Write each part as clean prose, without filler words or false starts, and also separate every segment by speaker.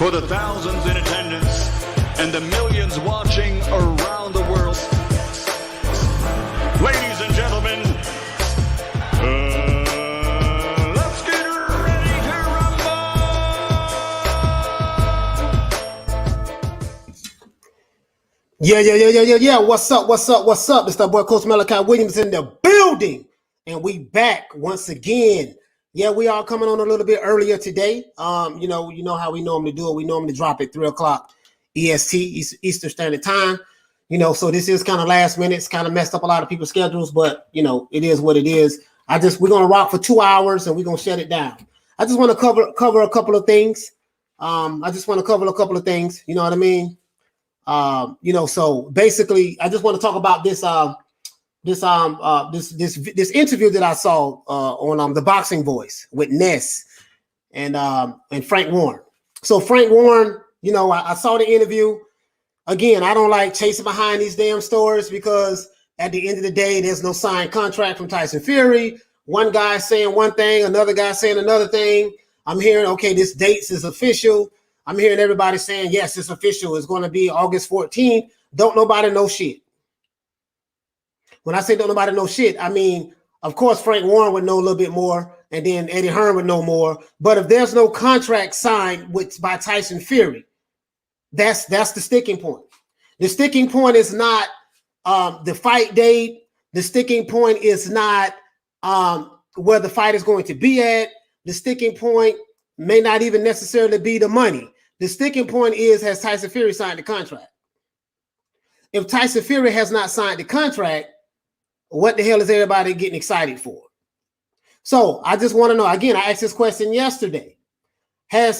Speaker 1: for the thousands in attendance and the millions watching around the world. Ladies and gentlemen, let's get ready to rumble!
Speaker 2: Yeah. What's up? It's that boy Coach Malachi Williams in the building. And we back once again. Yeah, we are coming on a little bit earlier today. You know how we normally do it. We normally drop at 3 o'clock EST, Eastern Standard Time. So this is kind of last minute. It's kind of messed up a lot of people's schedules, but it is what it is. We're gonna rock for 2 hours and we're gonna shut it down. I just want to cover a couple of things. You know what I mean? So basically, I just want to talk about this interview that I saw on the Boxing Voice with Ness and Frank Warren. So Frank Warren, I saw the interview. Again, I don't like chasing behind these damn stories because at the end of the day, there's no signed contract from Tyson Fury. One guy saying one thing, another guy saying another thing. I'm hearing, okay, this date is official. I'm hearing everybody saying, yes, it's official. It's going to be August 14th. Don't nobody know shit. When I say don't nobody know shit, I mean, of course, Frank Warren would know a little bit more, and then Eddie Hearn would know more. But if there's no contract signed by Tyson Fury, that's the sticking point. The sticking point is not the fight date. The sticking point is not where the fight is going to be at. The sticking point may not even necessarily be the money. The sticking point is, has Tyson Fury signed the contract? If Tyson Fury has not signed the contract, what the hell is everybody getting excited for? So I just want to know, again, I asked this question yesterday. Are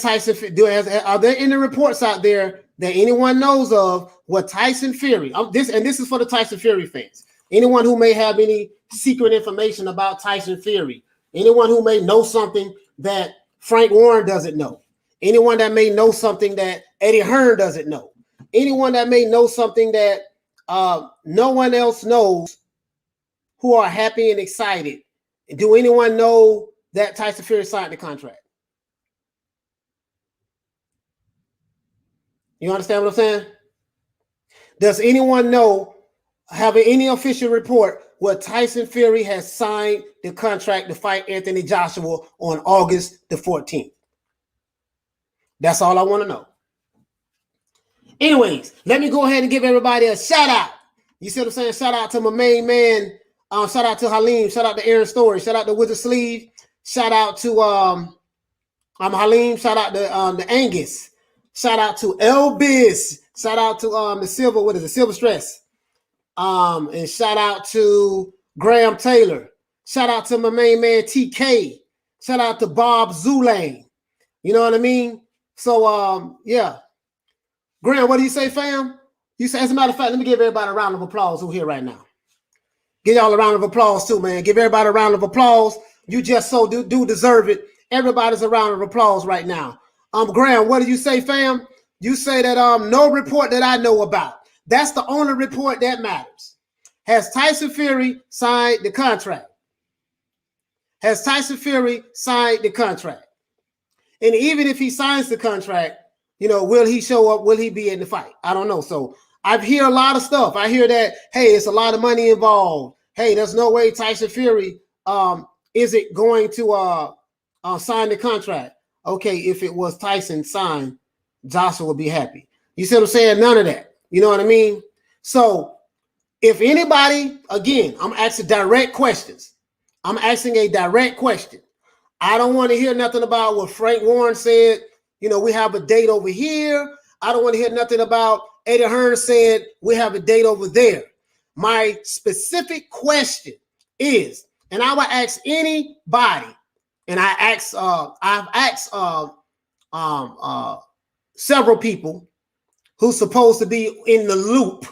Speaker 2: there any reports out there that anyone knows of what Tyson Fury, this is for the Tyson Fury fans, anyone who may have any secret information about Tyson Fury, anyone who may know something that Frank Warren doesn't know, anyone that may know something that Eddie Hearn doesn't know, anyone that may know something that no one else knows, who are happy and excited. Do anyone know that Tyson Fury signed the contract? You understand what I'm saying? Does anyone know, have any official report where Tyson Fury has signed the contract to fight Anthony Joshua on August the 14th? That's all I want to know. Anyways, let me go ahead and give everybody a shout out. You see what I'm saying? Shout out to my main man. Shout out to Halim. Shout out to Aaron Story. Shout out to Wizard Sleeve. Shout out to Halim. Shout out to the Angus. Shout out to Elvis. Shout out to the Silver Stress. And shout out to Graham Taylor. Shout out to my main man TK. Shout out to Bob Zulane. You know what I mean? So yeah. Graham, what do you say, fam? You say, as a matter of fact, let me give everybody a round of applause who's here right now. Give y'all a round of applause too, man. Give everybody a round of applause. You just so do deserve it. Everybody's a round of applause right now. Graham, what do you say, fam? You say that no report that I know about. That's the only report that matters. Has Tyson Fury signed the contract? Has Tyson Fury signed the contract? And even if he signs the contract, will he show up? Will he be in the fight? I don't know. So I hear a lot of stuff. I hear that, hey, it's a lot of money involved. Hey, there's no way Tyson Fury isn't going to sign the contract. Okay, if it was Tyson signed, Joshua would be happy. You see what I'm saying? None of that. You know what I mean? So if anybody, again, I'm asking direct questions. I'm asking a direct question. I don't want to hear nothing about what Frank Warren said. We have a date over here. I don't want to hear nothing about Eddie Hearn said we have a date over there. My specific question is, and I will ask anybody, and I've asked several people who's supposed to be in the loop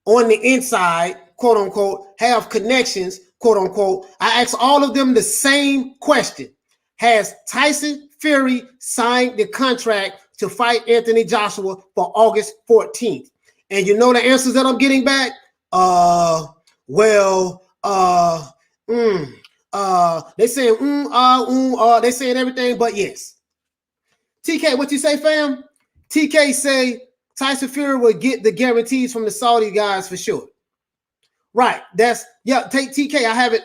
Speaker 2: on the inside, quote unquote, have connections, quote unquote. I asked all of them the same question. Has Tyson Fury signed the contract to fight Anthony Joshua for August 14th? And you know the answers that I'm getting back? They saying, they saying everything but yes. TK, what you say, fam? TK say Tyson Fury will get the guarantees from the Saudi guys for sure. Right. That's take TK. I haven't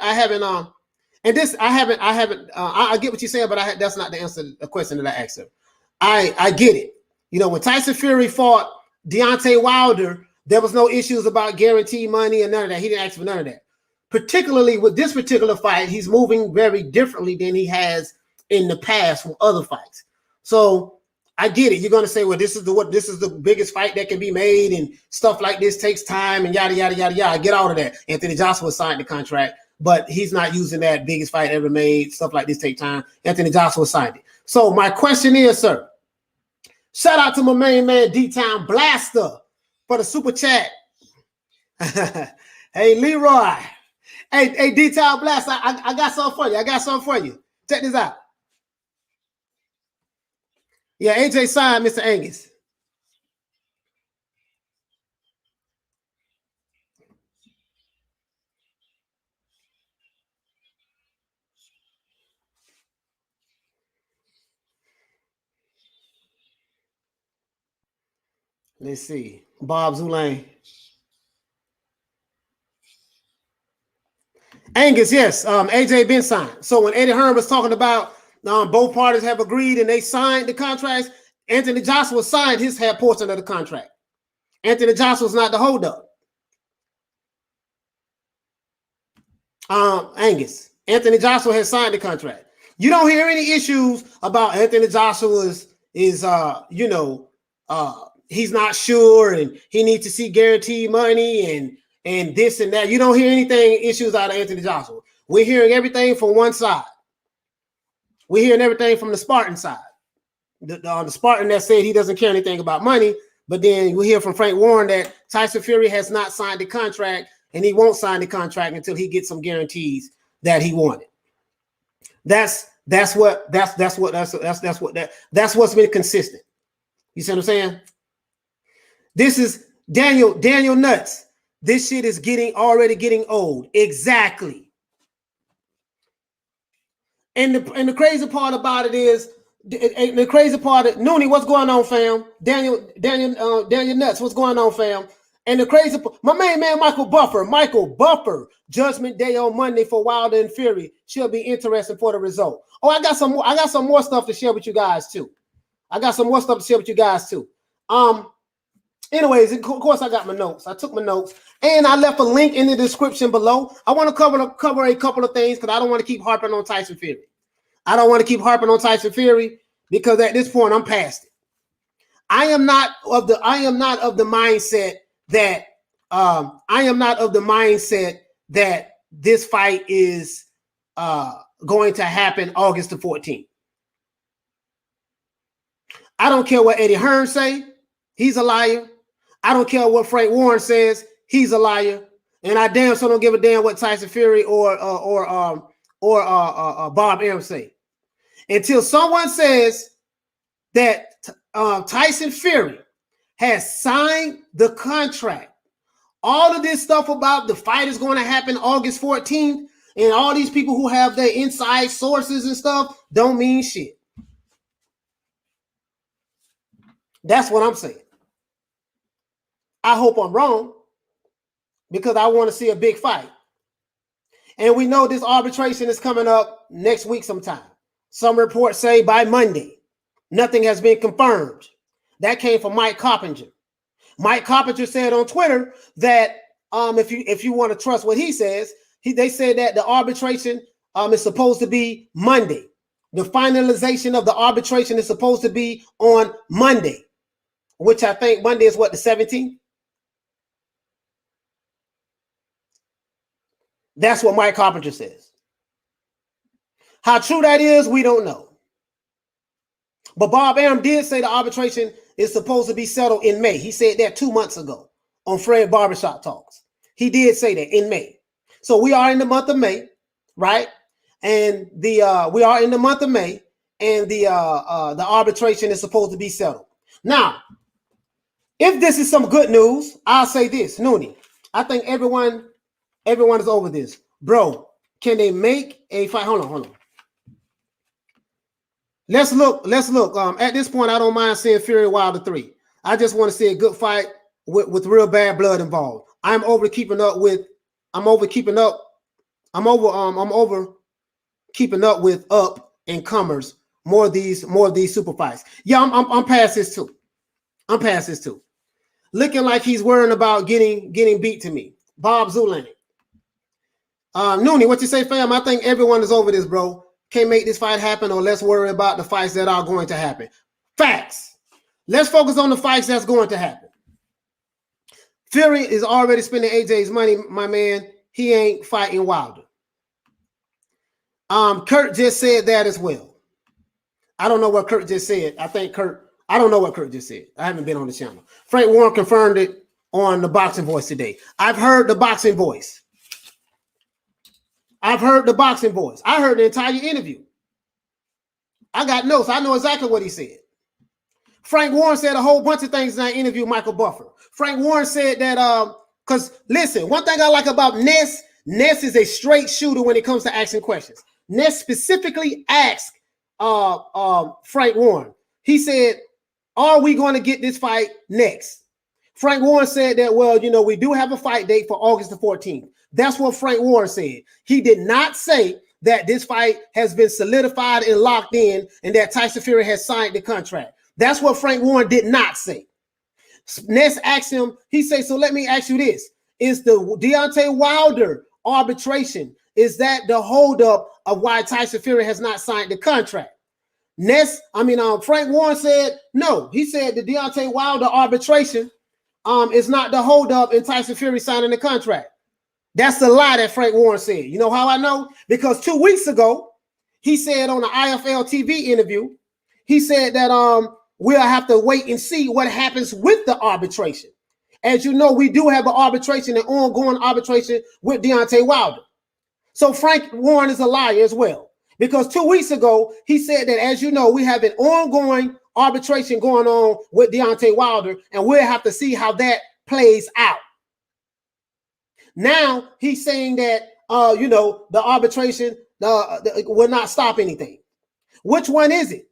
Speaker 2: and this I get what you're saying, but that's not the answer to the question that I asked him. I get it. You know, when Tyson Fury fought Deontay Wilder, there was no issues about guaranteed money and none of that. He didn't ask for none of that. Particularly with this particular fight, he's moving very differently than he has in the past from other fights. So I get it. You're going to say, well, this is the biggest fight that can be made, and stuff like this takes time, and yada yada yada yada. I get all of that. Anthony Joshua signed the contract, but he's not using that biggest fight ever made. Stuff like this take time. Anthony Joshua signed it. So my question is, sir, shout out to my main man D-Town Blaster for the super chat. Hey Leroy. Hey, D-Town Blast, I got something for you. Check this out. Yeah, AJ signed Mr. Angus. Let's see. Bob Zulane. Angus, yes. AJ been signed. So when Eddie Hearn was talking about both parties have agreed and they signed the contracts, Anthony Joshua signed his half portion of the contract. Anthony Joshua's not the holdup. Angus, Anthony Joshua has signed the contract. You don't hear any issues about Anthony Joshua's he's not sure and he needs to see guaranteed money and this and that. You don't hear anything issues out of Anthony Joshua. We're hearing everything from one side. We're hearing everything from the Spartan side. The Spartan that said he doesn't care anything about money, but then we hear from Frank Warren that Tyson Fury has not signed the contract and he won't sign the contract until he gets some guarantees that he wanted. That's what's been consistent. You see what I'm saying? This is Daniel Nuts. This shit is already getting old. Exactly. And the crazy part about it is Noonie, what's going on, fam? Daniel Nuts, what's going on, fam? And the crazy, my main man, Michael Buffer, Judgment Day on Monday for Wilder and Fury should be interesting for the result. Oh, I got some more stuff to share with you guys too. Anyways, of course, I got my notes. I took my notes and I left a link in the description below. I want to cover a couple of things because I don't want to keep harping on Tyson Fury. Because at this point I'm past it. I am not of the mindset that this fight is going to happen August the 14th. I don't care what Eddie Hearn say. He's a liar. I don't care what Frank Warren says. He's a liar. And I damn sure don't give a damn what Tyson Fury or Bob Arum say. Until someone says that Tyson Fury has signed the contract, all of this stuff about the fight is going to happen August 14th, and all these people who have their inside sources and stuff don't mean shit. That's what I'm saying. I hope I'm wrong because I want to see a big fight. And we know this arbitration is coming up next week sometime. Some reports say by Monday. Nothing has been confirmed. That came from Mike Carpenter. Mike Carpenter said on Twitter that if you want to trust what he says, they said that the arbitration is supposed to be Monday. The finalization of the arbitration is supposed to be on Monday, which I think Monday is what, the 17th? That's what Mike Carpenter says. How true that is, we don't know. But Bob Arum did say the arbitration is supposed to be settled in May. He said that 2 months ago on Fred Barbershop Talks. He did say that in May. So we are in the month of May, right? And the arbitration is supposed to be settled. Now, if this is some good news, I'll say this, Noonie. I think everyone is over this. Bro, can they make a fight? Hold on. Let's look. At this point, I don't mind seeing Fury Wilder 3. I just want to see a good fight with real bad blood involved. I'm over keeping up with up and comers. More of these super fights. Yeah, I'm past this too. Looking like he's worrying about getting beat to me. Bob Zulan. Noonie, what you say, fam? I think everyone is over this, bro. Can't make this fight happen, or let's worry about the fights that are going to happen. Facts. Let's focus on the fights that's going to happen. Fury is already spending AJ's money, my man. He ain't fighting Wilder. Kurt just said that as well. I don't know what Kurt just said. I don't know what Kurt just said. I haven't been on the channel. Frank Warren confirmed it on the Boxing Voice today. I've heard the Boxing Voice. I heard the entire interview. I got notes. I know exactly what he said. Frank Warren said a whole bunch of things in that interview, Michael Buffer. Frank Warren said that, because listen, one thing I like about Ness is a straight shooter when it comes to asking questions. Ness specifically asked Frank Warren. He said, are we going to get this fight next? Frank Warren said that, well, we do have a fight date for August the 14th. That's what Frank Warren said. He did not say that this fight has been solidified and locked in and that Tyson Fury has signed the contract. That's what Frank Warren did not say. Ness asked him, he said, so let me ask you this. Is the Deontay Wilder arbitration, is that the holdup of why Tyson Fury has not signed the contract? Frank Warren said, no. He said the Deontay Wilder arbitration is not the holdup in Tyson Fury signing the contract. That's the lie that Frank Warren said. You know how I know? Because 2 weeks ago, he said on the IFL TV interview, he said that we'll have to wait and see what happens with the arbitration. As you know, we do have an arbitration, an ongoing arbitration with Deontay Wilder. So Frank Warren is a liar as well. Because 2 weeks ago, he said that, as you know, we have an ongoing arbitration going on with Deontay Wilder, and we'll have to see how that plays out. Now he's saying that, the arbitration will not stop anything. Which one is it?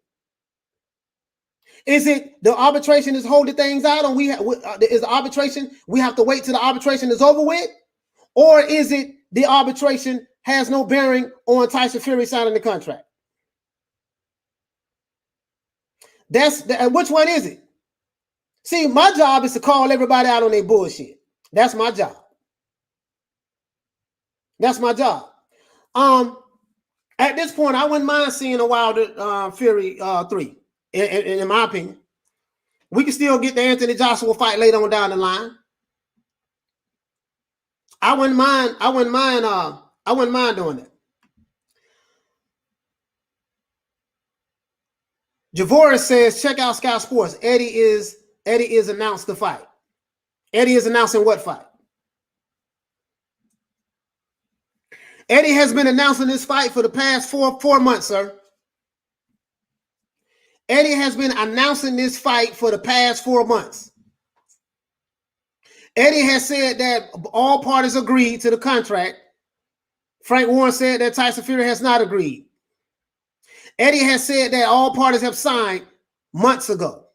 Speaker 2: Is it the arbitration is holding things out, and is the arbitration, we have to wait till the arbitration is over with? Or is it the arbitration has no bearing on Tyson Fury signing the contract? Which one is it? See, my job is to call everybody out on their bullshit. That's my job. At this point, I wouldn't mind seeing a Wilder Fury 3. In my opinion, we can still get the Anthony Joshua fight later on down the line. I wouldn't mind doing that. Javoris says, check out Sky Sports. Eddie is announced the fight. Eddie is announcing what fight? Eddie has been announcing this fight for the past four months, sir. Eddie has been announcing this fight for the past 4 months. Eddie has said that all parties agreed to the contract. Frank Warren said that Tyson Fury has not agreed. Eddie has said that all parties have signed months ago.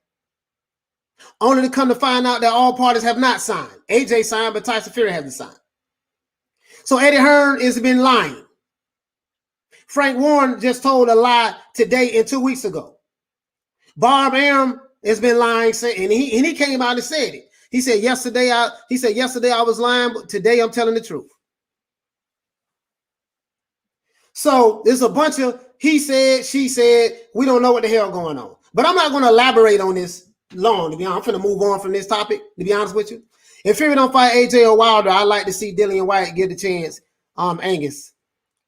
Speaker 2: Only to come to find out that all parties have not signed. AJ signed, but Tyson Fury hasn't signed. So Eddie Hearn has been lying. Frank Warren just told a lie today and 2 weeks ago. Bob Arum has been lying, and he came out and said it. He said yesterday I was lying, but today I'm telling the truth. So there's a bunch of he said, she said, we don't know what the hell going on. But I'm not going to elaborate on this long, to be honest. I'm going to move on from this topic, to be honest with you. If Fury don't fight AJ or Wilder, I'd like to see Dillian White get the chance. Angus.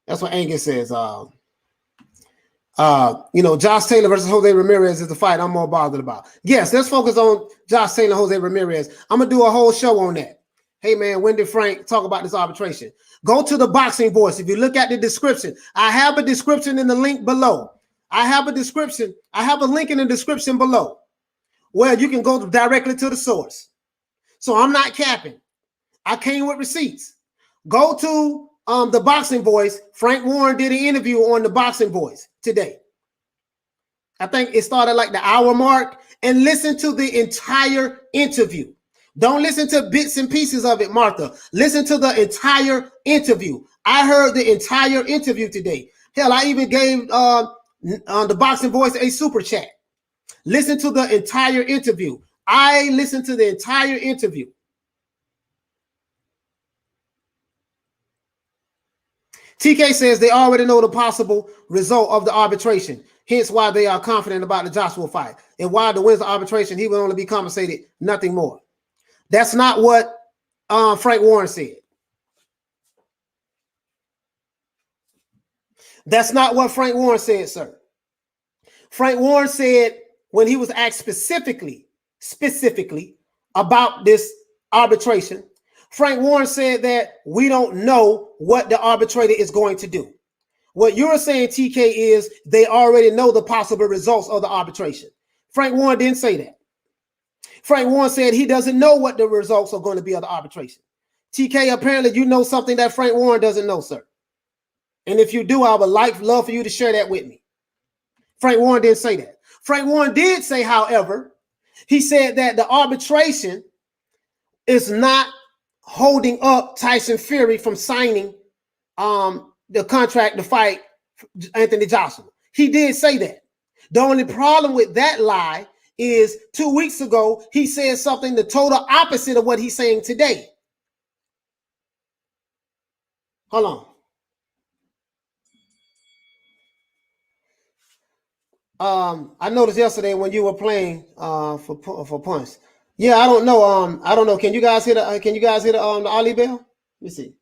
Speaker 2: That's what Angus says. Josh Taylor versus Jose Ramirez is the fight I'm more bothered about. Yes, let's focus on Josh Taylor, Jose Ramirez. I'm going to do a whole show on that. Hey, man, when did Frank talk about this arbitration? Go to the Boxing Voice. If you look at the description, I have a description in the link below. I have a description. I have a link in the description below where you can go directly to the source. So I'm not capping. I came with receipts. Go to the Boxing Voice. Frank Warren did an interview on the Boxing Voice today. I think it started like the hour mark, and listen to the entire interview. Don't listen to bits and pieces of it, Martha. Listen to the entire interview. I heard the entire interview today. Hell, I even gave the Boxing Voice a super chat. Listen to the entire interview. I listened to the entire interview. TK says they already know the possible result of the arbitration, hence why they are confident about the Joshua fight. And while the wins the arbitration, he will only be compensated, nothing more. That's not what Frank Warren said. That's not what Frank Warren said, sir. Frank Warren said when he was asked specifically about this arbitration, Frank Warren said that we don't know what the arbitrator is going to do. What you're saying, TK, is they already know the possible results of the arbitration. Frank Warren didn't say that. Frank Warren said he doesn't know what the results are going to be of the arbitration. TK, apparently you know something that Frank Warren doesn't know, sir. And if you do, I would love for you to share that with me. Frank Warren didn't say that. Frank Warren did say, however, he said that the arbitration is not holding up Tyson Fury from signing the contract to fight Anthony Joshua. He did say that. The only problem with that lie is 2 weeks ago, he said something the total opposite of what he's saying today. Hold on. I noticed yesterday when you were playing for punts. Yeah, I don't know. Can you guys hear the Ollie bell? Let me see.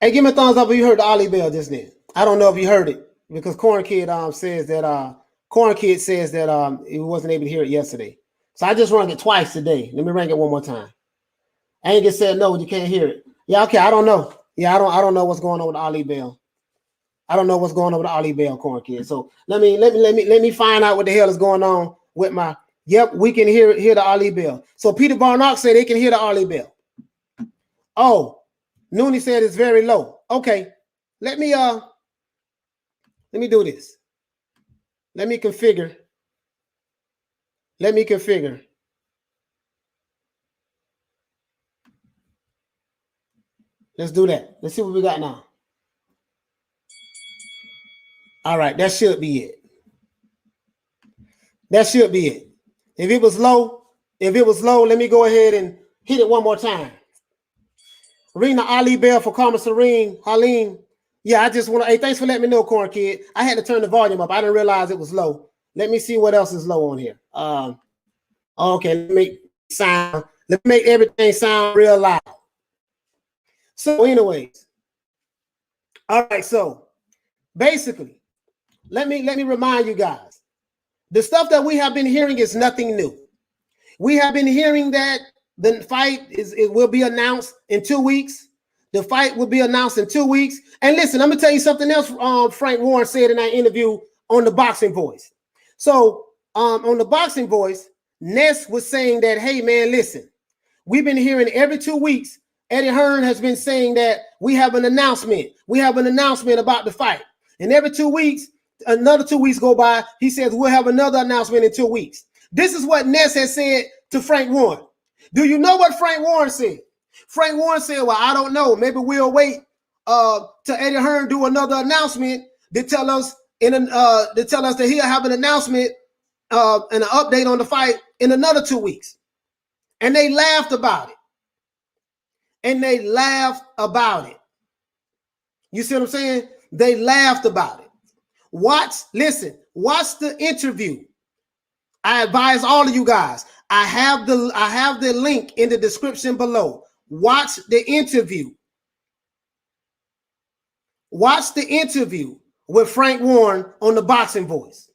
Speaker 2: Hey, give me a thumbs up if you heard the Ollie bell just then. I don't know if you heard it because Corn Kid says that he wasn't able to hear it yesterday. So I just rang it twice today. Let me ring it one more time. Angus said no, you can't hear it. Yeah, okay, I don't know. Yeah, I don't know what's going on with the Ollie bell. I don't know what's going on with the Ollie bell, Corn Kid. So let me find out what the hell is going on with my. Yep, we can hear the Ollie bell. So Peter Barnock said they can hear the Ollie bell. Oh, Noonie said it's very low. Okay, let me do this. Let me configure. Let's do that. Let's see what we got now. All right, that should be it. If it was low, let me go ahead and hit it one more time. Ring the Ali bell for Karma Serene, Halim. Yeah, I just want to, hey, thanks for letting me know, Corn Kid. I had to turn the volume up. I didn't realize it was low. Let me see what else is low on here. Okay, let me make everything sound real loud. So anyways, all right, so basically, let me remind you guys, the stuff that we have been hearing is nothing new. We have been hearing that the fight will be announced in 2 weeks. The fight will be announced in 2 weeks. And listen, I'm gonna tell you something else. Frank Warren said in that interview on the Boxing Voice. So on the Boxing Voice, Ness was saying that, hey man, listen, we've been hearing every 2 weeks. Eddie Hearn has been saying that we have an announcement. We have an announcement about the fight. And every 2 weeks, another 2 weeks go by. He says we'll have another announcement in 2 weeks. This is what Ness has said to Frank Warren. Do you know what Frank Warren said? Frank Warren said, well, I don't know. Maybe we'll wait to Eddie Hearn do another announcement to tell us that he'll have an announcement and an update on the fight in another 2 weeks. And they laughed about it. You see what I'm saying? They laughed about it. Watch the interview. I advise all of you guys. I have the link in the description below. Watch the interview. Watch the interview with Frank Warren on the Boxing Voice.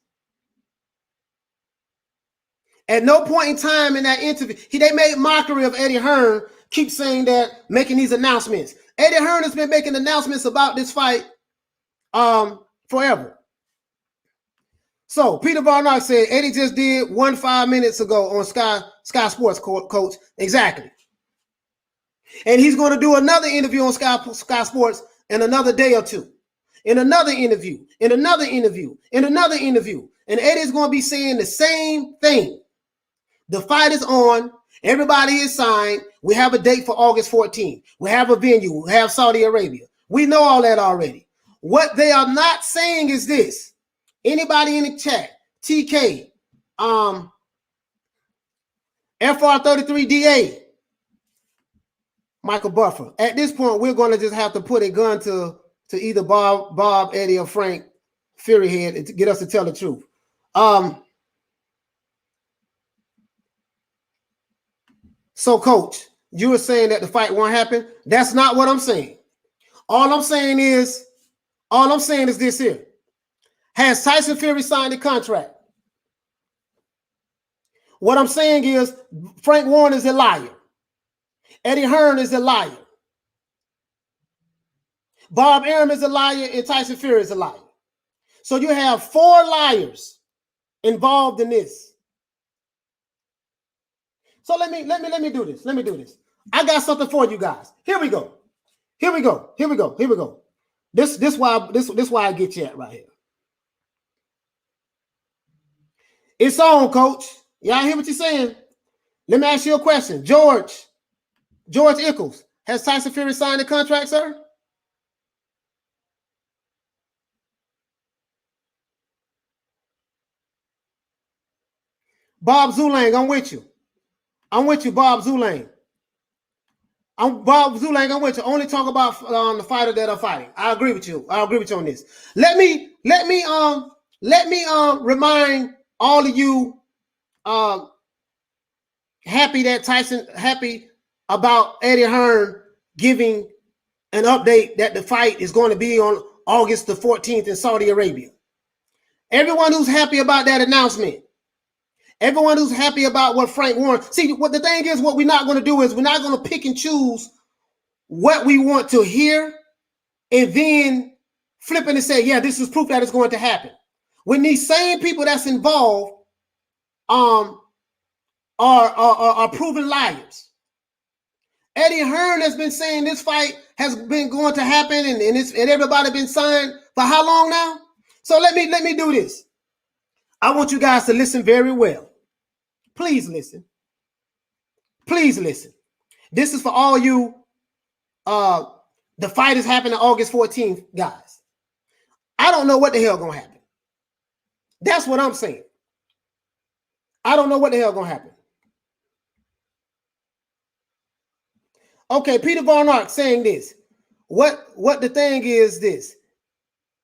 Speaker 2: At no point in time in that interview, they made mockery of Eddie Hearn, keep saying that, making these announcements. Eddie Hearn has been making announcements about this fight forever. So Peter Barnock said Eddie just did 5 minutes ago on Sky Sports, coach. Exactly. And he's going to do another interview on Sky Sports in another day or two, in another interview, in another interview, in another interview. And Eddie's going to be saying the same thing. The fight is on. Everybody is signed. We have a date for August 14th. We have a venue. We have Saudi Arabia. We know all that already. What they are not saying is this. Anybody in the chat, TK, FR33DA, Michael Buffer. At this point, we're going to just have to put a gun to either Bob, Eddie, or Frank Fury head to get us to tell the truth. So, Coach, you were saying that the fight won't happen. That's not what I'm saying. All I'm saying is this here. Has Tyson Fury signed the contract? What I'm saying is Frank Warren is a liar. Eddie Hearn is a liar. Bob Arum is a liar, and Tyson Fury is a liar. So you have 4 liars involved in this. So let me do this. Let me do this. I got something for you guys. Here we go. Here we go. Here we go. Here we go. This why I get you at right here. It's on, Coach. Y'all hear what you're saying? Let me ask you a question. George Ickles, has Tyson Fury signed the contract, sir? Bob Zulang, I'm with you. I'm with you, Bob Zulang. I'm with you. Only talk about the fighter that are fighting. I agree with you. I agree with you on this. Let me remind all of you happy about Eddie Hearn giving an update that the fight is going to be on August the 14th in Saudi Arabia. Everyone who's happy about that announcement, everyone who's happy about what Frank Warren, see, what the thing is, what we're not going to do is we're not going to pick and choose what we want to hear and then flip it and say, yeah, this is proof that it's going to happen. When these same people that's involved are proven liars. Eddie Hearn has been saying this fight has been going to happen and everybody been signed for how long now? So let me do this. I want you guys to listen very well. Please listen. Please listen. This is for all you the fight is happening August 14th, guys. I don't know what the hell gonna happen. That's what I'm saying. I don't know what the hell gonna happen. Okay, Peter Von Ark saying this. What the thing is this.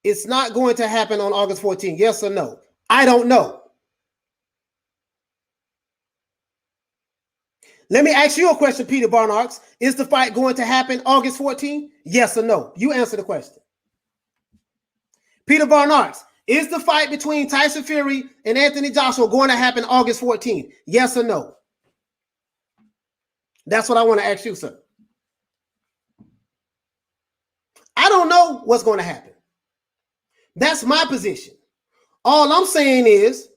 Speaker 2: It's not going to happen on August 14th. Yes or no? I don't know. Let me ask you a question, Peter Von Ark. Is the fight going to happen August 14th? Yes or no? You answer the question. Peter Von Ark, is the fight between Tyson Fury and Anthony Joshua going to happen August 14th? Yes or no? That's what I want to ask you, sir. I don't know what's going to happen. That's my position. All I'm saying is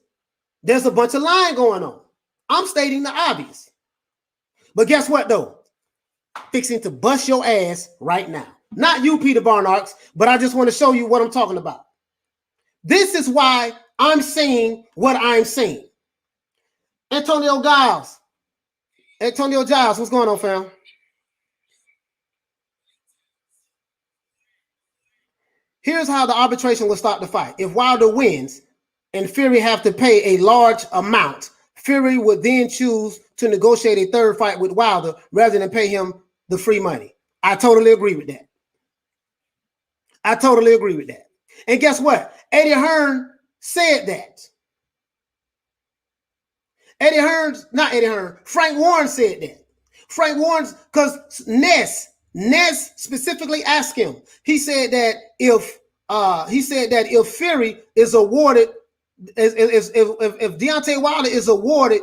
Speaker 2: there's a bunch of lying going on. I'm stating the obvious. But guess what, though? Fixing to bust your ass right now. Not you, Peter Von Ark, but I just want to show you what I'm talking about. This is why I'm saying what I'm saying. Antonio Giles, what's going on, fam? Here's how the arbitration will stop the fight. If Wilder wins and Fury have to pay a large amount, Fury would then choose to negotiate a third fight with Wilder rather than pay him the free money. I totally agree with that. I totally agree with that. And guess what? Eddie Hearn said that. Frank Warren said that. Frank Warren, because Ness specifically asked him. He said that if Fury is awarded, if Deontay Wilder is awarded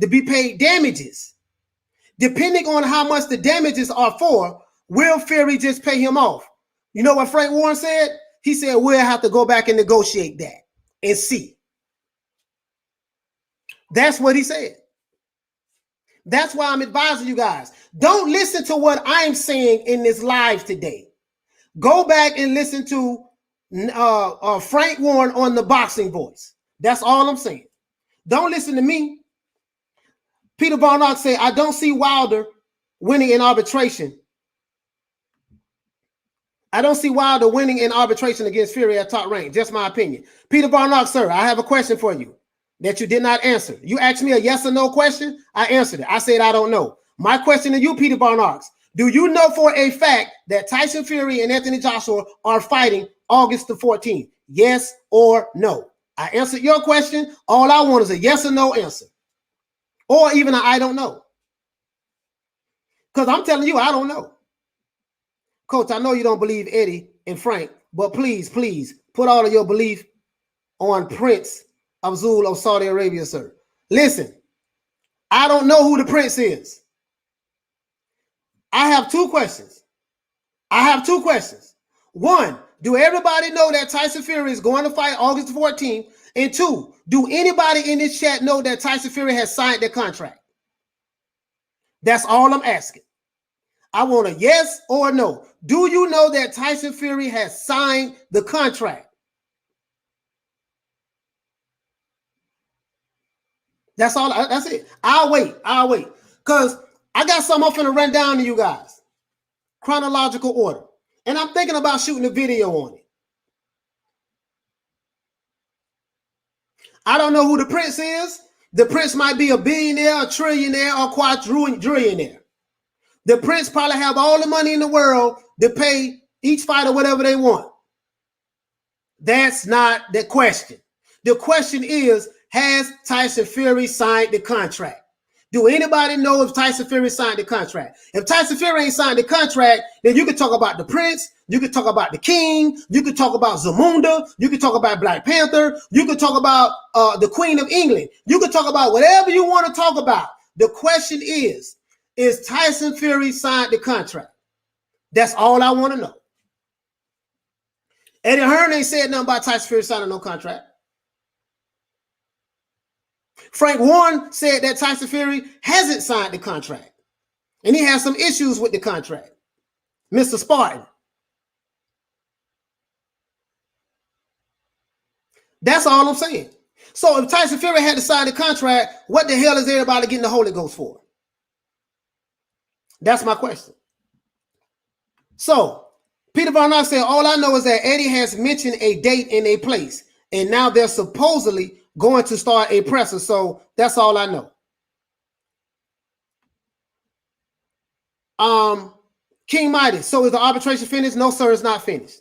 Speaker 2: to be paid damages, depending on how much the damages are for, will Fury just pay him off? You know what Frank Warren said? He said we'll have to go back and negotiate that and see. That's what he said. That's why I'm advising you guys. Don't listen to what I'm saying in this live today. Go back and listen to Frank Warren on the Boxing Voice. That's all I'm saying. Don't listen to me. Peter Barnard said, I don't see Wilder winning in arbitration. I don't see Wilder winning in arbitration against Fury at top rank. Just my opinion. Peter Barnard, sir, I have a question for you that you did not answer. You asked me a yes or no question. I answered it. I said, I don't know. My question to you, Peter Barnard, do you know for a fact that Tyson Fury and Anthony Joshua are fighting August the 14th? Yes or no? I answered your question. All I want is a yes or no answer. Or even I don't know. Because I'm telling you, I don't know. Coach, I know you don't believe Eddie and Frank, but please, please put all of your belief on Prince Abdul of Saudi Arabia, sir. Listen, I don't know who the prince is. I have two questions. One, do everybody know that Tyson Fury is going to fight August 14th? And two, do anybody in this chat know that Tyson Fury has signed the contract? That's all I'm asking. I want a yes or no. Do you know that Tyson Fury has signed the contract? That's all. That's it. I'll wait. Because I got something I'm finna run down to you guys. Chronological order. And I'm thinking about shooting a video on it. I don't know who the prince is. The prince might be a billionaire, a trillionaire, or quadrillionaire. The prince probably have all the money in the world to pay each fighter whatever they want. That's not the question. The question is, has Tyson Fury signed the contract? Do anybody know if Tyson Fury signed the contract? If Tyson Fury ain't signed the contract, then you can talk about the prince, you can talk about the king, you can talk about Zamunda, you can talk about Black Panther, you can talk about the Queen of England. You can talk about whatever you want to talk about. The question is Tyson Fury signed the contract? That's all I want to know. Eddie Hearn ain't said nothing about Tyson Fury signing no contract. Frank Warren said that Tyson Fury hasn't signed the contract. And he has some issues with the contract. Mr. Spartan. That's all I'm saying. So if Tyson Fury had to sign the contract, what the hell is everybody getting the Holy Ghost for? That's my question. So Peter Barnard said, all I know is that Eddie has mentioned a date and a place. And now they're supposedly going to start a presser. So that's all I know. King Midas. So is the arbitration finished? No, sir, it's not finished.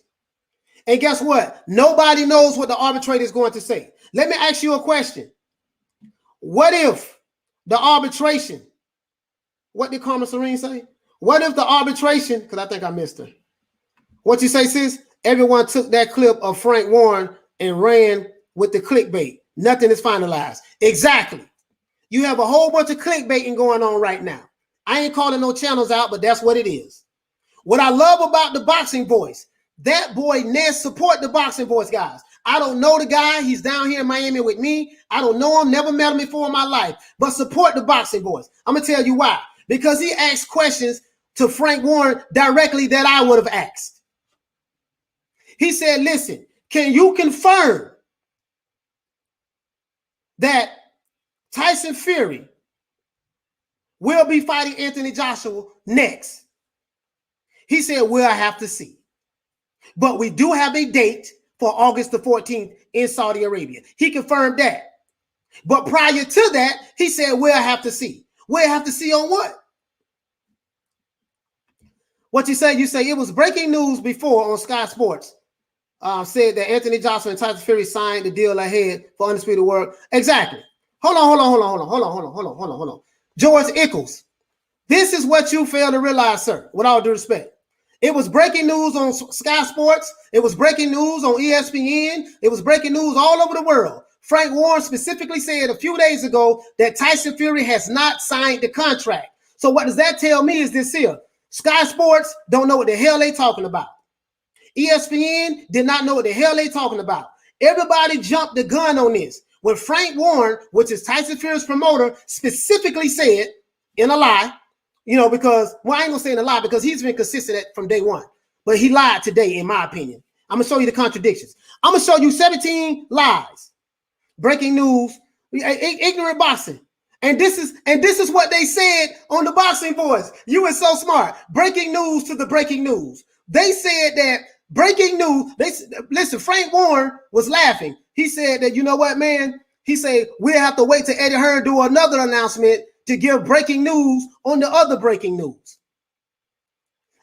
Speaker 2: And guess what? Nobody knows what the arbitrator is going to say. Let me ask you a question. What if the arbitration, what did Carmen Serene say? What if the arbitration, because I think I missed her. What you say, sis? Everyone took that clip of Frank Warren and ran with the clickbait. Nothing is finalized. Exactly. You have a whole bunch of clickbaiting going on right now. I ain't calling no channels out, but that's what it is. What I love about the Boxing Voice, that boy Ness support the Boxing Voice, guys. I don't know the guy. He's down here in Miami with me. I don't know him, never met him before in my life, but support the Boxing Voice. I'm going to tell you why. Because he asked questions to Frank Warren directly that I would have asked. He said, listen, can you confirm that Tyson Fury will be fighting Anthony Joshua next? He said, we'll have to see. But we do have a date for August the 14th in Saudi Arabia. He confirmed that. But prior to that, he said, we'll have to see. We'll have to see on what? What you say? You say it was breaking news before on Sky Sports. Said that Anthony Joshua and Tyson Fury signed the deal ahead for Undisputed World. Exactly. Hold on. George Ickles. This is what you fail to realize, sir, with all due respect. It was breaking news on Sky Sports. It was breaking news on ESPN. It was breaking news all over the world. Frank Warren specifically said a few days ago that Tyson Fury has not signed the contract. So what does that tell me is this here. Sky Sports don't know what the hell they talking about. ESPN did not know what the hell they talking about. Everybody jumped the gun on this. When Frank Warren, which is Tyson Fury's promoter, specifically said in a lie, because, well, I ain't gonna say in a lie because he's been consistent from day one. but he lied today, in my opinion. I'm going to show you the contradictions. I'm going to show you 17 lies. Breaking news, ignorant boxing. And this is what they said on the Boxing Boys. You were so smart. Breaking news to the breaking news. They said that breaking news, listen, Frank Warren was laughing. He said that, you know what, man? He said, we'll have to wait till Eddie Hearn do another announcement to give breaking news on the other breaking news.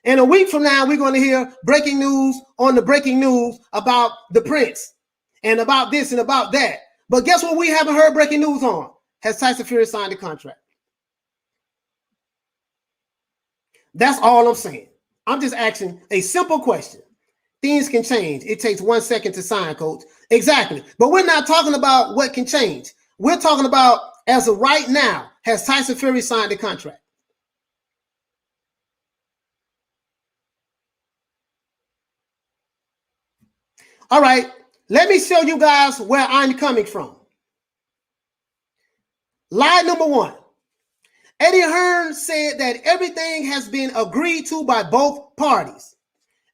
Speaker 2: And a week from now, we're going to hear breaking news on the breaking news about the Prince and about this and about that. But guess what we haven't heard breaking news on? Has Tyson Fury signed the contract? That's all I'm saying. I'm just asking a simple question. Things can change. It takes 1 second to sign, coach. Exactly. But we're not talking about what can change. We're talking about, as of right now, has Tyson Fury signed the contract? All right. Let me show you guys where I'm coming from. Lie number one. Eddie Hearn said that everything has been agreed to by both parties.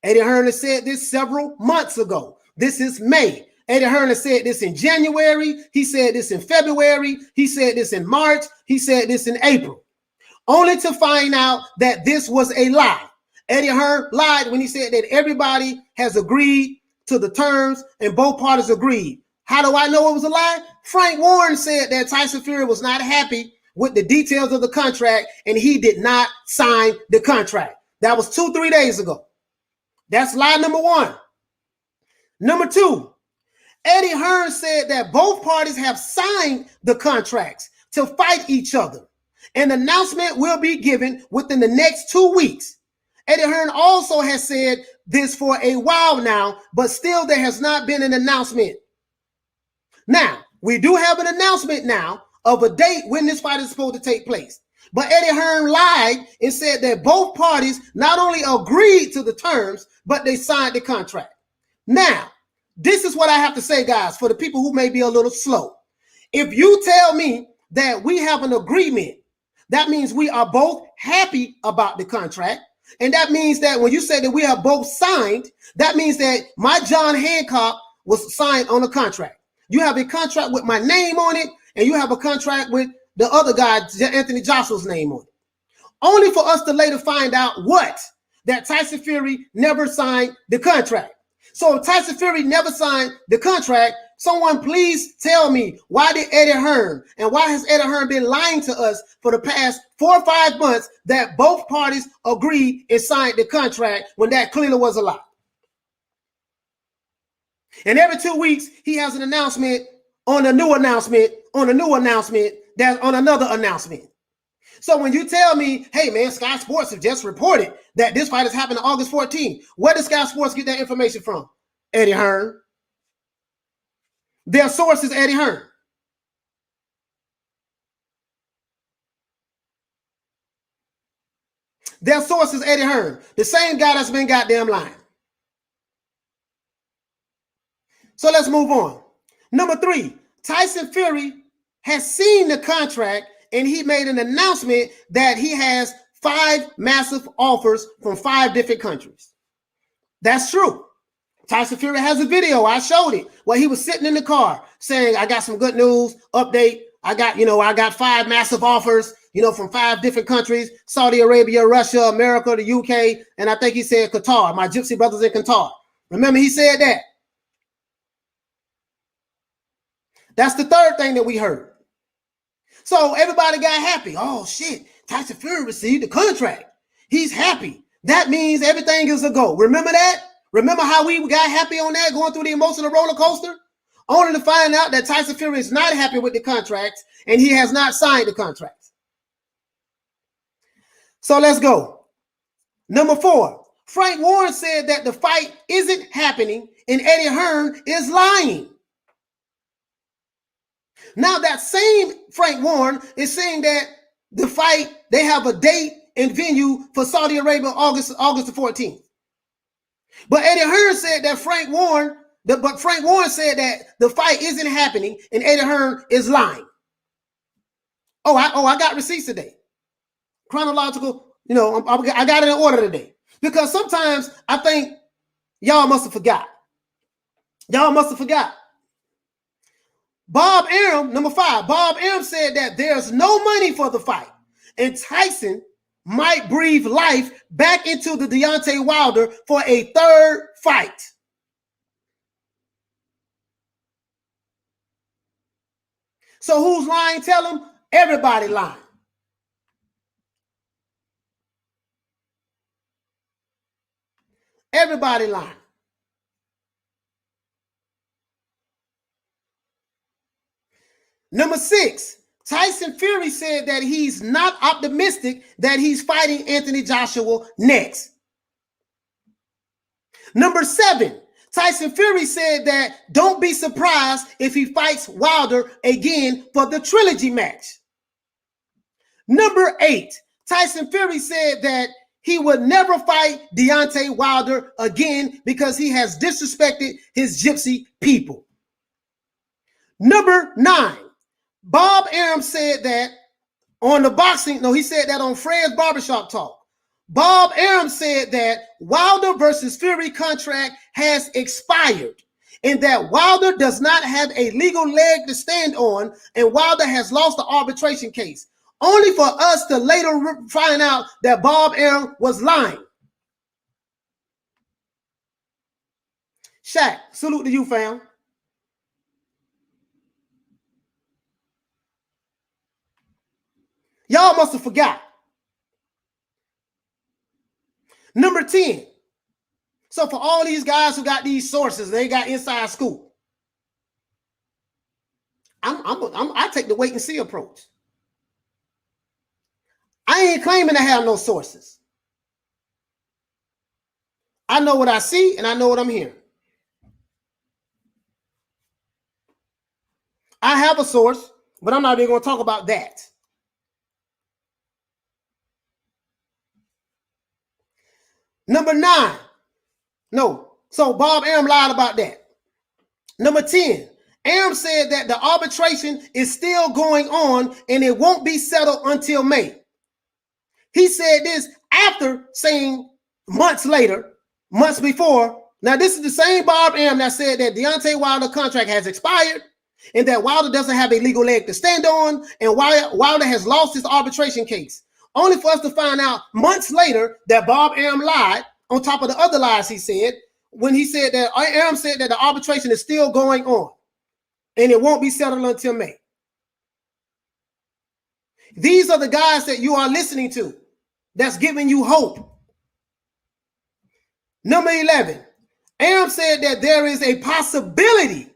Speaker 2: Eddie Hearn has said this several months ago. This is May. Eddie Hearn has said this in January. He said this in February. He said this in March. He said this in April. Only to find out that this was a lie. Eddie Hearn lied when he said that everybody has agreed to the terms and both parties agreed. How do I know it was a lie? Frank Warren said that Tyson Fury was not happy with the details of the contract and he did not sign the contract. That was 2-3 days ago. That's lie number one. Number two, Eddie Hearn said that both parties have signed the contracts to fight each other. An announcement will be given within the next 2 weeks. Eddie Hearn also has said this for a while now, but still there has not been an announcement. Now, we do have an announcement now of a date when this fight is supposed to take place. But Eddie Hearn lied and said that both parties not only agreed to the terms, but they signed the contract. Now, this is what I have to say, guys, for the people who may be a little slow. If you tell me that we have an agreement, that means we are both happy about the contract. And that means that when you say that we have both signed, that means that my John Hancock was signed on a contract. You have a contract with my name on it, and you have a contract with the other guy, Anthony Joshua's name on it. Only for us to later find out what? That Tyson Fury never signed the contract. So if Tyson Fury never signed the contract, someone please tell me, why did Eddie Hearn and why has Eddie Hearn been lying to us for the past 4 or 5 months that both parties agreed and signed the contract when that clearly was a lie? And every 2 weeks, he has an announcement on a new announcement on a new announcement that's on another announcement. So when you tell me, hey, man, Sky Sports have just reported that this fight is happening August 14th, where does Sky Sports get that information from? Eddie Hearn. Their source is Eddie Hearn. Their source is Eddie Hearn, the same guy that's been goddamn lying. So let's move on. Number 3, Tyson Fury has seen the contract and he made an announcement that he has 5 massive offers from 5 different countries. That's true. Tyson Fury has a video. I showed it where he was sitting in the car saying, I got some good news, update. I got 5 massive offers, from 5 different countries, Saudi Arabia, Russia, America, the UK, and I think he said Qatar, my gypsy brothers in Qatar. Remember, he said that. That's the third thing that we heard. So everybody got happy. Oh, shit, Tyson Fury received the contract. He's happy. That means everything is a go. Remember that? Remember how we got happy on that, going through the emotional roller coaster? Only to find out that Tyson Fury is not happy with the contracts and he has not signed the contracts. So let's go. Number 4, Frank Warren said that the fight isn't happening and Eddie Hearn is lying. Now that same Frank Warren is saying that the fight, they have a date and venue for Saudi Arabia August the 14th. But Eddie Hearn said that Frank Warren said that the fight isn't happening and Eddie Hearn is lying. I got receipts today. Chronological, I got it in order today. Because sometimes I think y'all must have forgot. Y'all must have forgot. Bob Arum, number 5, Bob Arum said that there's no money for the fight, and Tyson might breathe life back into the Deontay Wilder for a 3rd fight. So who's lying? Tell them. Everybody lying. Everybody lying. Number 6, Tyson Fury said that he's not optimistic that he's fighting Anthony Joshua next. Number 7, Tyson Fury said that don't be surprised if he fights Wilder again for the trilogy match. Number 8, Tyson Fury said that he would never fight Deontay Wilder again because he has disrespected his gypsy people. Number 9, Bob Arum said that on the boxing, no, he said that on Fred's Barbershop Talk. Bob Arum said that Wilder versus Fury contract has expired and that Wilder does not have a legal leg to stand on, and Wilder has lost the arbitration case, only for us to later find out that Bob Arum was lying. Shaq, salute to you, fam. Y'all must have forgot. Number 10. So for all these guys who got these sources, they got inside scoop. I take the wait and see approach. I ain't claiming to have no sources. I know what I see and I know what I'm hearing. I have a source, but I'm not even going to talk about that. Number 9. No. So Bob Arum lied about that. Number 10. Arum said that the arbitration is still going on and it won't be settled until May. He said this after saying months later, months before. Now, this is the same Bob Arum that said that Deontay Wilder contract has expired and that Wilder doesn't have a legal leg to stand on, and Wilder has lost his arbitration case. Only for us to find out months later that Bob Arum lied on top of the other lies he said when he said that Arum said that the arbitration is still going on and it won't be settled until May. These are the guys that you are listening to that's giving you hope. Number 11, Arum said that there is a possibility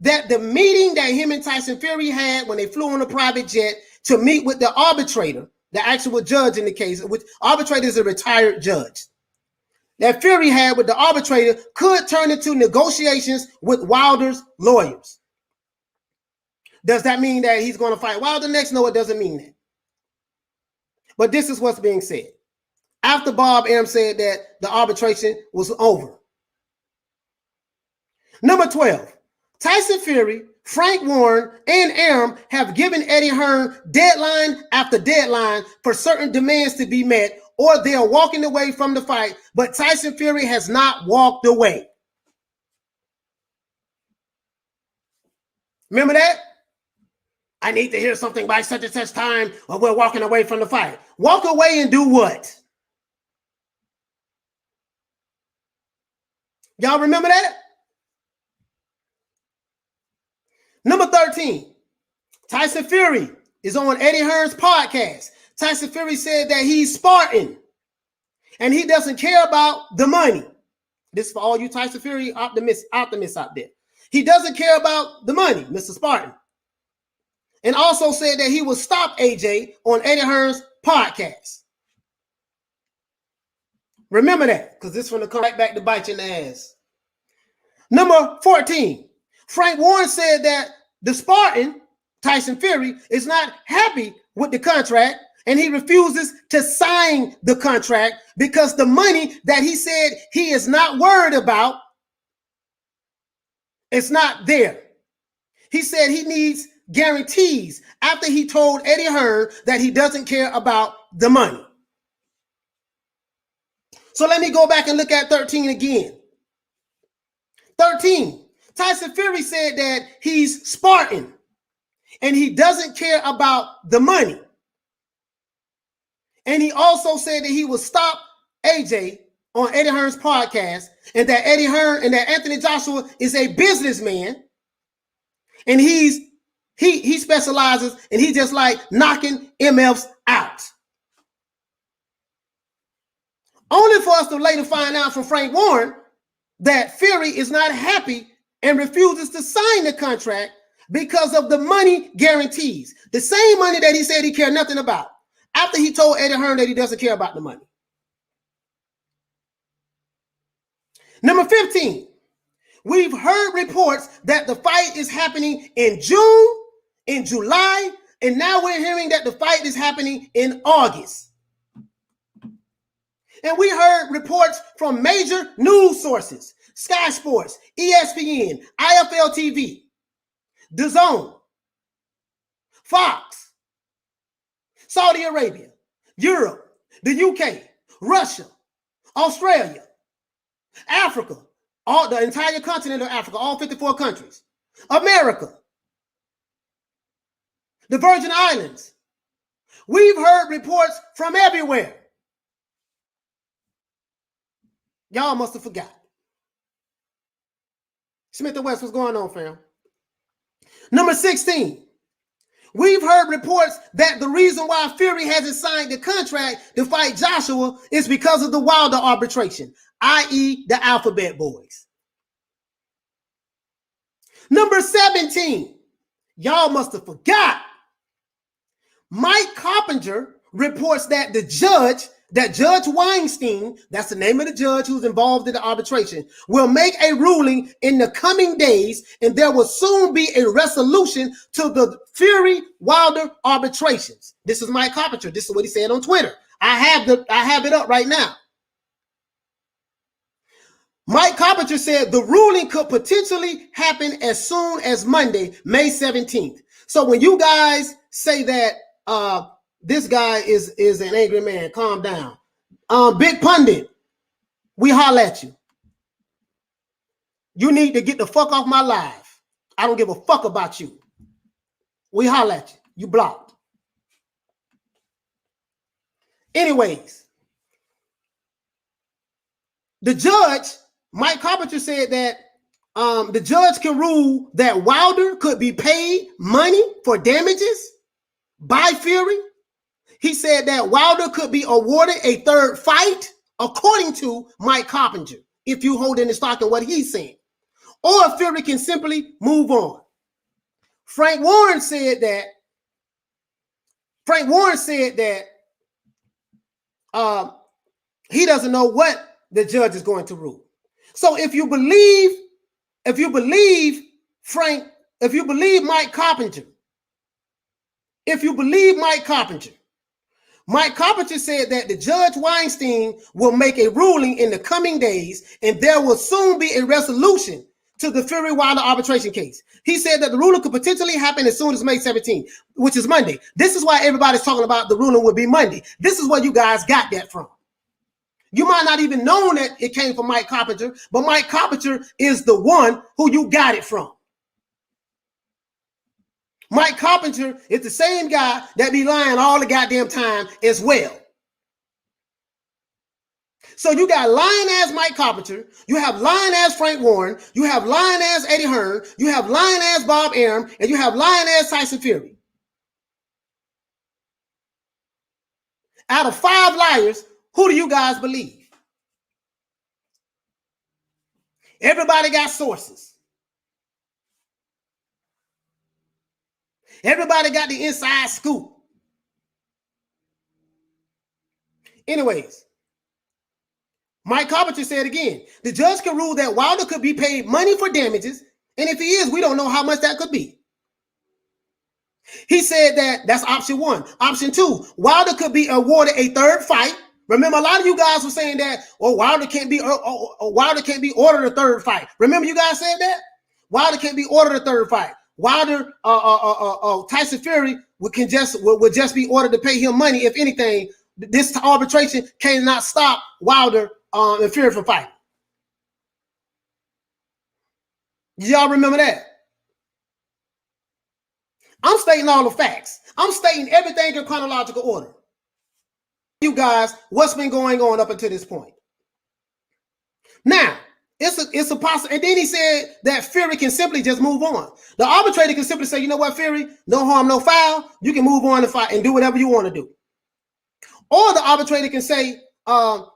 Speaker 2: that the meeting that him and Tyson Fury had when they flew on a private jet to meet with the arbitrator, the actual judge in the case, which arbitrator is a retired judge, that Fury had with the arbitrator could turn into negotiations with Wilder's lawyers. Does that mean that he's going to fight Wilder next? No, it doesn't mean that. But this is what's being said. After Bob Arum said that the arbitration was over. Number 12, Tyson Fury, Frank Warren, and Arum have given Eddie Hearn deadline after deadline for certain demands to be met, or they are walking away from the fight, but Tyson Fury has not walked away. Remember that? I need to hear something by such and such time, or we're walking away from the fight. Walk away and do what? Y'all remember that? Number 13, Tyson Fury is on Eddie Hearn's podcast. Tyson Fury said that he's Spartan and he doesn't care about the money. This is for all you Tyson Fury optimists out there. He doesn't care about the money, Mr. Spartan. And also said that he will stop AJ on Eddie Hearn's podcast. Remember that, because this is going to come right back to bite you in the ass. Number 14, Frank Warren said that the Spartan, Tyson Fury, is not happy with the contract and he refuses to sign the contract because the money that he said he is not worried about is not there. He said he needs guarantees after he told Eddie Hearn that he doesn't care about the money. So let me go back and look at 13 again. 13. Tyson Fury said that he's Spartan and he doesn't care about the money. And he also said that he will stop AJ on Eddie Hearn's podcast, and that Eddie Hearn and that Anthony Joshua is a businessman, and he specializes and he just like knocking MFs out. Only for us to later find out from Frank Warren that Fury is not happy and refuses to sign the contract because of the money guarantees. The same money that he said he cared nothing about after he told Eddie Hearn that he doesn't care about the money. Number 15, we've heard reports that the fight is happening in June, in July, and now we're hearing that the fight is happening in August. And we heard reports from major news sources, Sky Sports, ESPN, IFL TV, DAZN, Fox, Saudi Arabia, Europe, the UK, Russia, Australia, Africa, all the entire continent of Africa, all 54 countries, America, the Virgin Islands. We've heard reports from everywhere. Y'all must have forgot. Smith and West, what's going on, fam? Number 16. We've heard reports that the reason why Fury hasn't signed the contract to fight Joshua is because of the Wilder arbitration, i.e. the Alphabet Boys. Number 17. Y'all must have forgot. Mike Carpenter reports that Judge Weinstein, that's the name of the judge who's involved in the arbitration, will make a ruling in the coming days, and there will soon be a resolution to the Fury-Wilder arbitrations. This is Mike Carpenter. This is what he said on Twitter. I have it up right now. Mike Carpenter said the ruling could potentially happen as soon as Monday, May 17th. So when you guys say that this guy is an angry man, calm down. Big Pundit, we holler at you. You need to get the fuck off my live. I don't give a fuck about you. We holler at you. You blocked. Anyways, the judge, Mike Carpenter, said that the judge can rule that Wilder could be paid money for damages by Fury. He said that Wilder could be awarded a third fight, according to Mike Carpenter, if you hold in the stock of what he's saying. Or Fury can simply move on. Frank Warren said that he doesn't know what the judge is going to rule. So if you believe Mike Carpenter, Mike Carpenter said that the Judge Weinstein will make a ruling in the coming days, and there will soon be a resolution to the Fury-Wilder arbitration case. He said that the ruling could potentially happen as soon as May 17th, which is Monday. This is why everybody's talking about the ruling would be Monday. This is where you guys got that from. You might not even know that it came from Mike Carpenter, but Mike Carpenter is the one who you got it from. Mike Carpenter is the same guy that be lying all the goddamn time as well. So you got lying ass Mike Carpenter, you have lying ass Frank Warren, you have lying ass Eddie Hearn, you have lying ass Bob Arum, and you have lying ass Tyson Fury. Out of 5 liars, who do you guys believe? Everybody got sources. Everybody got the inside scoop. Anyways, Mike Carpenter said again, the judge can rule that Wilder could be paid money for damages, and if he is, we don't know how much that could be. He said that that's option 1. Option 2, Wilder could be awarded a third fight. Remember, a lot of you guys were saying that, Wilder can't be ordered a third fight. Remember, you guys said that? Wilder can't be ordered a third fight. Wilder, Tyson Fury would just be ordered to pay him money. If anything, this arbitration cannot stop Wilder and Fury from fighting. Y'all remember that? I'm stating all the facts. I'm stating everything in chronological order. You guys, what's been going on up until this point? Now, it's a possible, and then he said that Fury can simply just move on. The arbitrator can simply say, you know what, Fury, no harm, no foul. You can move on and fight and do whatever you want to do. Or the arbitrator can say,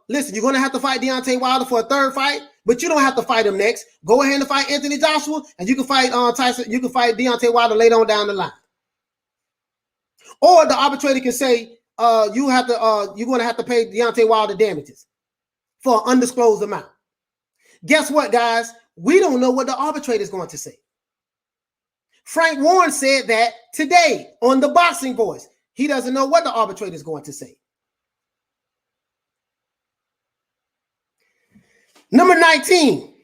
Speaker 2: listen, you're going to have to fight Deontay Wilder for a third fight, but you don't have to fight him next. Go ahead and fight Anthony Joshua, and you can fight Tyson. You can fight Deontay Wilder later on down the line. Or the arbitrator can say, you're going to have to pay Deontay Wilder damages for an undisclosed amount. Guess what, guys? We don't know what the arbitrator is going to say. Frank Warren said that today on the Boxing Voice. He doesn't know what the arbitrator is going to say. Number 19,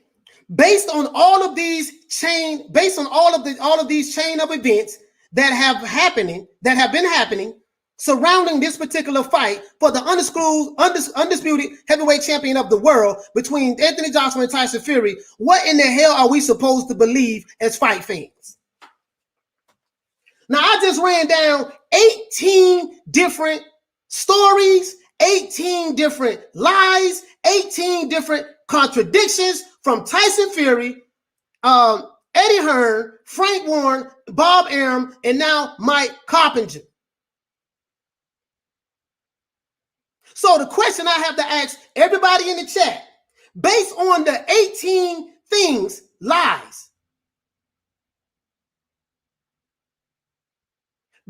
Speaker 2: based on all of these chain of events that have been happening surrounding this particular fight for the undisputed heavyweight champion of the world between Anthony Joshua and Tyson Fury, what in the hell are we supposed to believe as fight fans? Now, I just ran down 18 different stories, 18 different lies, 18 different contradictions from Tyson Fury, Eddie Hearn, Frank Warren, Bob Arum, and now Mike Carpenter. So the question I have to ask everybody in the chat, based on the 18 things, lies,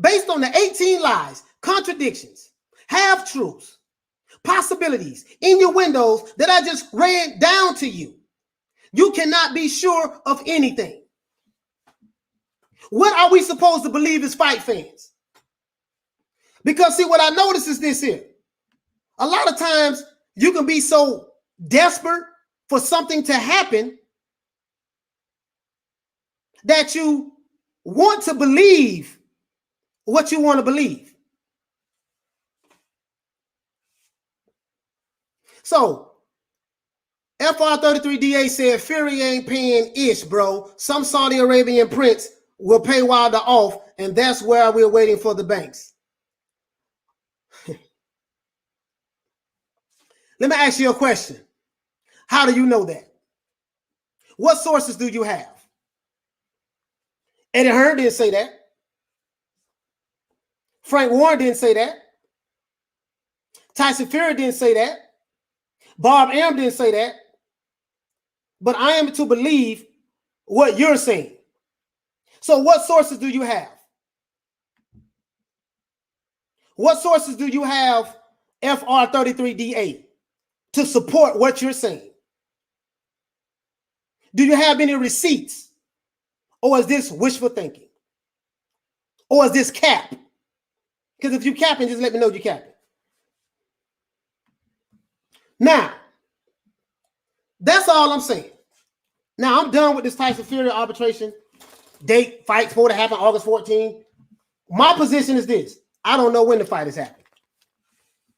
Speaker 2: based on the 18 lies, contradictions, half-truths, possibilities in your windows that I just ran down to you, you cannot be sure of anything. What are we supposed to believe as fight fans? Because see, what I notice is this here. A lot of times you can be so desperate for something to happen that you want to believe what you want to believe. So, FR33DA said Fury ain't paying ish, bro. Some Saudi Arabian prince will pay Wilder off, and that's where we're waiting for the banks. Let me ask you a question. How do you know that? What sources do you have? Eddie Hearn didn't say that. Frank Warren didn't say that. Tyson Fury didn't say that. Bob Arum didn't say that. But I am to believe what you're saying. So what sources do you have? What sources do you have, FR33DA, to support what you're saying? Do you have any receipts? Or is this wishful thinking? Or is this cap? Because if you're capping, just let me know you're capping. Now, that's all I'm saying. Now, I'm done with this Tyson Fury arbitration date. Fight supposed to happen August 14. My position is this. I don't know when the fight is happening.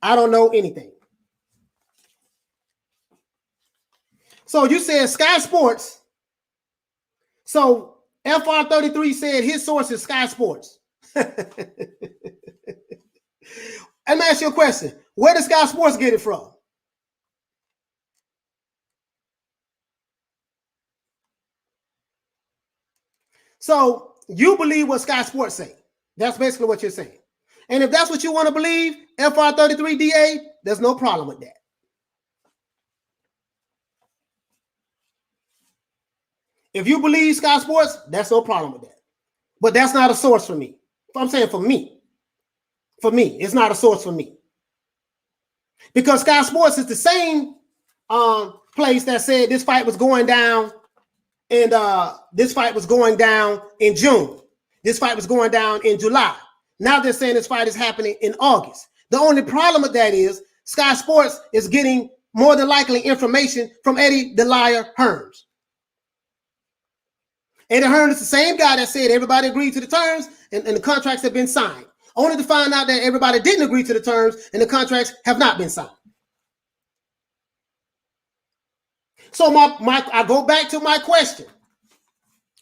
Speaker 2: I don't know anything. So you said Sky Sports. So FR33 said his source is Sky Sports. Let me ask you a question. Where does Sky Sports get it from? So you believe what Sky Sports say. That's basically what you're saying. And if that's what you want to believe, FR33DA, there's no problem with that. If you believe Sky Sports, that's no problem with that. But that's not a source for me. I'm saying for me. For me, it's not a source for me. Because Sky Sports is the same place that said this fight was going down, and this fight was going down in June. This fight was going down in July. Now they're saying this fight is happening in August. The only problem with that is Sky Sports is getting more than likely information from Eddie the Liar Hearns. Eddie Hearn is the same guy that said everybody agreed to the terms and the contracts have been signed. Only to find out that everybody didn't agree to the terms and the contracts have not been signed. So I go back to my question.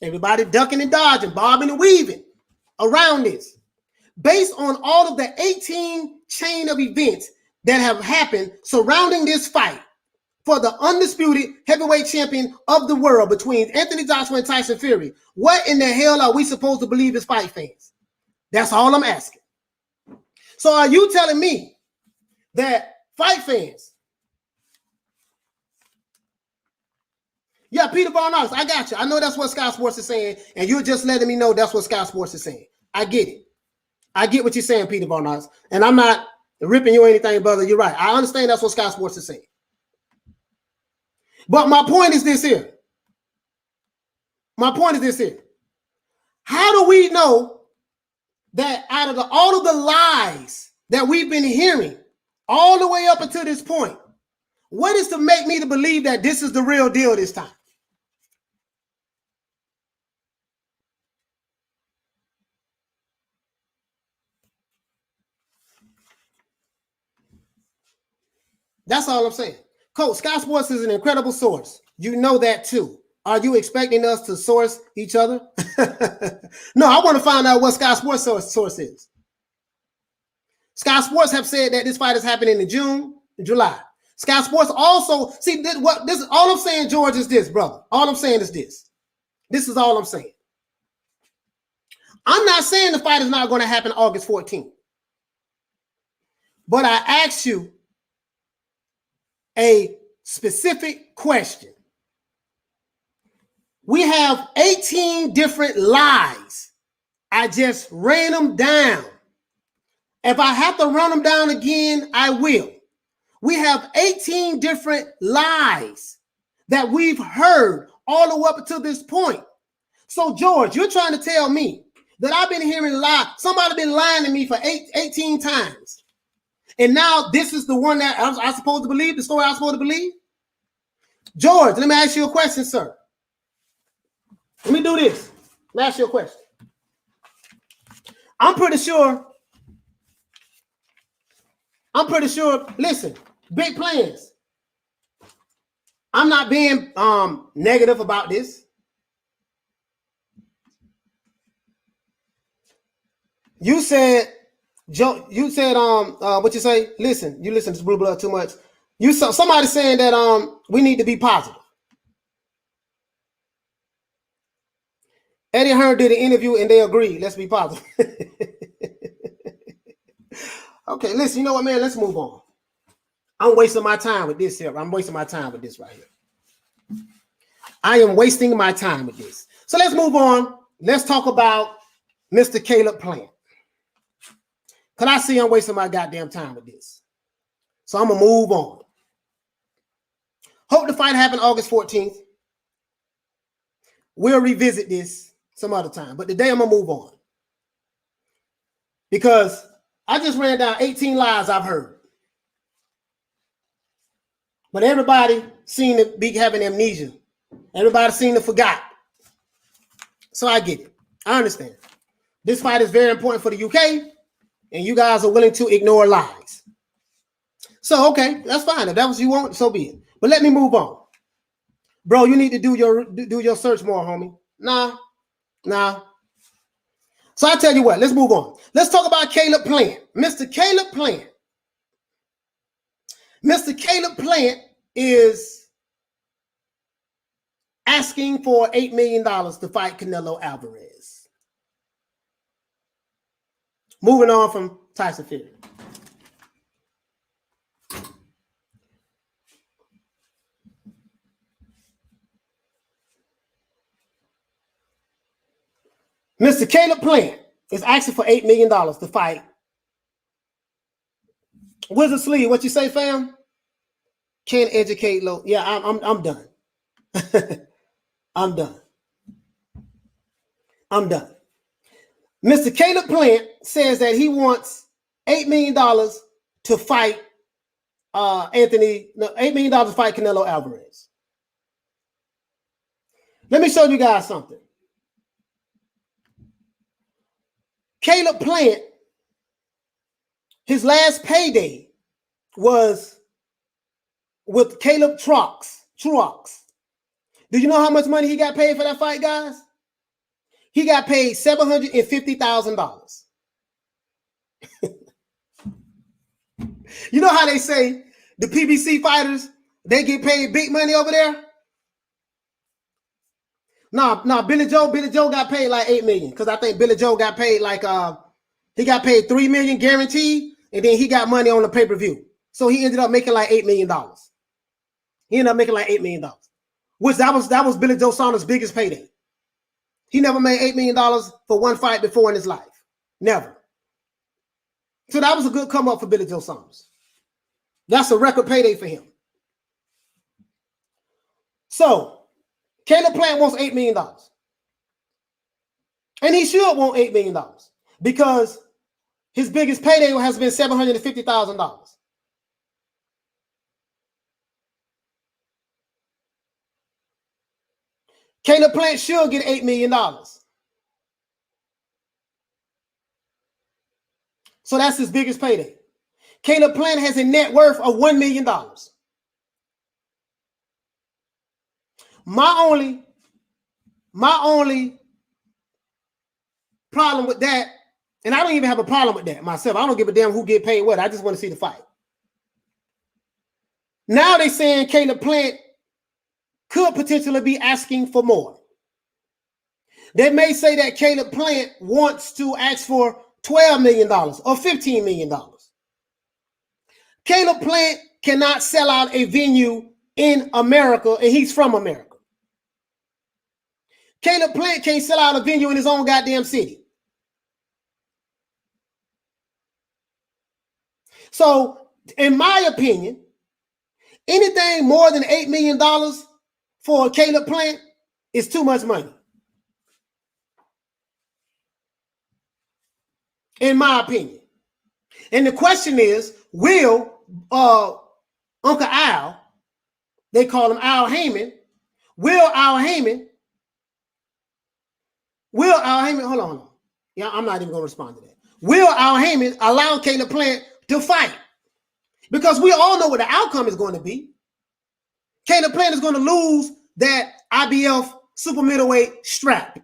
Speaker 2: Everybody ducking and dodging, bobbing and weaving around this. Based on all of the 18 chain of events that have happened surrounding this fight for the undisputed heavyweight champion of the world between Anthony Joshua and Tyson Fury, what in the hell are we supposed to believe as fight fans? That's all I'm asking. So are you telling me that fight fans? Yeah, Peter Barnes, I got you. I know that's what Sky Sports is saying, and you're just letting me know that's what Sky Sports is saying. I get it. I get what you're saying, Peter Barnes, and I'm not ripping you or anything, brother. You're right. I understand that's what Sky Sports is saying. But my point is this here. How do we know that out of all of the lies that we've been hearing all the way up until this point, what is to make me to believe that this is the real deal this time? That's all I'm saying. Coach, Sky Sports is an incredible source. You know that too. Are you expecting us to source each other? No, I want to find out what Sky Sports source is. Sky Sports have said that this fight is happening in June, July. Sky Sports also, see, this is all I'm saying, George, is this, brother. All I'm saying is this. This is all I'm saying. I'm not saying the fight is not going to happen August 14th. But I asked you a specific question. We have 18 different lies. I just ran them down. If I have to run them down again, I will. We have 18 different lies that we've heard all the way up until this point. So, George, you're trying to tell me that I've been hearing lies. Somebody been lying to me for 18 times. And now this is the one that I'm supposed to believe, the story I'm supposed to believe? George, let me ask you a question, sir. Let me do this. Let me ask you a question. I'm pretty sure, listen, big plans. I'm not being negative about this. You said, Joe, what you say? Listen, you listen to Blue Blood too much. You saw somebody saying that we need to be positive. Eddie Hearn did an interview and they agreed. Let's be positive. Okay, listen, you know what, man? Let's move on. I'm wasting my time with this here. I'm wasting my time with this right here. I am wasting my time with this. So let's move on. Let's talk about Mr. Caleb Plant. Because I see I'm wasting my goddamn time with this. So I'm going to move on. Hope the fight happen August 14th. We'll revisit this some other time. But today I'm going to move on. Because I just ran down 18 lies I've heard. But everybody seemed to be having amnesia. Everybody seemed to forgot. So I get it. I understand. This fight is very important for the UK. And you guys are willing to ignore lies. So, okay, that's fine. If that was what you want, so be it. But let me move on. Bro, you need to do your search more, homie. Nah. So I tell you what, let's move on. Let's talk about Caleb Plant. Mr. Caleb Plant. Mr. Caleb Plant is asking for $8 million to fight Canelo Alvarez. Moving on from Tyson Fury. Mr. Caleb Plant is asking for $8 million to fight. Wizard Sleeve, what you say, fam? Can't educate low. Yeah, I'm done. I'm done. Mr. Caleb Plant says that he wants $8 million to fight $8 million to fight Canelo Alvarez. Let me show you guys something. Caleb Plant, his last payday was with Caleb Trucks Truax. Do you know how much money he got paid for that fight, guys? He got paid $750,000. You know how they say the PBC fighters, they get paid big money over there? No, Billy Joe got paid like $8 million, because I think Billy Joe got paid like he got paid $3 million guaranteed, and then he got money on the pay-per-view. So he ended up making like $8 million. He ended up making like $8 million, which that was Billy Joe Saunders' biggest payday. He never made $8 million for one fight before in his life. Never. So that was a good come up for Billy Joe Saunders. That's a record payday for him. So Caleb Plant wants $8 million. And he should want $8 million because his biggest payday has been $750,000. Caleb Plant should get $8 million. So that's his biggest payday. Caleb Plant has a net worth of $1 million. My only problem with that, and I don't even have a problem with that myself. I don't give a damn who get paid what. I just want to see the fight. Now they're saying Caleb Plant could potentially be asking for more. They may say that Caleb Plant wants to ask for $12 million or $15 million. Caleb Plant cannot sell out a venue in America, and he's from America. Caleb Plant can't sell out a venue in his own goddamn city. So, in my opinion, anything more than $8 million for Caleb Plant is too much money. In my opinion. And the question is, will Uncle Al, they call him Al Haymon, will Al Haymon, hold on. Yeah, I'm not even going to respond to that. Will Al Haymon allow Caleb Plant to fight? Because we all know what the outcome is going to be. Caleb Plant is going to lose that IBF super middleweight strap.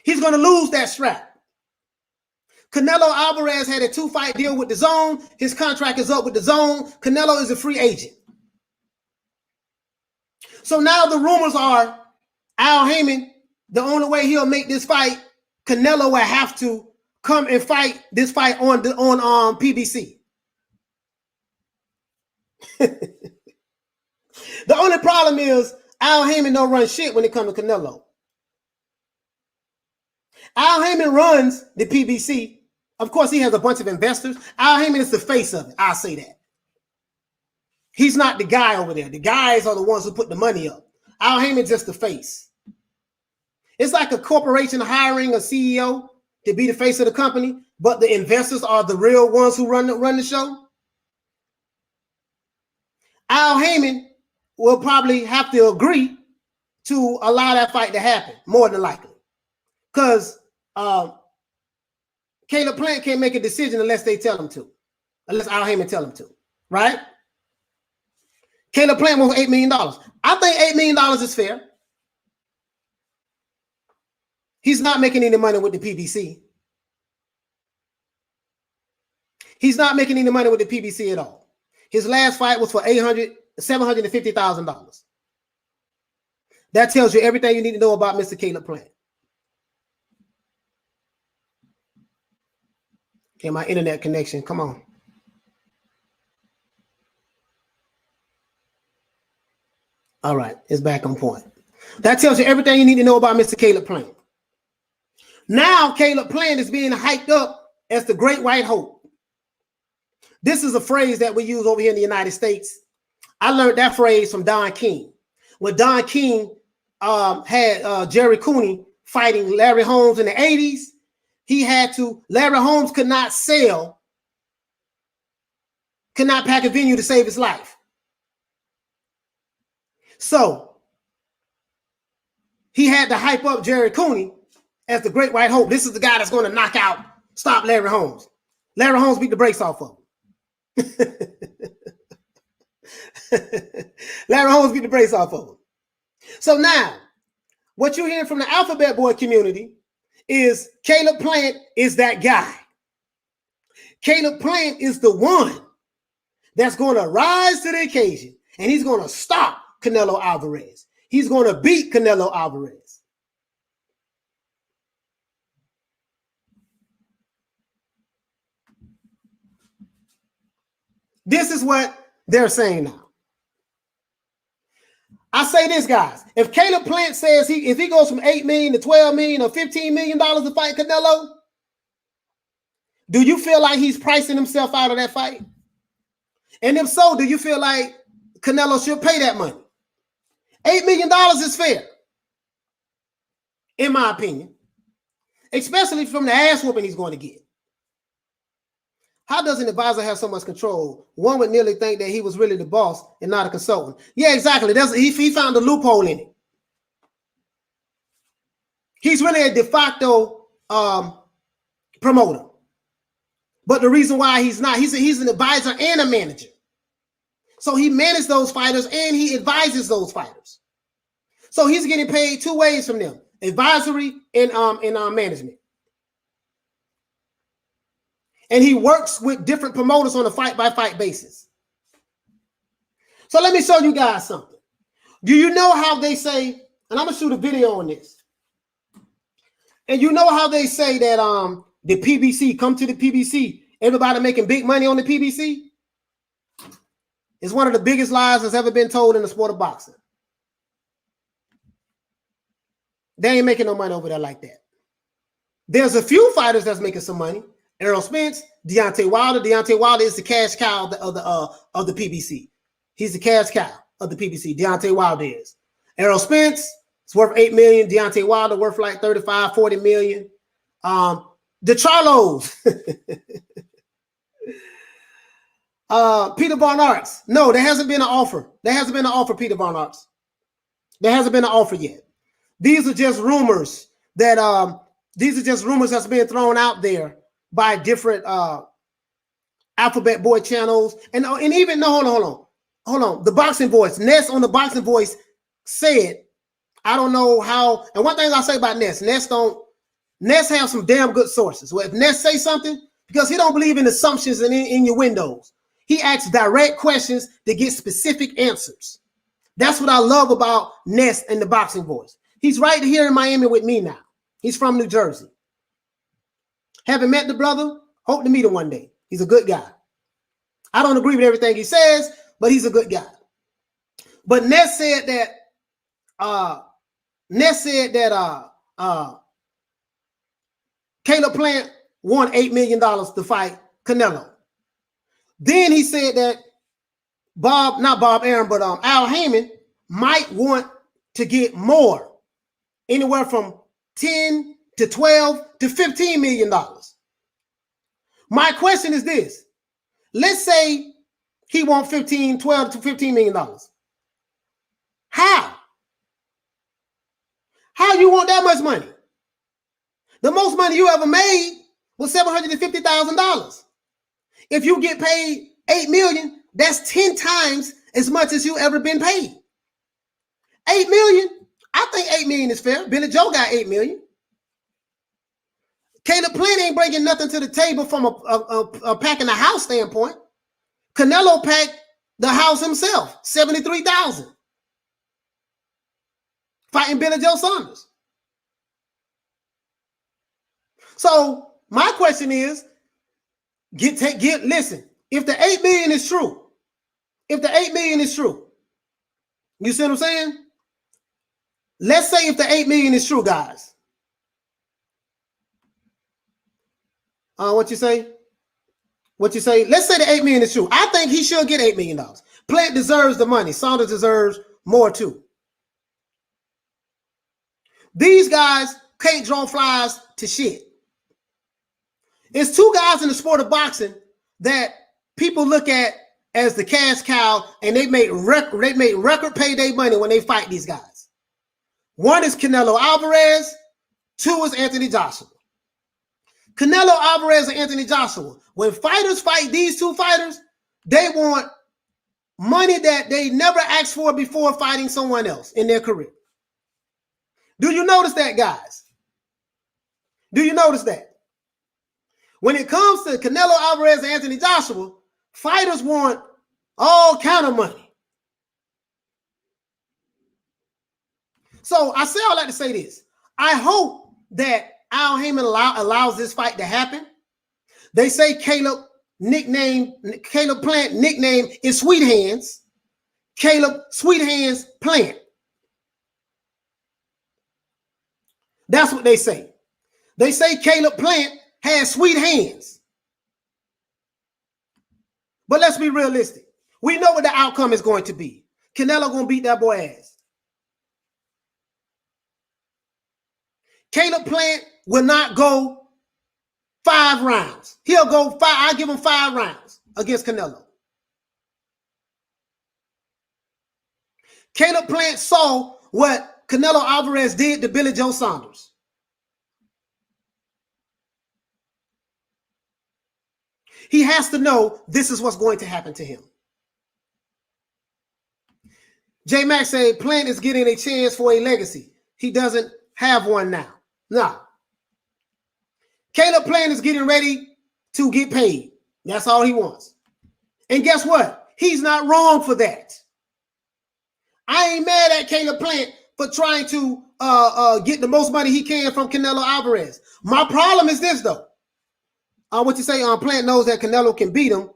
Speaker 2: He's going to lose that strap. Canelo Alvarez had a 2-fight deal with the Zone. His contract is up with the Zone. Canelo is a free agent. So now the rumors are Al Haymon, the only way he'll make this fight, Canelo will have to come and fight this fight on PBC. The only problem is Al Haymon don't run shit when it comes to Canelo. Al Haymon runs the PBC. Of course, he has a bunch of investors. Al Haymon is the face of it. I'll say that. He's not the guy over there. The guys are the ones who put the money up. Al Haymon is just the face. It's like a corporation hiring a CEO to be the face of the company, but the investors are the real ones who run the show. Al Haymon will probably have to agree to allow that fight to happen, more than likely. Because Caleb Plant can't make a decision unless they tell him to. Unless Al Haymon tell him to. Right? Caleb Plant wants $8 million. I think $8 million is fair. He's not making any money with the PBC. He's not making any money with the PBC at all. His last fight was for $750,000. That tells you everything you need to know about Mr. Caleb Plant. Okay, my internet connection. Come on. All right, it's back on point. That tells you everything you need to know about Mr. Caleb Plant. Now, Caleb Plant is being hyped up as the Great White Hope. This is a phrase that we use over here in the United States. I learned that phrase from Don King. When Don King had Jerry Cooney fighting Larry Holmes in the 80s, Larry Holmes could not pack a venue to save his life. So he had to hype up Jerry Cooney as the Great White Hope. This is the guy that's going to stop Larry Holmes. Larry Holmes beat the brakes off of him. Larry Holmes beat the brace off of him. So now, what you're hearing from the Alphabet Boy community is Caleb Plant is that guy. Caleb Plant is the one that's going to rise to the occasion, and he's going to stop Canelo Alvarez. He's going to beat Canelo Alvarez. This is what they're saying now. I say this, guys. If Caleb Plant says if he goes from $8 million to $12 million or $15 million to fight Canelo, do you feel like he's pricing himself out of that fight? And if so, do you feel like Canelo should pay that money? $8 million is fair, in my opinion, especially from the ass whooping he's going to get. How does an advisor have so much control? One would nearly think that he was really the boss and not a consultant. Yeah, exactly. He found a loophole in it. He's really a de facto promoter. But the reason why he's not, he's an advisor and a manager. So he manages those fighters and he advises those fighters. So he's getting paid two ways from them: advisory and management. And he works with different promoters on a fight-by-fight basis. So let me show you guys something. Do you know how they say, and I'm going to shoot a video on this. And you know how they say that the PBC, come to the PBC, everybody making big money on the PBC? It's one of the biggest lies that's ever been told in the sport of boxing. They ain't making no money over there like that. There's a few fighters that's making some money. Errol Spence, Deontay Wilder. Deontay Wilder is the cash cow of the PBC. He's the cash cow of the PBC. Deontay Wilder is. Errol Spence is worth $8 million. Deontay Wilder worth like 35, 40 million. The Charlos. Peter Von Arx. No, there hasn't been an offer. There hasn't been an offer, Peter Von Arx. There hasn't been an offer yet. These are just rumors that's been thrown out there by different Alphabet Boy channels. And even, no, hold on. The Boxing Voice, Ness on the Boxing Voice said, I don't know how, and one thing I'll say about Ness have some damn good sources. Well, if Ness say something, because he don't believe in assumptions and in your windows, he asks direct questions to get specific answers. That's what I love about Ness and the Boxing Voice. He's right here in Miami with me now. He's from New Jersey. Haven't met the brother. Hope to meet him one day. He's a good guy. I don't agree with everything he says, but he's a good guy. But Ness said that Caleb Plant won $8 million to fight Canelo. Then he said that Al Haymon might want to get more, anywhere from 10 to 12 to $15 million. My question is this. Let's say he wants 12 to $15 million. How? How you want that much money? The most money you ever made was $750,000. If you get paid $8 million, that's 10 times as much as you ever been paid. $8 million? I think $8 million is fair. Billy Joe got $8 million. Caleb Plant ain't bringing nothing to the table from a packing the house standpoint. Canelo packed the house himself, $73,000. Fighting Billy Joe Saunders. So my question is, listen, if the $8 million is true, you see what I'm saying? Let's say if the $8 million is true, guys. What you say? Let's say the $8 million is true. I think he should get $8 million. Plant deserves the money. Saunders deserves more too. These guys can't draw flies to shit. It's two guys in the sport of boxing that people look at as the cash cow, and they make record payday money when they fight these guys. One is Canelo Alvarez, two is Anthony Joshua. Canelo Alvarez and Anthony Joshua. When fighters fight these two fighters, they want money that they never asked for before fighting someone else in their career. Do you notice that, guys? Do you notice that? When it comes to Canelo Alvarez and Anthony Joshua, fighters want all kind of money. So I say all that to say this. I hope that Al Haymon allows this fight to happen. They say Caleb Plant nickname is Sweet Hands. Caleb Sweet Hands Plant. That's what they say. They say Caleb Plant has sweet hands. But let's be realistic. We know what the outcome is going to be. Canelo going to beat that boy ass. Caleb Plant will not go 5 rounds. He'll go 5. I'll give him 5 rounds against Canelo. Caleb Plant saw what Canelo Alvarez did to Billy Joe Saunders. He has to know this is what's going to happen to him. J Mac said Plant is getting a chance for a legacy. He doesn't have one now. No. Caleb Plant is getting ready to get paid. That's all he wants. And guess what? He's not wrong for that. I ain't mad at Caleb Plant for trying to get the most money he can from Canelo Alvarez. My problem is this, though. What you say, Plant knows that Canelo can beat him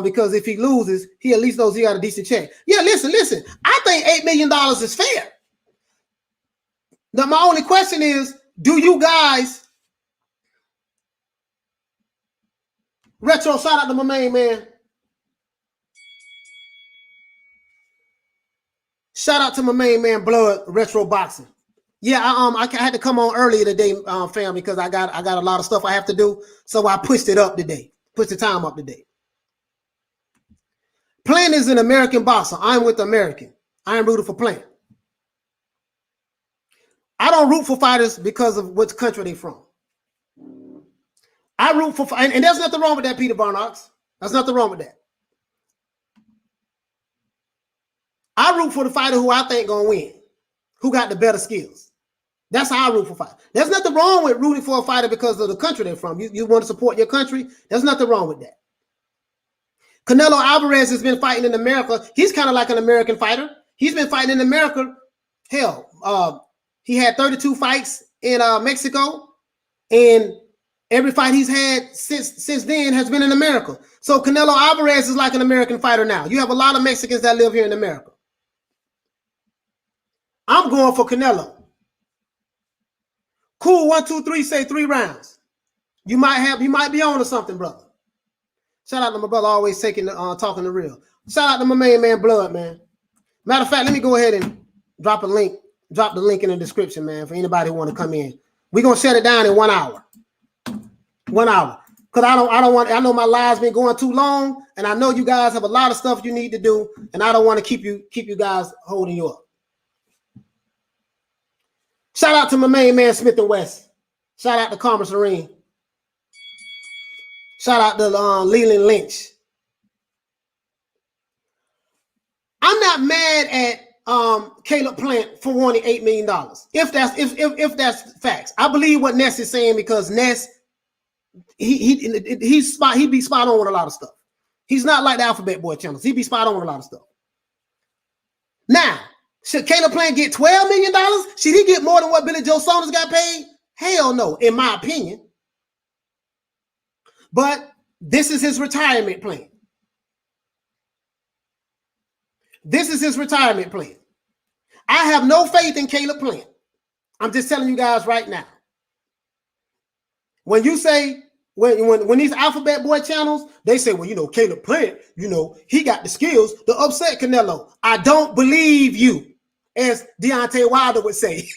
Speaker 2: because if he loses, he at least knows he got a decent check. Yeah, listen. I think $8 million is fair. Now, my only question is, do you guys, Retro, shout out to my main man. Shout out to my main man, Blood, Retro Boxing. Yeah, I had to come on earlier today, fam, because I got a lot of stuff I have to do. So I pushed it up today. Pushed the time up today. Plant is an American boxer. I'm with American. I am rooting for Plant. I don't root for fighters because of what country they're from. I root for, and there's nothing wrong with that, Peter Barnox. There's nothing wrong with that. I root for the fighter who I think gonna win, who got the better skills. That's how I root for fighters. There's nothing wrong with rooting for a fighter because of the country they're from. You want to support your country. There's nothing wrong with that. Canelo Alvarez has been fighting in America. He's kind of like an American fighter. He's been fighting in America. Hell, he had 32 fights in Mexico, and every fight he's had since then has been in America. So Canelo Alvarez is like an American fighter now. You have a lot of Mexicans that live here in America. I'm going for Canelo. Cool, 1, 2, 3, say 3 rounds. You might be on to something, brother. Shout out to my brother, always talking the real. Shout out to my main man, Blood, man. Matter of fact, let me go ahead and drop the link in the description, man, for anybody who want to come in. We're gonna shut it down in 1 hour. 1 hour. Because I know my live's been going too long, and I know you guys have a lot of stuff you need to do, and I don't want to keep you guys holding you up. Shout out to my main man, Smith & West. Shout out to Commerce Serene. Shout out to Leland Lynch. I'm not mad at Caleb Plant for wanting $8 million. If that's facts. I believe what Ness is saying because Ness, he'd be spot on with a lot of stuff. He's not like the Alphabet Boy channels. He'd be spot on with a lot of stuff. Now, should Caleb Plant get $12 million? Should he get more than what Billy Joe Saunders got paid? Hell no, in my opinion. But this is his retirement plan. This is his retirement plan. I have no faith in Caleb Plant. I'm just telling you guys right now. When you say, when these Alphabet Boy channels, they say, well, Caleb Plant, he got the skills to upset Canelo. I don't believe you, as Deontay Wilder would say.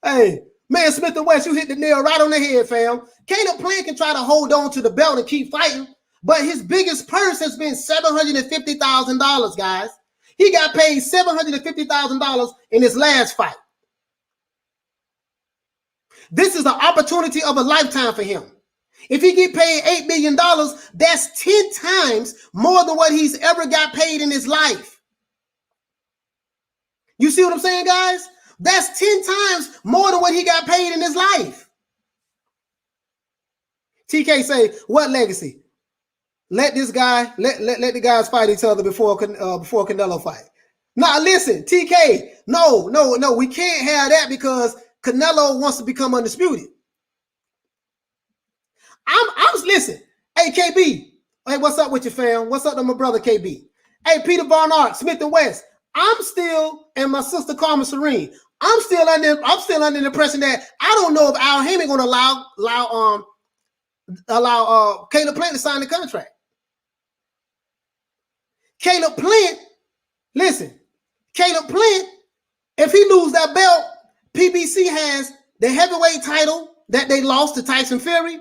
Speaker 2: Hey, man, Smith & West, you hit the nail right on the head, fam. Caleb Plant can try to hold on to the belt and keep fighting, but his biggest purse has been $750,000, guys. He got paid $750,000 in his last fight. This is an opportunity of a lifetime for him. If he get paid $8 million, that's 10 times more than what he's ever got paid in his life. You see what I'm saying, guys? That's 10 times more than what he got paid in his life. TK say, what legacy? Let this guy, let the guys fight each other before Canelo fight. Now listen, TK, no, we can't have that because Canelo wants to become undisputed. I'm listen. Hey KB, hey, what's up with you, fam? What's up to my brother KB? Hey, Peter Barnard, Smith and West. I'm still, and my sister Carmen Serene. I'm still under the impression that I don't know if Al Haymon going to allow Caleb Plant to sign the contract. Caleb Plant, listen, Caleb Plant, if he loses that belt, PBC has the heavyweight title that they lost to Tyson Fury,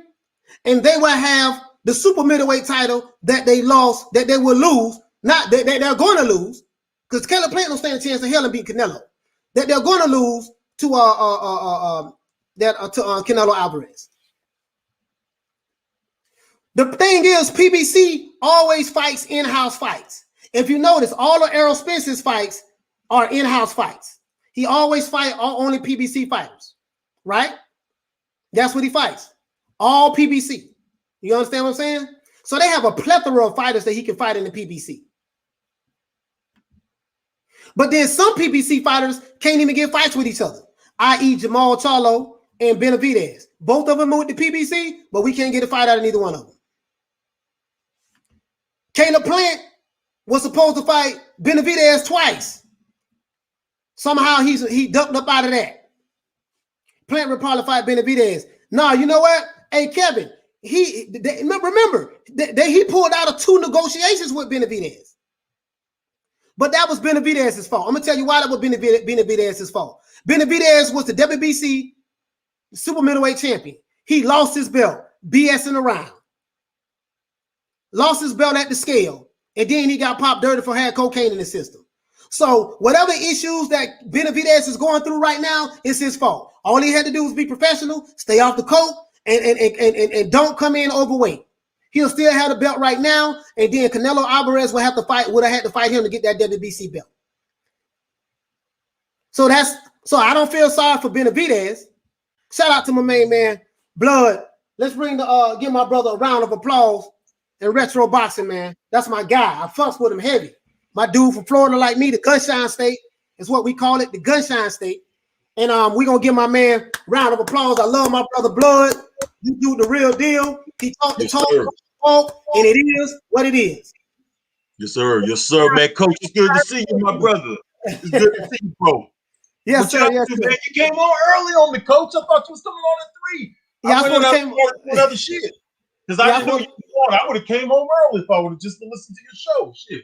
Speaker 2: and they will have the super middleweight title that they lost, that they will lose, not that they're going to lose, because Caleb Plant don't stand a chance in hell and beat Canelo. That they're going to lose to Canelo Alvarez. The thing is, PBC always fights in-house fights. If you notice, all of Errol Spence's fights are in-house fights. He always fights only PBC fighters, right? That's what he fights. All PBC. You understand what I'm saying? So they have a plethora of fighters that he can fight in the PBC. But then some PBC fighters can't even get fights with each other, i.e. Jamal Charlo and Benavidez. Both of them are with the PBC, but we can't get a fight out of neither one of them. Caleb Plant was supposed to fight Benavidez twice. Somehow he ducked up out of that. Plant would probably fight Benavidez. No, you know what? Hey, Kevin, remember he pulled out of 2 negotiations with Benavidez. But that was Benavidez's fault. I'm going to tell you why that was Benavidez's fault. Benavidez was the WBC super middleweight champion. He lost his belt, BSing around. Lost his belt at the scale. And then he got popped dirty for having cocaine in the system. So whatever issues that Benavidez is going through right now, it's his fault. All he had to do was be professional, stay off the coke, and don't come in overweight. He'll still have the belt right now, and then Canelo Alvarez would have had to fight him to get that WBC belt. So I don't feel sorry for Benavidez. Shout out to my main man, Blood. Let's give my brother a round of applause in retro boxing, man. That's my guy. I fucks with him heavy. My dude from Florida like me, the Gunshine State is what we call it, the Gunshine State. And we're going to give my man a round of applause. I love my brother Blood. You do the real deal. He talked the talk, and it is what it is.
Speaker 3: Yes, sir. Yes, sir, man. Coach, it's good to see you, my brother. It's good to see you, bro.
Speaker 2: Yes, sir. Yes, sir.
Speaker 3: Man, you came on early on me, Coach. I thought you was coming on at 3.
Speaker 2: Yeah, I supposed to came
Speaker 3: on other shit. Because I didn't know you were on. I would have came home early if I would have just listened to your show. Shit.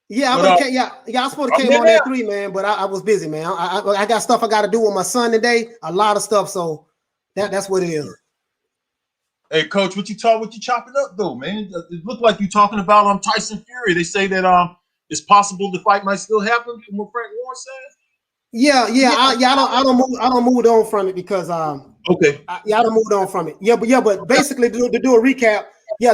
Speaker 2: Yeah, I supposed to came on at 3, man, but I was busy, man. I got stuff I got to do with my son today, a lot of stuff, so that's what it is.
Speaker 3: Hey, Coach, what you chopping up though, man? It looked like you talking about Tyson Fury. They say that it's possible the fight might still happen, from what Frank Warren says.
Speaker 2: I don't move on from it because
Speaker 3: okay.
Speaker 2: I don't move on from it. But basically to do a recap,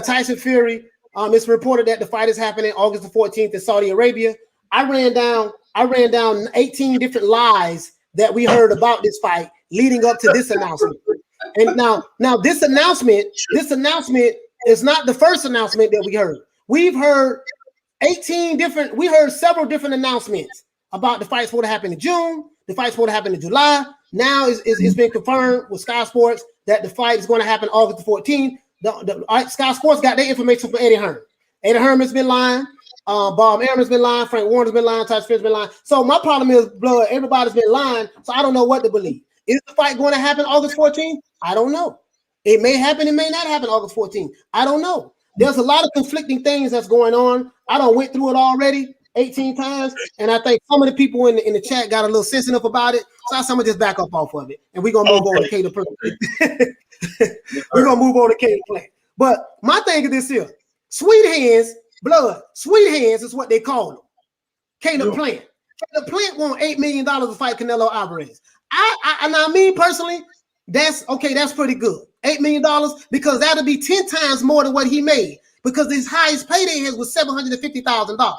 Speaker 2: Tyson Fury. It's reported that the fight is happening August the 14th in Saudi Arabia. I ran down 18 different lies that we heard about this fight leading up to this announcement. And now this announcement is not the first announcement that we heard. We've heard several different announcements about the fight's supposed to happen in June, the fight's supposed to happen in July. Now it's been confirmed with Sky Sports that the fight is going to happen August the 14th. Sky Sports got their information from Eddie Hearn. Eddie Hearn's been lying. Bob Aaron's been lying. Frank Warren's been lying. Tyson Fury's been lying. So my problem is, Blood, everybody's been lying. So I don't know what to believe. Is the fight going to happen August 14th? I don't know. It may happen. It may not happen August 14th. I don't know. There's a lot of conflicting things that's going on. I done went through it already 18 times. And I think some of the people in the chat got a little sensitive about it. So I'm going to just back up off of it. And we're going to move on to Caleb Plant. We're going to move on to Caleb Plant. But my thing is this here. Sweet hands, Blood. Sweet hands is what they call him. Caleb Plant. Caleb Plant won $8 million to fight Canelo Alvarez. I mean personally, That's okay. That's pretty good. $8 million, because that'll be 10 times more than what he made, because his highest payday was $750,000.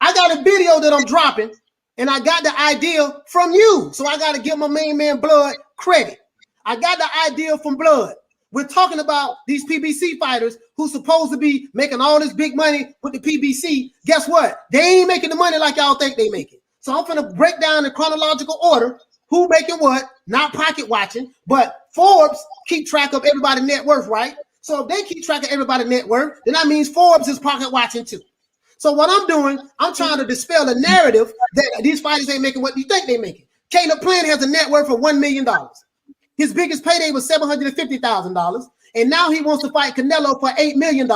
Speaker 2: I got a video that I'm dropping, and I got the idea from you. So I got to give my main man Blood credit. I got the idea from Blood. We're talking about these PBC fighters who supposed to be making all this big money with the PBC. Guess what? They ain't making the money like y'all think they making. So I'm going to break down in chronological order who making what, not pocket watching, but Forbes keep track of everybody's net worth, right? So if they keep track of everybody's net worth, then that means Forbes is pocket watching too. So what I'm doing, I'm trying to dispel the narrative that these fighters ain't making what you think they making. Caleb Plant has a net worth of $1 million. His biggest payday was $750,000. And now he wants to fight Canelo for $8 million,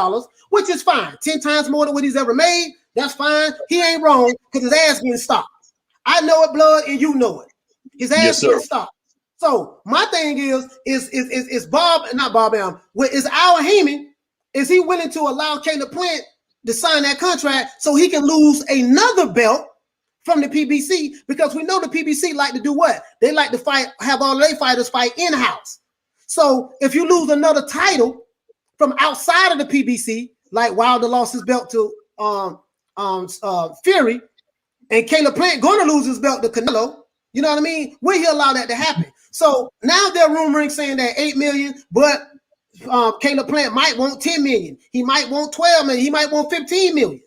Speaker 2: which is fine. 10 times more than what he's ever made. That's fine. He ain't wrong because his ass getting stopped. I know it, Blood, and you know it. His ass getting stopped. So my thing is Bob, not Bob Allen, is our Haymon, is he willing to allow Caleb Plant to sign that contract so he can lose another belt from the PBC? Because we know the PBC like to do what? They like to fight, have all their fighters fight in-house. So if you lose another title from outside of the PBC, like Wilder lost his belt to Fury, and Caleb Plant going to lose his belt to Canelo, you know what I mean? Will he allow that to happen? So now they're rumoring saying that $8 million, but Caleb Plant might want $10 million. He might want $12 million. He might want $15 million.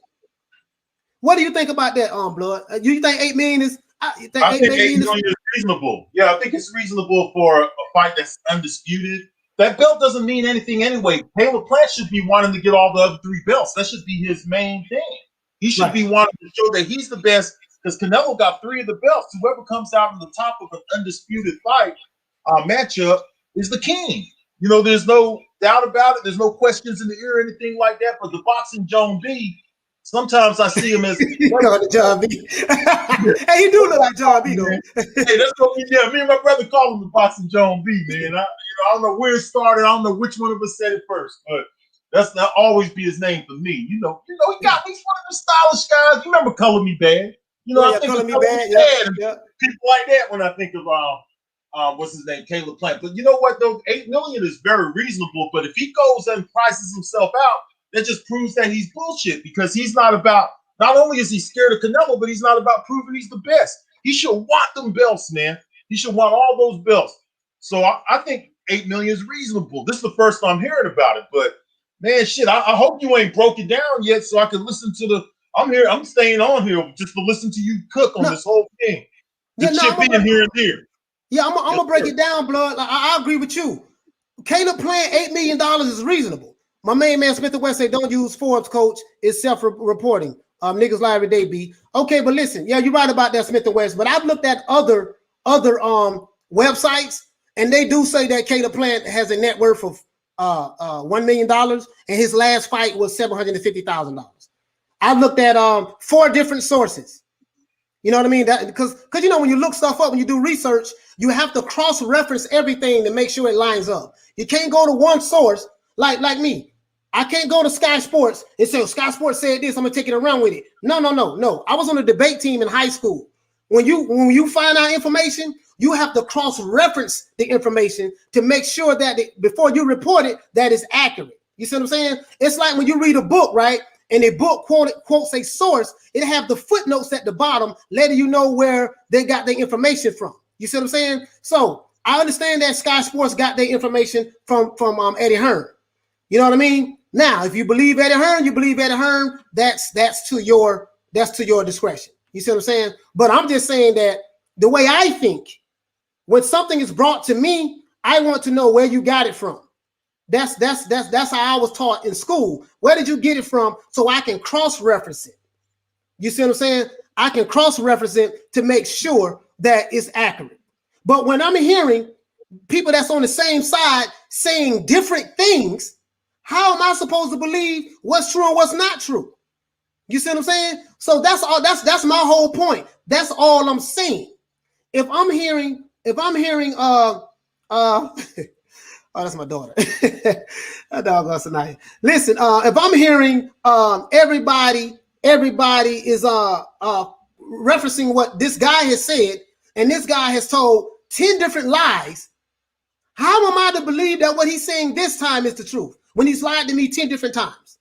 Speaker 2: What do you think about that, Blood? You think $8 million is?
Speaker 3: I think $8 million is reasonable. Yeah, I think it's reasonable for a fight that's undisputed. That belt doesn't mean anything anyway. Caleb Plant should be wanting to get all the other 3 belts. That should be his main thing. He should be wanting to show that he's the best, because Canelo got 3 of the belts. Whoever comes out on the top of an undisputed fight matchup is the king. You know, there's no doubt about it. There's no questions in the ear or anything like that. But the boxing John B, sometimes I see him as
Speaker 2: John B. Hey, he do look like John B, though.
Speaker 3: Hey, that's what me and my brother call him the boxing John B, man. I don't know where it started. I don't know which one of us said it first, but that's not always be his name for me. You know, he's one of the stylish guys. You remember Color Me Bad? You know, I think of Color Me Bad, people like that when I think of what's his name, Caleb Plant. But you know what, though, $8 million is very reasonable. But if he goes and prices himself out, that just proves that he's bullshit, because he's not about. Not only is he scared of Canelo, but he's not about proving he's the best. He should want them belts, man. He should want all those belts. So I think $8 million is reasonable. This is the first I'm hearing about it, but man, shit, I hope you ain't broke it down yet so I can listen to the. I'm staying on here just to listen to you cook on this whole thing. Chip in here and there.
Speaker 2: Yeah, I'm gonna break it down, Blood. I agree with you. Caleb Plant, $8 million is reasonable. My main man Smith & West say don't use Forbes, coach. It's self-reporting. Niggas lie every day, B. Okay, but listen, yeah, you're right about that, Smith & West. But I've looked at other websites, and they do say that Caleb Plant has a net worth of $1 million, and his last fight was $750,000. I've looked at 4 different sources. You know what I mean? That because you know when you look stuff up, when you do research, you have to cross-reference everything to make sure it lines up. You can't go to one source like me. I can't go to Sky Sports and say, Sky Sports said this, I'm gonna take it around with it. No. I was on a debate team in high school. When you find out information, you have to cross-reference the information to make sure that before you report it, that is accurate. You see what I'm saying? It's like when you read a book, right? And a book quotes a source, it have the footnotes at the bottom, letting you know where they got their information from. You see what I'm saying? So I understand that Sky Sports got their information from Eddie Hearn. You know what I mean? Now, if you believe Eddie Hearn, you believe Eddie Hearn. That's to your discretion. You see what I'm saying? But I'm just saying that the way I think, when something is brought to me, I want to know where you got it from. That's how I was taught in school. Where did you get it from? So I can cross-reference it. You see what I'm saying? I can cross-reference it to make sure that it's accurate. But when I'm hearing people that's on the same side saying different things, how am I supposed to believe what's true and what's not true? You see what I'm saying? So that's all. That's my whole point. That's all I'm saying. If I'm hearing, oh, that's my daughter. That dog goes tonight. Listen, if I'm hearing everybody is referencing what this guy has said, and this guy has told 10 different lies, How am I to believe that what he's saying this time is the truth when he's lied to me 10 different times?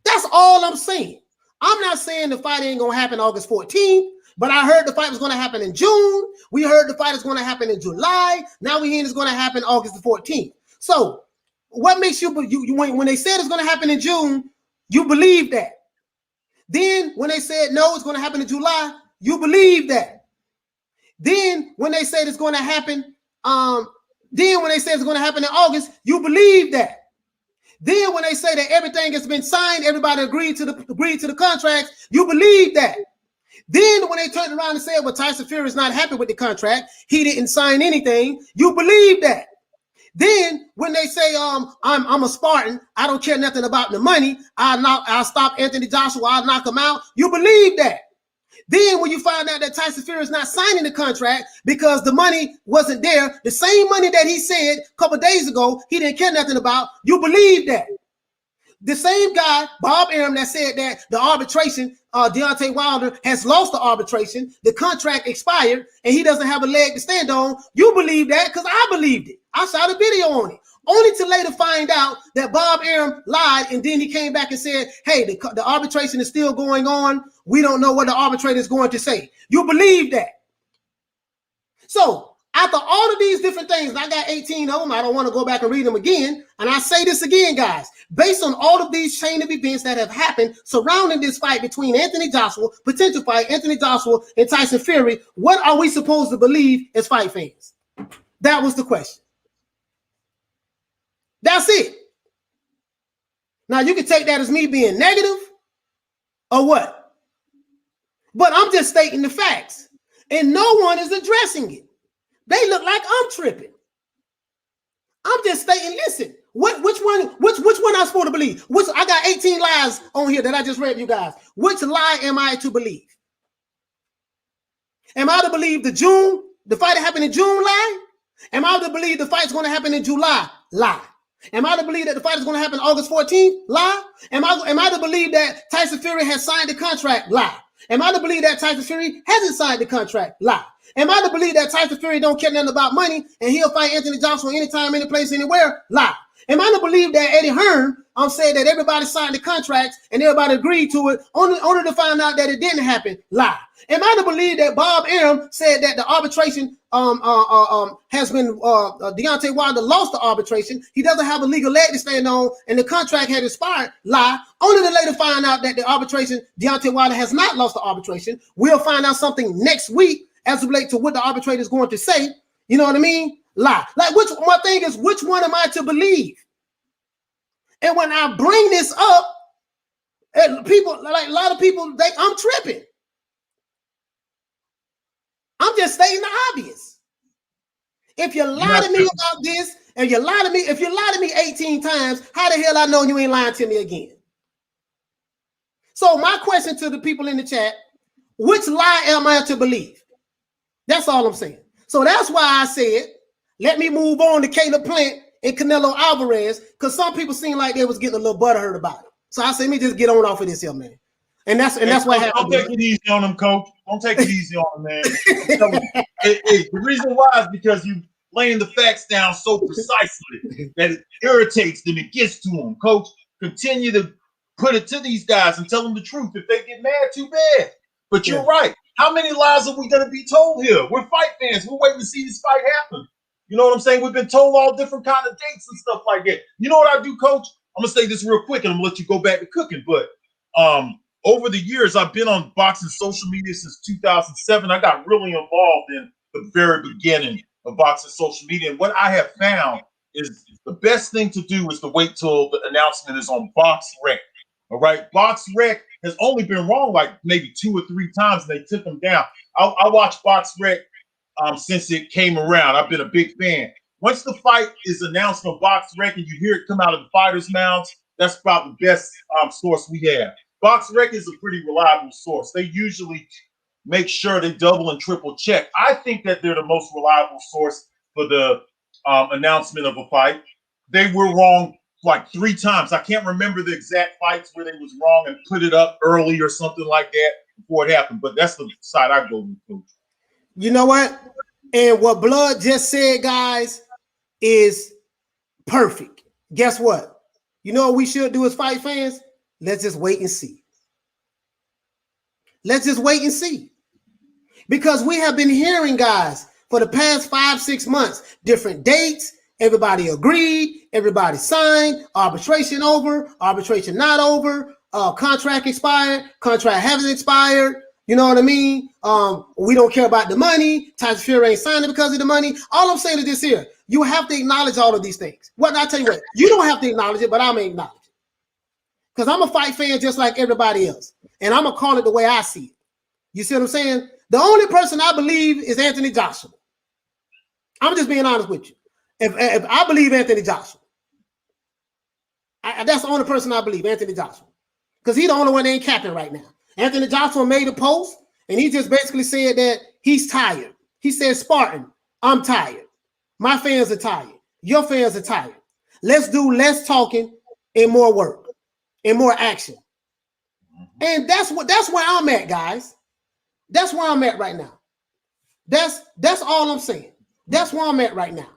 Speaker 2: That's all I'm saying. I'm not saying the fight ain't going to happen August 14th, but I heard the fight was going to happen in June. We heard the fight is going to happen in July. Now we hear it's going to happen August the 14th. So what makes you when they said it's going to happen in June, you believe that. Then when they said no, it's going to happen in July, you believe that. Then when they said it's going to happen, then when they say it's going to happen in August, you believe that. Then when they say that everything has been signed, everybody agreed to the contracts, you believe that. Then when they turned around and said, well, Tyson Fury is not happy with the contract, he didn't sign anything, you believe that. Then when they say, I'm a Spartan, I don't care nothing about the money, I'll stop Anthony Joshua, I'll knock him out, you believe that. Then when you find out that Tyson Fury is not signing the contract because the money wasn't there, the same money that he said a couple of days ago he didn't care nothing about, you believe that. The same guy, Bob Arum, that said that the arbitration, Deontay Wilder has lost the arbitration, the contract expired, and he doesn't have a leg to stand on, you believe that because I believed it. I shot a video on it. Only to later find out that Bob Arum lied, and then he came back and said, hey, the arbitration is still going on. We don't know what the arbitrator is going to say. You believe that. So after all of these different things, and I got 18 of them, I don't want to go back and read them again. And I say this again, guys, based on all of these chain of events that have happened surrounding this fight between Anthony Joshua, potential fight, Anthony Joshua and Tyson Fury, what are we supposed to believe as fight fans? That was the question. That's it. Now, you can take that as me being negative or what? But I'm just stating the facts, and no one is addressing it. They look like I'm tripping. I'm just stating, listen, which one I'm supposed to believe? I got 18 lies on here that I just read you guys. Which lie am I to believe? Am I to believe the fight that happened in June lie? Am I to believe the fight's going to happen in July? Lie. Am I to believe that the fight is going to happen August 14th? Lie. Am I to believe that Tyson Fury has signed the contract? Lie. Am I to believe that Tyson Fury hasn't signed the contract? Lie. Am I to believe that Tyson Fury don't care nothing about money and he'll fight Anthony Joshua anytime, any place, anywhere? Lie. Am I to believe that Eddie Hearn said that everybody signed the contracts and everybody agreed to it only to find out that it didn't happen? Lie. Am I to believe that Bob Arum said that the arbitration has been Deontay Wilder lost the arbitration? He doesn't have a legal leg to stand on, and the contract had expired. Lie. Only to later find out that the arbitration, Deontay Wilder has not lost the arbitration. We'll find out something next week as it relates to what the arbitrator is going to say. You know what I mean? Lie. Like, my thing is, which one am I to believe? And when I bring this up, people, like a lot of people, I'm tripping. I'm just stating the obvious. If you lie to me about this, and if you lie to me 18 times, how the hell I know you ain't lying to me again? So my question to the people in the chat, which lie am I to believe? That's all I'm saying. So that's why I said, let me move on to Caleb Plant and Canelo Alvarez, because some people seem like they was getting a little butthurt about it. So I said, let me just get on off of this here, man. And that's what happened.
Speaker 3: Don't take it easy on them, coach. Don't take it easy on them, man. The reason why is because you laying the facts down so precisely that it irritates them. It gets to them, coach. Continue to put it to these guys and tell them the truth. If they get mad, too bad. But you're right. How many lies are we going to be told here? We're fight fans. We're waiting to see this fight happen. You know what I'm saying? We've been told all different kind of dates and stuff like that. You know what I do, coach? I'm going to say this real quick, and I'm going to let you go back to cooking. But over the years, I've been on boxing social media since 2007. I got really involved in the very beginning of boxing social media. And what I have found is the best thing to do is to wait till the announcement is on boxrec. All right? Boxrec has only been wrong like maybe 2 or 3 times, and they took them down. I watched boxrec since it came around. I've been a big fan. Once the fight is announced on boxrec and you hear it come out of the fighters' mouths, that's about the best source we have. BoxRec is a pretty reliable source. They usually make sure they double and triple check. I think that they're the most reliable source for the announcement of a fight. They were wrong like 3 times. I can't remember the exact fights where they was wrong and put it up early or something like that before it happened. But that's the side I go with, coach.
Speaker 2: You know what? And what Blood just said, guys, is perfect. Guess what? You know what we should do as fight fans? Let's just wait and see. Let's just wait and see. Because we have been hearing, guys, for the past 5-6 months, different dates. Everybody agreed. Everybody signed. Arbitration over. Arbitration not over. Contract expired. Contract hasn't expired. You know what I mean? We don't care about the money. Tyson Fury ain't signing because of the money. All I'm saying is this here. You have to acknowledge all of these things. Well, I'll tell you what. You don't have to acknowledge it, but I'm going to acknowledge it. Because I'm a fight fan just like everybody else. And I'm going to call it the way I see it. You see what I'm saying? The only person I believe is Anthony Joshua. I'm just being honest with you. If I believe Anthony Joshua, that's the only person I believe, Anthony Joshua. Because he's the only one that ain't capping right now. Anthony Joshua made a post, and he just basically said that he's tired. He said, Spartan, I'm tired. My fans are tired. Your fans are tired. Let's do less talking and more work and more action. And that's where I'm at, guys. That's where I'm at right now. That's all I'm saying. That's where I'm at right now.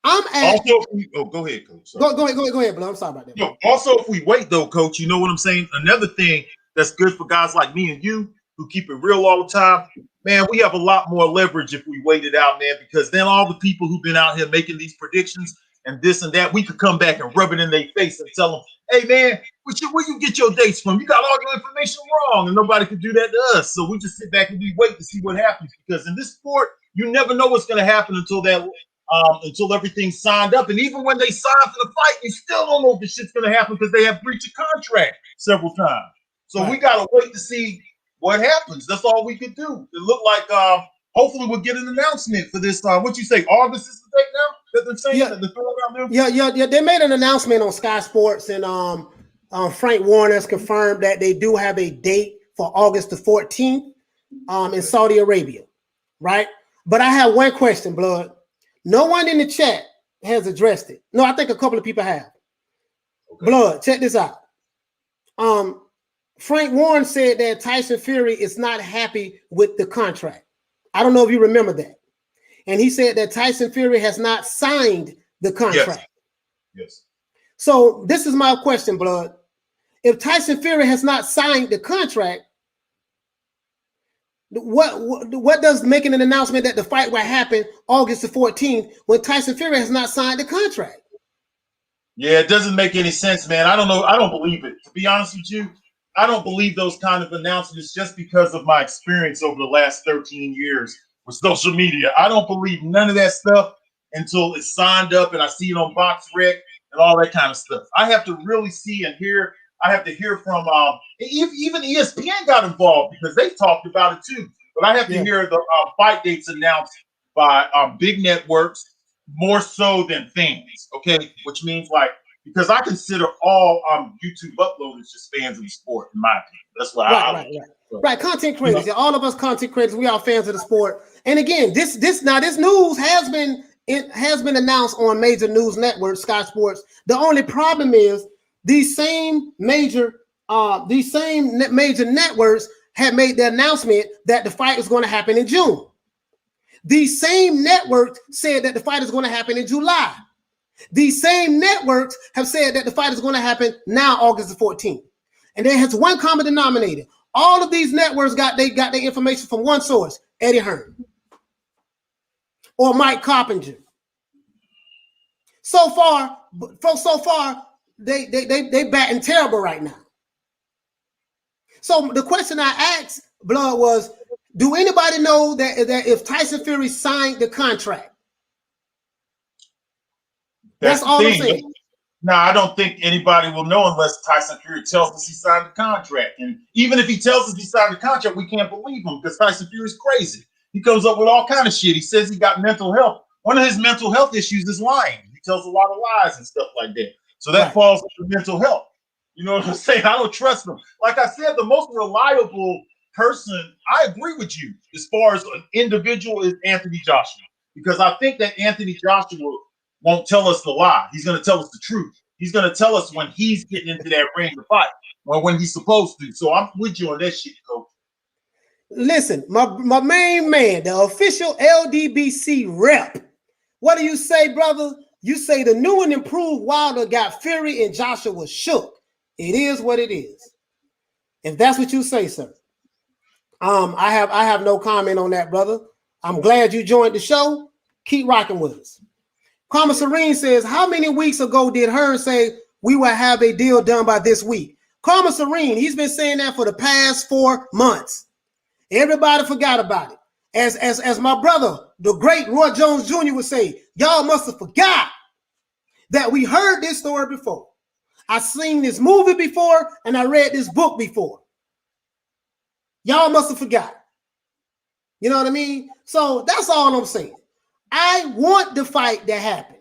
Speaker 2: I'm at.
Speaker 3: Also, go ahead, Coach.
Speaker 2: Go ahead, Blue. I'm sorry about that.
Speaker 3: Yo, also, if we wait, though, Coach, you know what I'm saying? Another thing that's good for guys like me and you who keep it real all the time, man, we have a lot more leverage if we wait it out, man, because then all the people who've been out here making these predictions and this and that, we could come back and rub it in their face and tell them, hey, man, where you get your dates from? You got all your information wrong, and nobody could do that to us. So we just sit back and we wait to see what happens, because in this sport, you never know what's going to happen until everything's signed up. And even when they sign for the fight, you still don't know if this shit's going to happen because they have breached a contract several times. So we got to wait to see what happens. That's all we could do. It looked like hopefully we'll get an announcement for this. What you say, August is the date now that they're saying?
Speaker 2: Yeah.
Speaker 3: That they're throwing out there?
Speaker 2: Yeah. They made an announcement on Sky Sports, and Frank Warner has confirmed that they do have a date for August the 14th in Saudi Arabia, right? But I have one question, Blood. No one in the chat has addressed it. No, I think a couple of people have. Okay. Blood, check this out. Frank Warren said that Tyson Fury is not happy with the contract. I don't know if you remember that. And he said that Tyson Fury has not signed the contract.
Speaker 3: Yes.
Speaker 2: So this is my question, Blood. If Tyson Fury has not signed the contract, what does making an announcement that the fight will happen August the 14th when Tyson Fury has not signed the contract?
Speaker 3: Yeah, it doesn't make any sense, man. I don't know. I don't believe it. To be honest with you, I don't believe those kind of announcements just because of my experience over the last 13 years with social media. I don't believe none of that stuff until it's signed up and I see it on boxrec and all that kind of stuff. I have to really see and hear. I have to hear from even ESPN got involved because they talked about it too. But I have to hear the fight dates announced by big networks more so than fans. Okay, which means because I consider all YouTube uploaders just fans of the sport, in my opinion. That's what
Speaker 2: right. Content creators, all of us content creators, we are fans of the sport. And again, this news has been announced on major news networks, Sky Sports. The only problem is these same major networks had made the announcement that the fight is going to happen in June. These same networks said that the fight is going to happen in July. These same networks have said that the fight is going to happen now, August the 14th. And there has one common denominator. All of these networks got their information from one source, Eddie Hearn or Mike Carpenter. So far, they batting terrible right now. So the question I asked Blood was, do anybody know that if Tyson Fury signed the contract? That's all I'm saying.
Speaker 3: No, I don't think anybody will know unless Tyson Fury tells us he signed the contract. And even if he tells us he signed the contract, we can't believe him because Tyson Fury is crazy. He comes up with all kind of shit. He says he got mental health. One of his mental health issues is lying. He tells a lot of lies and stuff like that. So that falls under mental health. You know what I'm saying? I don't trust him. Like I said, the most reliable person, I agree with you, as far as an individual, is Anthony Joshua. Because I think that Anthony Joshua won't tell us the lie. He's going to tell us the truth. He's going to tell us when he's getting into that ring to fight or when he's supposed to. So I'm with you on that shit, Coach.
Speaker 2: Listen, my main man, the official LDBC rep. What do you say, brother? You say the new and improved Wilder got Fury and Joshua shook. It is what it is. If that's what you say, sir. I have no comment on that, brother. I'm glad you joined the show. Keep rocking with us. Karma Serene says, how many weeks ago did Hearn say we will have a deal done by this week? Karma Serene, he's been saying that for the past 4 months. Everybody forgot about it. As my brother, the great Roy Jones Jr. would say, y'all must have forgot that we heard this story before. I seen this movie before and I read this book before. Y'all must have forgot. You know what I mean? So that's all I'm saying. I want the fight to happen.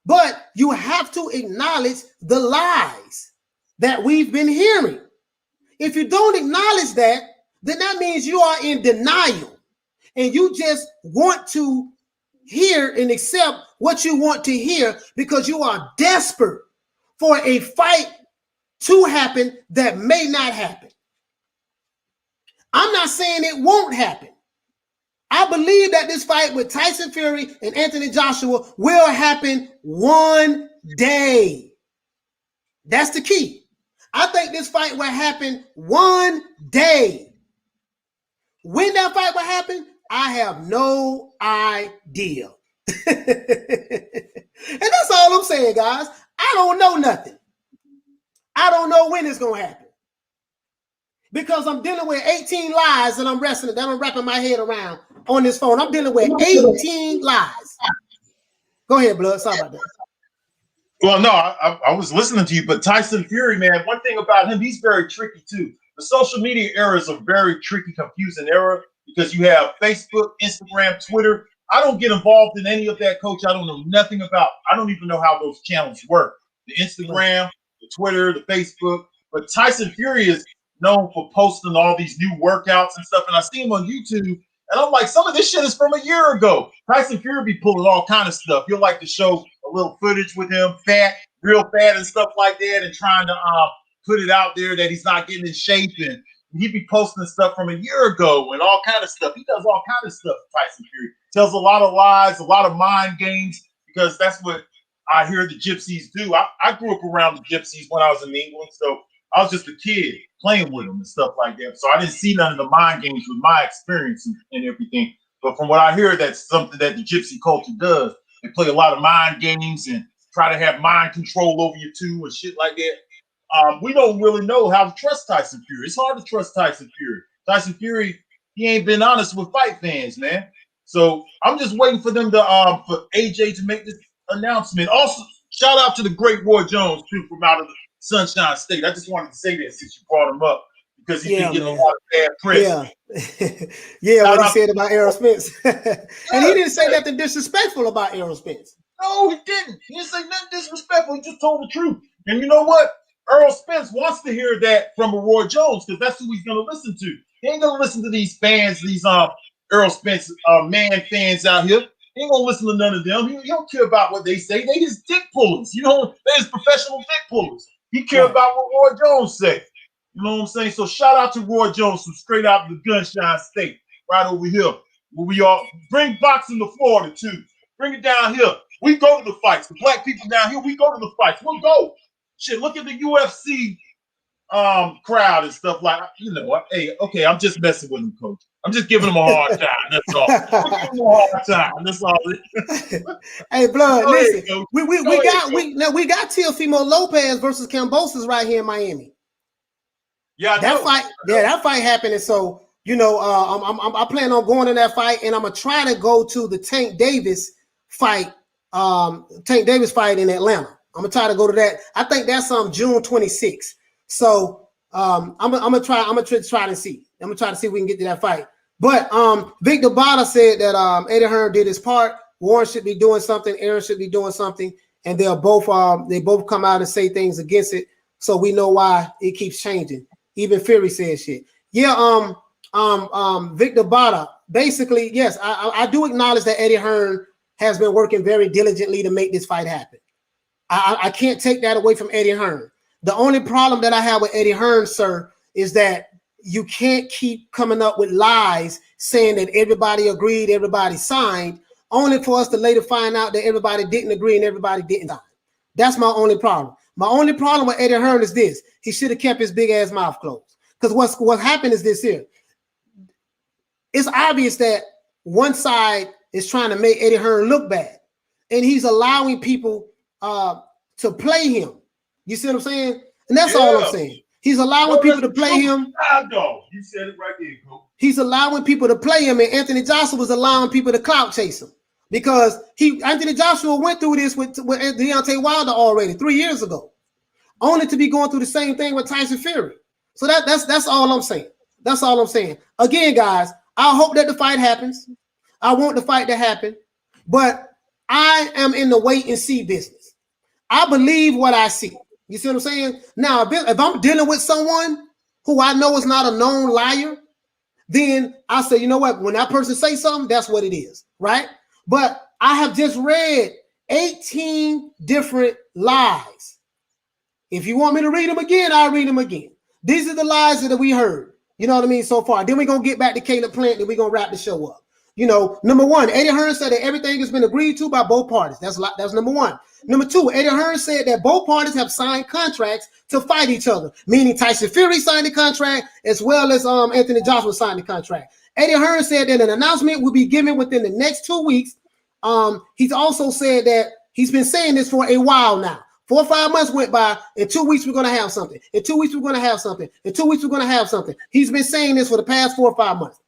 Speaker 2: But you have to acknowledge the lies that we've been hearing. If you don't acknowledge that, then that means you are in denial and you just want to hear and accept what you want to hear because you are desperate for a fight to happen that may not happen. I'm not saying it won't happen. I believe that this fight with Tyson Fury and Anthony Joshua will happen one day. That's the key. I think this fight will happen one day. When that fight will happen, I have no idea. And that's all I'm saying, guys. I don't know nothing. I don't know when it's going to happen. Because I'm dealing with 18 lies that I'm wrapping my head around on this phone. I'm dealing with 18 lies. Go ahead, Blood. Sorry about that.
Speaker 3: Well, no, I was listening to you, but Tyson Fury, man, one thing about him, he's very tricky too. The social media era is a very tricky, confusing era because you have Facebook, Instagram, Twitter. I don't get involved in any of that, Coach. I don't know nothing about. I don't even know how those channels work. The Instagram, the Twitter, the Facebook. But Tyson Fury is known for posting all these new workouts and stuff. And I see him on YouTube, and I'm like, some of this shit is from a year ago. Tyson Fury be pulling all kind of stuff. He'll like to show a little footage with him, fat, real fat and stuff like that, and trying to put it out there that he's not getting in shape. And he'd be posting stuff from a year ago and all kind of stuff. He does all kind of stuff, Tyson Fury. Tells a lot of lies, a lot of mind games, because that's what I hear the gypsies do. I grew up around the gypsies when I was in England, so I was just a kid playing with them and stuff like that. So I didn't see none of the mind games with my experience and everything. But from what I hear, that's something that the gypsy culture does. They play a lot of mind games and try to have mind control over you too and shit like that. We don't really know how to trust Tyson Fury. It's hard to trust Tyson Fury. Tyson Fury, he ain't been honest with fight fans, man. So I'm just waiting for them to for AJ to make this announcement. Also, shout out to the great Roy Jones too from out of the Sunshine State. I just wanted to say that since you brought him up because he's been getting a lot of bad press.
Speaker 2: Yeah, what he said about Errol Spence. And he didn't say nothing disrespectful about Errol Spence.
Speaker 3: No, he didn't. He didn't say nothing disrespectful. He just told the truth. And you know what? Earl Spence wants to hear that from a Roy Jones because that's who he's going to listen to. He ain't going to listen to these fans, these Earl Spence man fans out here. He ain't going to listen to none of them. He don't care about what they say. They just dick pullers. You know, they just professional dick pullers. He care about what Roy Jones said. You know what I'm saying? So shout out to Roy Jones from straight out of the Gunshine State, right over here. Where we all bring boxing to Florida too. Bring it down here. We go to the fights. The black people down here, we go to the fights. We'll go. Shit, look at the UFC crowd and stuff like, you know, hey, okay, I'm just messing with him, Coach. I'm just giving him a hard time. That's all. I'm giving him a hard time. That's all.
Speaker 2: Hey, Blood, listen.
Speaker 3: Ahead,
Speaker 2: we got Teofimo Lopez versus Kambosos right here in Miami.
Speaker 3: Yeah,
Speaker 2: that fight happened. And so, you know, I plan on going to that fight, and I'm gonna try to go to the Tank Davis fight in Atlanta. I'm gonna try to go to that. I think that's June 26th. So I'm gonna try to see. I'm gonna try to see if we can get to that fight. But Victor Bada said that Eddie Hearn did his part. Warren should be doing something. Aaron should be doing something, and they both come out and say things against it. So we know why it keeps changing. Even Fury said shit. Yeah. Victor Bada. Basically, yes, I do acknowledge that Eddie Hearn has been working very diligently to make this fight happen. I can't take that away from Eddie Hearn. The only problem that I have with Eddie Hearn, sir, is that you can't keep coming up with lies saying that everybody agreed, everybody signed, only for us to later find out that everybody didn't agree and everybody didn't die. That's my only problem. My only problem with Eddie Hearn is this. He should have kept his big ass mouth closed. Because what happened is this here. It's obvious that one side is trying to make Eddie Hearn look bad. And he's allowing people to play him. You see what I'm saying? And that's all I'm saying. He's allowing people to play him.
Speaker 3: You said it right there, Coach.
Speaker 2: He's allowing people to play him, and Anthony Joshua was allowing people to clout chase him. Because Anthony Joshua went through this with Deontay Wilder already 3 years ago, only to be going through the same thing with Tyson Fury. So that's all I'm saying. That's all I'm saying. Again, guys, I hope that the fight happens. I want the fight to happen, but I am in the wait and see business. I believe what I see. You see what I'm saying? Now, if I'm dealing with someone who I know is not a known liar, then I say, you know what? When that person says something, that's what it is, right? But I have just read 18 different lies. If you want me to read them again, I'll read them again. These are the lies that we heard. You know what I mean? So far. Then we're going to get back to Caleb Plant and we're going to wrap the show up. You know, number one, Eddie Hearn said that everything has been agreed to by both parties. That's number one. Number two, Eddie Hearn said that both parties have signed contracts to fight each other, meaning Tyson Fury signed the contract as well as Anthony Joshua signed the contract. Eddie Hearn said that an announcement will be given within the next 2 weeks. He's also said that he's been saying this for a while now. 4 or 5 months went by. In 2 weeks, we're going to have something. In 2 weeks, we're going to have something. In 2 weeks, we're going to have something. He's been saying this for the past 4 or 5 months.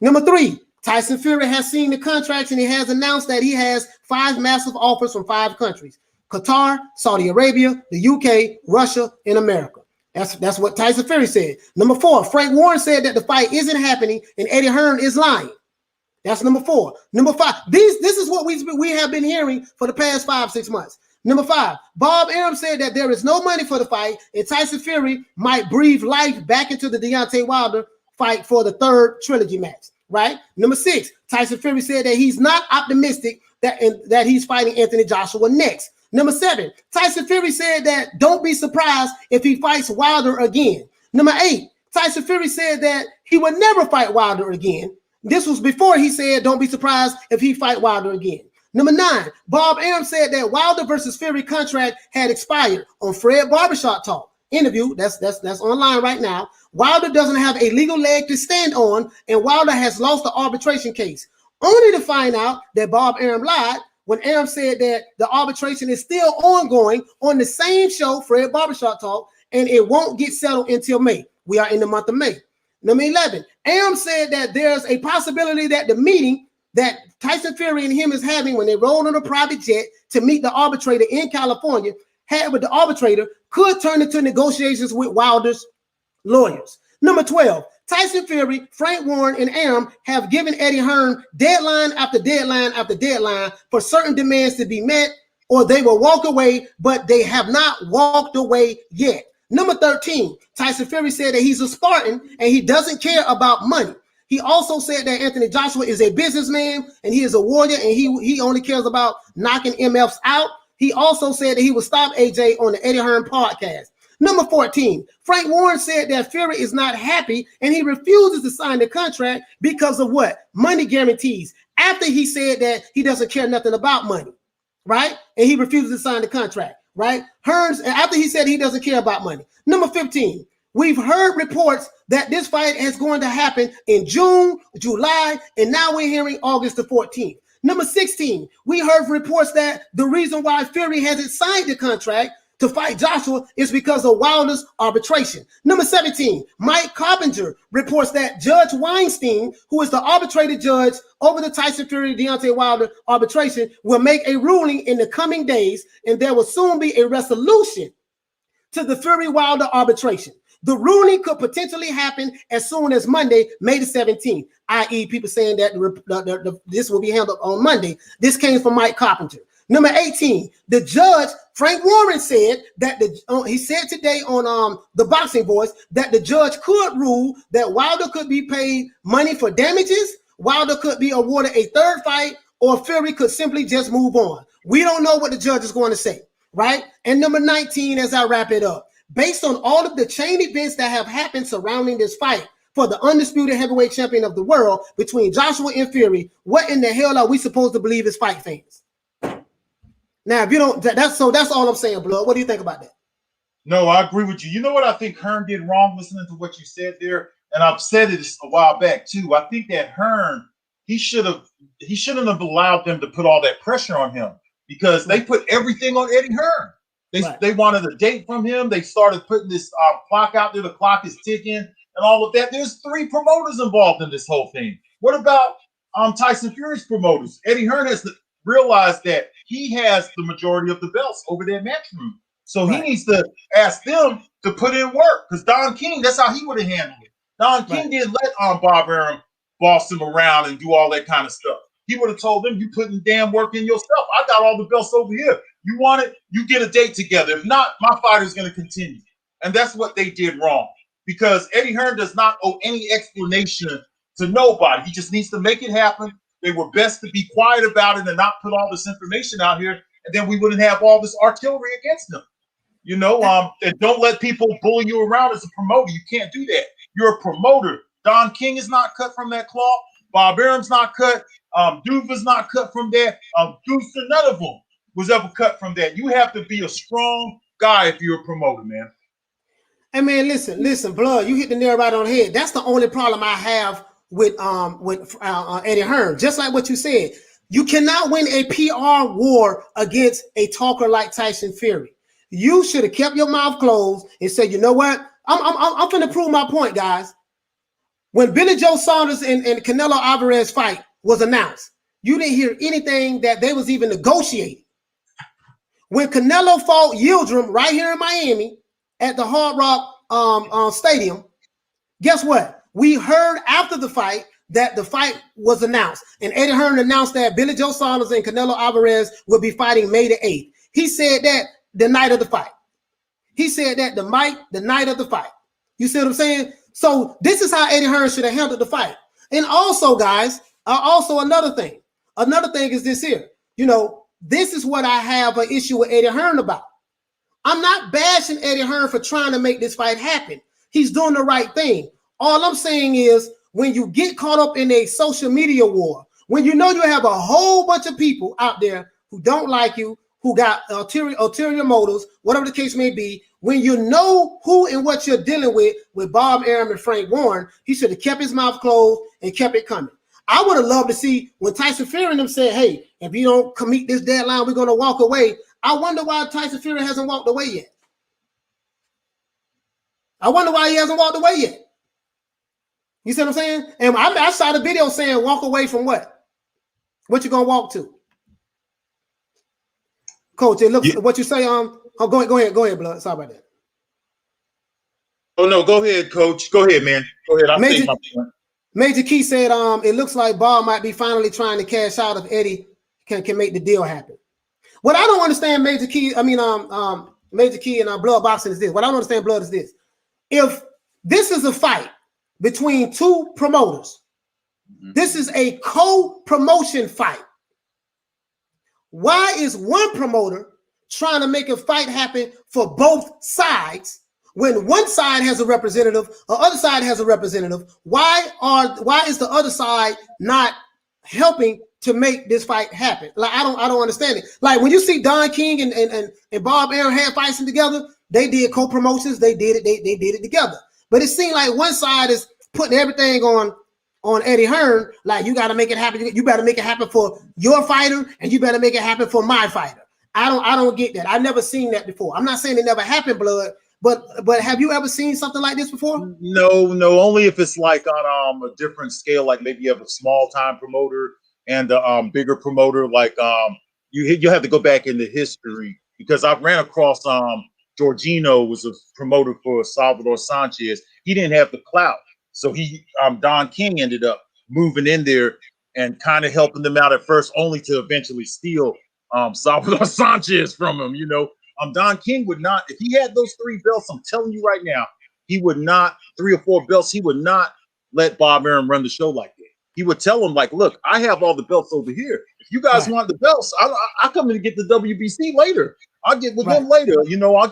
Speaker 2: Number three, Tyson Fury has seen the contracts and he has announced that he has 5 massive offers from 5 countries: Qatar, Saudi Arabia, the UK, Russia, and America. That's what Tyson Fury said. Number 4, Frank Warren said that the fight isn't happening and Eddie Hearn is lying. That's number 4. Number 5, this is what we have been hearing for the past 5-6 months. Number 5, Bob Arum said that there is no money for the fight and Tyson Fury might breathe life back into the Deontay Wilder fight for the 3rd trilogy match. Right. Number 6, Tyson Fury said that he's not optimistic that he's fighting Anthony Joshua next. Number 7, Tyson Fury said that don't be surprised if he fights Wilder again. Number 8, Tyson Fury said that he would never fight Wilder again. This was before he said don't be surprised if he fight Wilder again. Number 9, Bob Arum said that Wilder versus Fury contract had expired on Fred Barbershop Talk interview. That's online right now. Wilder doesn't have a legal leg to stand on, and Wilder has lost the arbitration case, only to find out that Bob Arum lied when Arum said that the arbitration is still ongoing on the same show, Fred Barbershop Talk, and it won't get settled until May. We are in the month of May. Number 11, Arum said that there's a possibility that the meeting that Tyson Fury and him is having when they roll on a private jet to meet the arbitrator in California had with the arbitrator could turn into negotiations with Wilder's lawyers. Number 12, Tyson Fury, Frank Warren, and Arum have given Eddie Hearn deadline after deadline after deadline for certain demands to be met, or they will walk away, but they have not walked away yet. Number 13, Tyson Fury said that he's a Spartan and he doesn't care about money. He also said that Anthony Joshua is a businessman and he is a warrior and he only cares about knocking MFs out. He also said that he would stop AJ on the Eddie Hearn podcast. Number 14, Frank Warren said that Fury is not happy and he refuses to sign the contract because of what? Money guarantees. After he said that he doesn't care nothing about money, right? And he refuses to sign the contract, right? Hearns, after he said he doesn't care about money. Number 15, we've heard reports that this fight is going to happen in June, July, and now we're hearing August the 14th. Number 16, we heard reports that the reason why Fury hasn't signed the contract to fight Joshua is because of Wilder's arbitration. Number 17, Mike Carpenter reports that Judge Weinstein, who is the arbitrator judge over the Tyson Fury Deontay Wilder arbitration, will make a ruling in the coming days, and there will soon be a resolution to the Fury Wilder arbitration. The ruling could potentially happen as soon as Monday, May the 17th, i.e. people saying that this will be handled on Monday. This came from Mike Carpenter. Number 18, the judge, Frank Warren, said that he said today on the Boxing Voice that the judge could rule that Wilder could be paid money for damages, Wilder could be awarded a 3rd fight, or Fury could simply just move on. We don't know what the judge is going to say, right? And number 19, as I wrap it up, based on all of the chain events that have happened surrounding this fight for the undisputed heavyweight champion of the world between Joshua and Fury, what in the hell are we supposed to believe as fight fans? Now, if you don't, that's all I'm saying, Blood. What do you think about that?
Speaker 3: No, I agree with you. You know what I think Hearn did wrong listening to what you said there? And I've said it a while back too. I think that Hearn, he shouldn't have allowed them to put all that pressure on him because they put everything on Eddie Hearn. They wanted a date from him. They started putting this clock out there. The clock is ticking and all of that. There's 3 promoters involved in this whole thing. What about Tyson Fury's promoters? Eddie Hearn has to realize that he has the majority of the belts over that matchroom. So he needs to ask them to put in work because Don King, that's how he would have handled it. Don King didn't let Bob Arum boss him around and do all that kind of stuff. He would have told them, you putting damn work in yourself. I got all the belts over here. You want it? You get a date together. If not, my fighter's going to continue. And that's what they did wrong because Eddie Hearn does not owe any explanation to nobody. He just needs to make it happen. They were best to be quiet about it and not put all this information out here. And then we wouldn't have all this artillery against them. You know, and don't let people bully you around as a promoter. You can't do that. You're a promoter. Don King is not cut from that cloth. Bob Arum's not cut. Duva's not cut from that. Deucer, none of them was ever cut from that. You have to be a strong guy if you're a promoter, man.
Speaker 2: Hey, man, listen, Blood, you hit the nail right on the head. That's the only problem I have with Eddie Hearn. Just like what you said, you cannot win a PR war against a talker like Tyson Fury. You should have kept your mouth closed and said, you know what? I'm going to prove my point, guys. When Billy Joe Saunders and Canelo Alvarez fight was announced, you didn't hear anything that they was even negotiating. When Canelo fought Yildirim right here in Miami at the Hard Rock Stadium, guess what? We heard after the fight that the fight was announced. And Eddie Hearn announced that Billy Joe Saunders and Canelo Alvarez will be fighting May the 8th. He said that the night of the fight. He said that the night of the fight. You see what I'm saying? So this is how Eddie Hearn should have handled the fight. And also, guys, another thing. Another thing is this here. You know, this is what I have an issue with Eddie Hearn about. I'm not bashing Eddie Hearn for trying to make this fight happen. He's doing the right thing. All I'm saying is when you get caught up in a social media war, when you know you have a whole bunch of people out there who don't like you, who got ulterior motives, whatever the case may be, when you know who and what you're dealing with Bob Arum and Frank Warren, he should have kept his mouth closed and kept it coming. I would have loved to see when Tyson Fury and them said, hey, if you don't meet this deadline, we're going to walk away. I wonder why Tyson Fury hasn't walked away yet. I wonder why he hasn't walked away yet. You see what I'm saying? And I saw the video saying walk away from what? What you going to walk to? Coach, it looks what you say. Go ahead, Blood. Sorry about that.
Speaker 3: Oh no, go ahead, Coach. Go ahead, man. Go ahead. I'll take my point.
Speaker 2: Major Key said, it looks like Bob might be finally trying to cash out if Eddie can make the deal happen. What I don't understand, Major Key and Blood Boxing is this. What I don't understand, Blood, is this. If this is a fight between 2 promoters, this is a co-promotion fight. Why is one promoter trying to make a fight happen for both sides when one side has a representative, or other side has a representative? Why is the other side not helping to make this fight happen? Like I don't understand it. Like when you see Don King and Bob Arum had fights together, they did co-promotions, they did it together. But it seemed like one side is putting everything on Eddie Hearn, like you got to make it happen. You better make it happen for your fighter, and you better make it happen for my fighter. I don't get that. I've never seen that before. I'm not saying it never happened, Blood, but have you ever seen something like this before?
Speaker 3: No, only if it's like on a different scale, like maybe you have a small time promoter and a bigger promoter. Like you have to go back into history because I ran across Jorginho was a promoter for Salvador Sanchez. He didn't have the clout. So Don King ended up moving in there and kind of helping them out at first, only to eventually steal Salvador Sanchez from him. You know, Don King would not, if he had those 3 belts, I'm telling you right now, he would not, 3 or 4 belts, he would not let Bob Arum run the show like that. He would tell him, like, look, I have all the belts over here. If you guys want the belts, I'll come in and get the WBC later. I'll get with them later. You know, I'll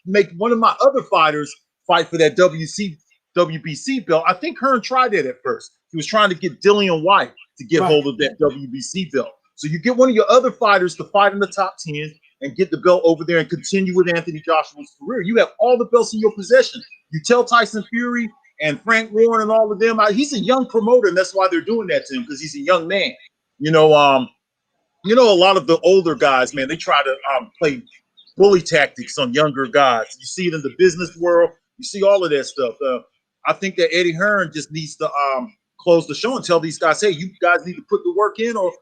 Speaker 3: make one of my other fighters fight for that WBC WBC belt. I think Hearn tried that at first. He was trying to get Dillian White to get hold of that WBC belt. So you get one of your other fighters to fight in the top 10 and get the belt over there and continue with Anthony Joshua's career. You have all the belts in your possession. You tell Tyson Fury and Frank Warren and all of them, he's a young promoter, and that's why they're doing that to him, because he's a young man. A lot of the older guys, man, they try to play bully tactics on younger guys. You see it in the business world. You see all of that stuff. I think that Eddie Hearn just needs to close the show and tell these guys, hey, you guys need to put the work in, or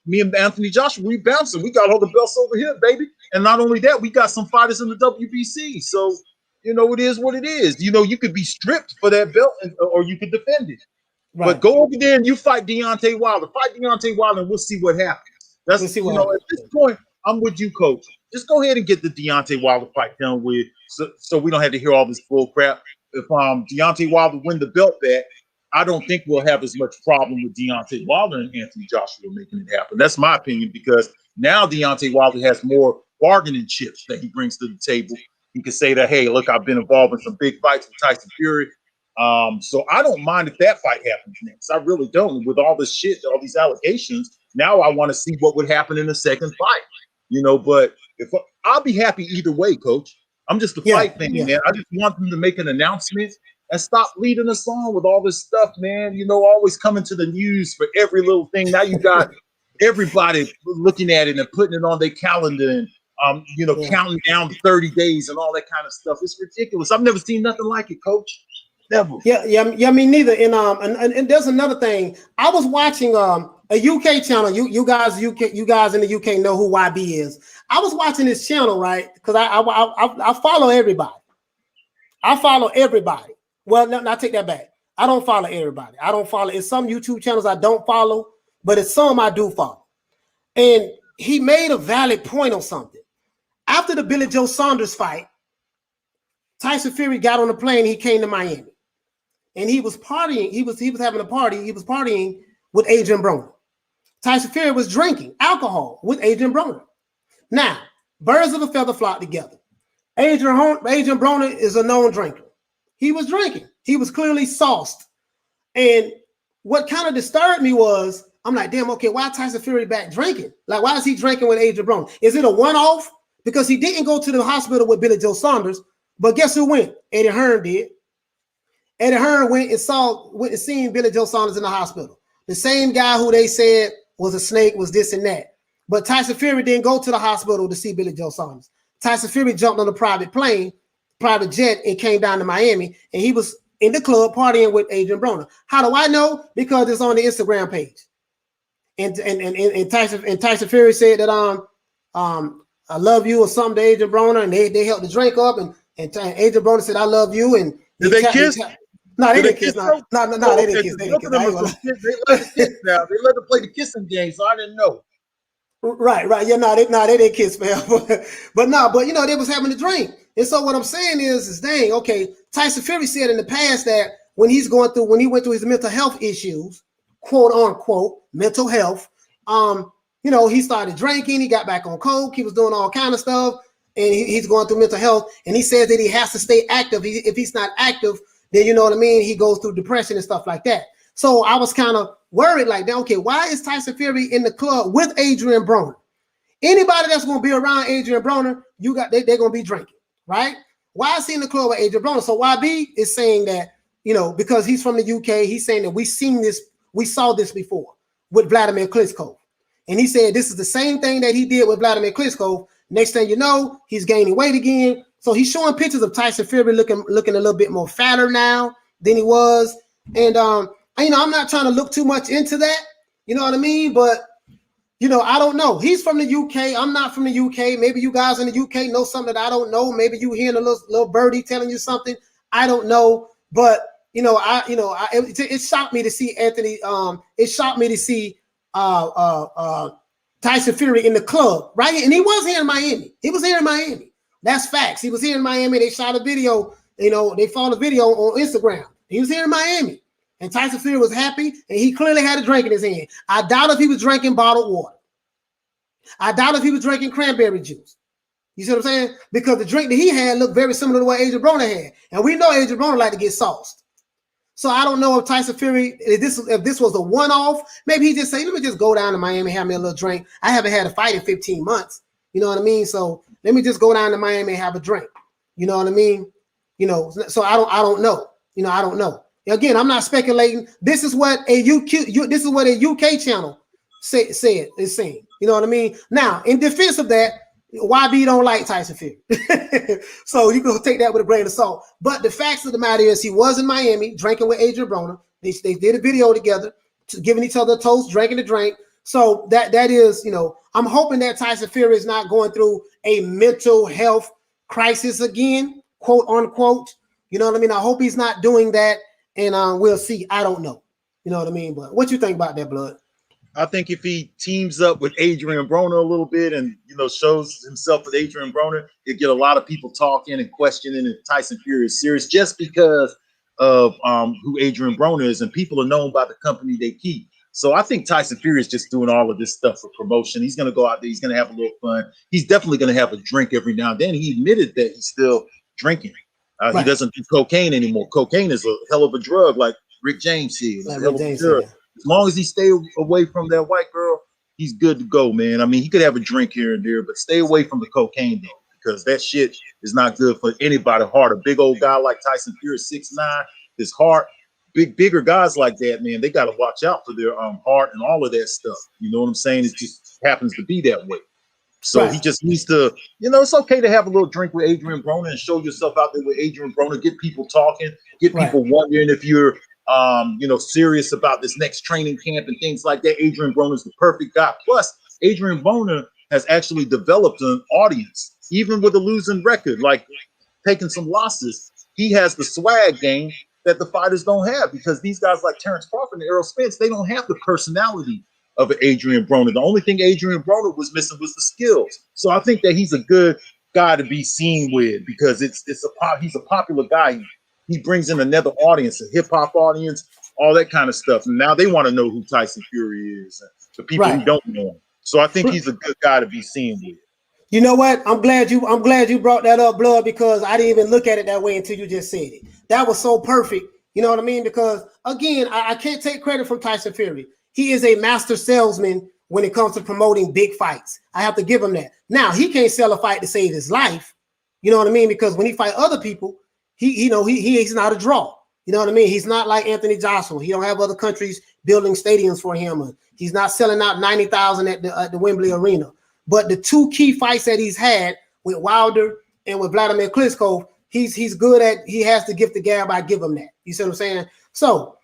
Speaker 3: me and Anthony Joshua, we bouncing. We got all the belts over here, baby. And not only that, we got some fighters in the WBC. So, it is what it is. You could be stripped for that belt, or you could defend it. Right. But go over there and you fight Deontay Wilder. Fight Deontay Wilder, and we'll see what happens. At this point, I'm with you, Coach. Just go ahead and get the Deontay Wilder fight done with, so we don't have to hear all this bull crap. If Deontay Wilder win the belt back, I don't think we'll have as much problem with Deontay Wilder and Anthony Joshua making it happen. That's my opinion, because now Deontay Wilder has more bargaining chips that he brings to the table. He can say that, hey, look, I've been involved in some big fights with Tyson Fury. So I don't mind if that fight happens next. I really don't. With all this shit, all these allegations, now I want to see what would happen in the second fight. But I'll be happy either way, Coach. I'm just a fight fan, man. I just want them to make an announcement and stop leading us on with all this stuff, man. Always coming to the news for every little thing. Now you got everybody looking at it and putting it on their calendar and counting down to 30 days and all that kind of stuff. It's ridiculous. I've never seen nothing like it, Coach. Never.
Speaker 2: Yeah, me neither. And there's another thing. I was watching a UK channel. You guys in the UK know who YB is. I was watching this channel, right? Because I follow everybody. Well, no, I take that back. I don't follow everybody. It's some YouTube channels I don't follow, but it's some I do follow. And he made a valid point on something. After the Billy Joe Saunders fight, Tyson Fury got on a plane. He came to Miami, and he was partying. He was having a party. He was partying with Adrien Broner. Tyson Fury was drinking alcohol with Adrien Broner. Now, birds of a feather flock together. Adrien Broner is a known drinker. He was drinking. He was clearly sauced. And what kind of disturbed me was, I'm like, damn, okay, why Tyson Fury back drinking? Like, why is he drinking with Adrien Broner? Is it a one-off? Because he didn't go to the hospital with Billy Joe Saunders, but guess who went? Eddie Hearn did. Eddie Hearn went and seen Billy Joe Saunders in the hospital. The same guy who they said was a snake, was this and that. But Tyson Fury didn't go to the hospital to see Billy Joe Saunders. Tyson Fury jumped on a private jet, and came down to Miami, and he was in the club partying with Adrien Broner. How do I know? Because it's on the Instagram page. And Tyson Fury said that I love you or something to Adrien Broner, and they helped the drink up, and Adrien Broner said I love you, and
Speaker 3: did they kiss?
Speaker 2: No, they didn't kiss. No, they didn't kiss. They
Speaker 3: let them kiss now. They let them play the kissing game, so I didn't know.
Speaker 2: Right. Yeah, they didn't kiss, man. but they was having a drink. And so what I'm saying is dang, okay, Tyson Fury said in the past that when he went through his mental health issues, quote unquote, mental health, he started drinking, he got back on coke, he was doing all kind of stuff, and he's going through mental health, and he says that he has to stay active. If he's not active, then he goes through depression and stuff like that. So I was kind of worried, like, okay, why is Tyson Fury in the club with Adrien Broner? Anybody that's going to be around Adrien Broner, they're going to be drinking, right? Why is he in the club with Adrien Broner? So YB is saying that, because he's from the UK, he's saying that we saw this before with Vladimir Klitschko. And he said this is the same thing that he did with Vladimir Klitschko. Next thing you know, he's gaining weight again. So he's showing pictures of Tyson Fury looking a little bit more fatter now than he was. And I'm not trying to look too much into that. You know what I mean? But I don't know. He's from the UK. I'm not from the UK. Maybe you guys in the UK know something that I don't know. Maybe you hearing a little birdie telling you something. I don't know. But it shocked me to see Anthony. It shocked me to see Tyson Fury in the club, right? And he was here in Miami. That's facts. He was here in Miami. They shot a video. They found a video on Instagram. He was here in Miami. And Tyson Fury was happy, and he clearly had a drink in his hand. I doubt if he was drinking bottled water. I doubt if he was drinking cranberry juice. You see what I'm saying? Because the drink that he had looked very similar to what Adrien Broner had. And we know Adrien Broner like to get sauced. So I don't know if Tyson Fury, if this was a one-off, maybe he just say, let me just go down to Miami, have me a little drink. I haven't had a fight in 15 months. You know what I mean? So let me just go down to Miami and have a drink. You know what I mean? You know, so I don't know. You know, I don't know. Again, I'm not speculating. This is what a UK channel said is saying. You know what I mean? Now, in defense of that, YB don't like Tyson Fury. So you can take that with a grain of salt. But the facts of the matter is he was in Miami drinking with Adrien Broner. They did a video together, giving each other a toast, drinking a drink. So that is, you know, I'm hoping that Tyson Fury is not going through a mental health crisis again, quote unquote. You know what I mean? I hope he's not doing that, and we'll see. I don't know. You know what I mean? But what you think about that, Blood?
Speaker 3: I think if he teams up with Adrien Broner a little bit and, you know, shows himself with Adrien Broner, it get a lot of people talking and questioning if Tyson Fury is serious just because of who Adrien Broner is, and people are known by the company they keep. So I think Tyson Fury is just doing all of this stuff for promotion. He's going to go out there. He's going to have a little fun. He's definitely going to have a drink every now and then. He admitted that he's still drinking. Right. He doesn't do cocaine anymore. Cocaine is a hell of a drug, like Rick James said. It's a hell of a drug. As long as he stay away from that white girl, he's good to go, man. I mean, he could have a drink here and there, but stay away from the cocaine, though, because that shit is not good for anybody's heart. A big old guy like Tyson Fury, 6'9", his heart, bigger guys like that, man, they got to watch out for their heart and all of that stuff. You know what I'm saying? It just happens to be that way. So right. He just needs to, you know, it's okay to have a little drink with Adrien Broner and show yourself out there with Adrien Broner, get people talking, get people wondering if you're, you know, serious about this next training camp and things like that. Adrien Broner is the perfect guy. Plus, Adrien Broner has actually developed an audience, even with a losing record, like taking some losses. He has the swag game that the fighters don't have, because these guys like Terrence Crawford and Errol Spence, they don't have the personality of an Adrien Broner. The only thing Adrien Broner was missing was the skills. So I think that he's a good guy to be seen with, because he's a popular guy. He brings in another audience, a hip hop audience, all that kind of stuff. And now they want to know who Tyson Fury is, the people who don't know him. So I think he's a good guy to be seen with.
Speaker 2: You know what? I'm glad you brought that up, Blood, because I didn't even look at it that way until you just said it. That was so perfect. You know what I mean? Because again, I can't take credit from Tyson Fury. He is a master salesman when it comes to promoting big fights. I have to give him that. Now, he can't sell a fight to save his life. You know what I mean? Because when he fight other people, he's not a draw. You know what I mean? He's not like Anthony Joshua. He don't have other countries building stadiums for him. He's not selling out 90,000 at the Wembley Arena. But the two key fights that he's had with Wilder and with Vladimir Klitschko, he's good at. He has the gift of gab. I give him that. You see what I'm saying? So,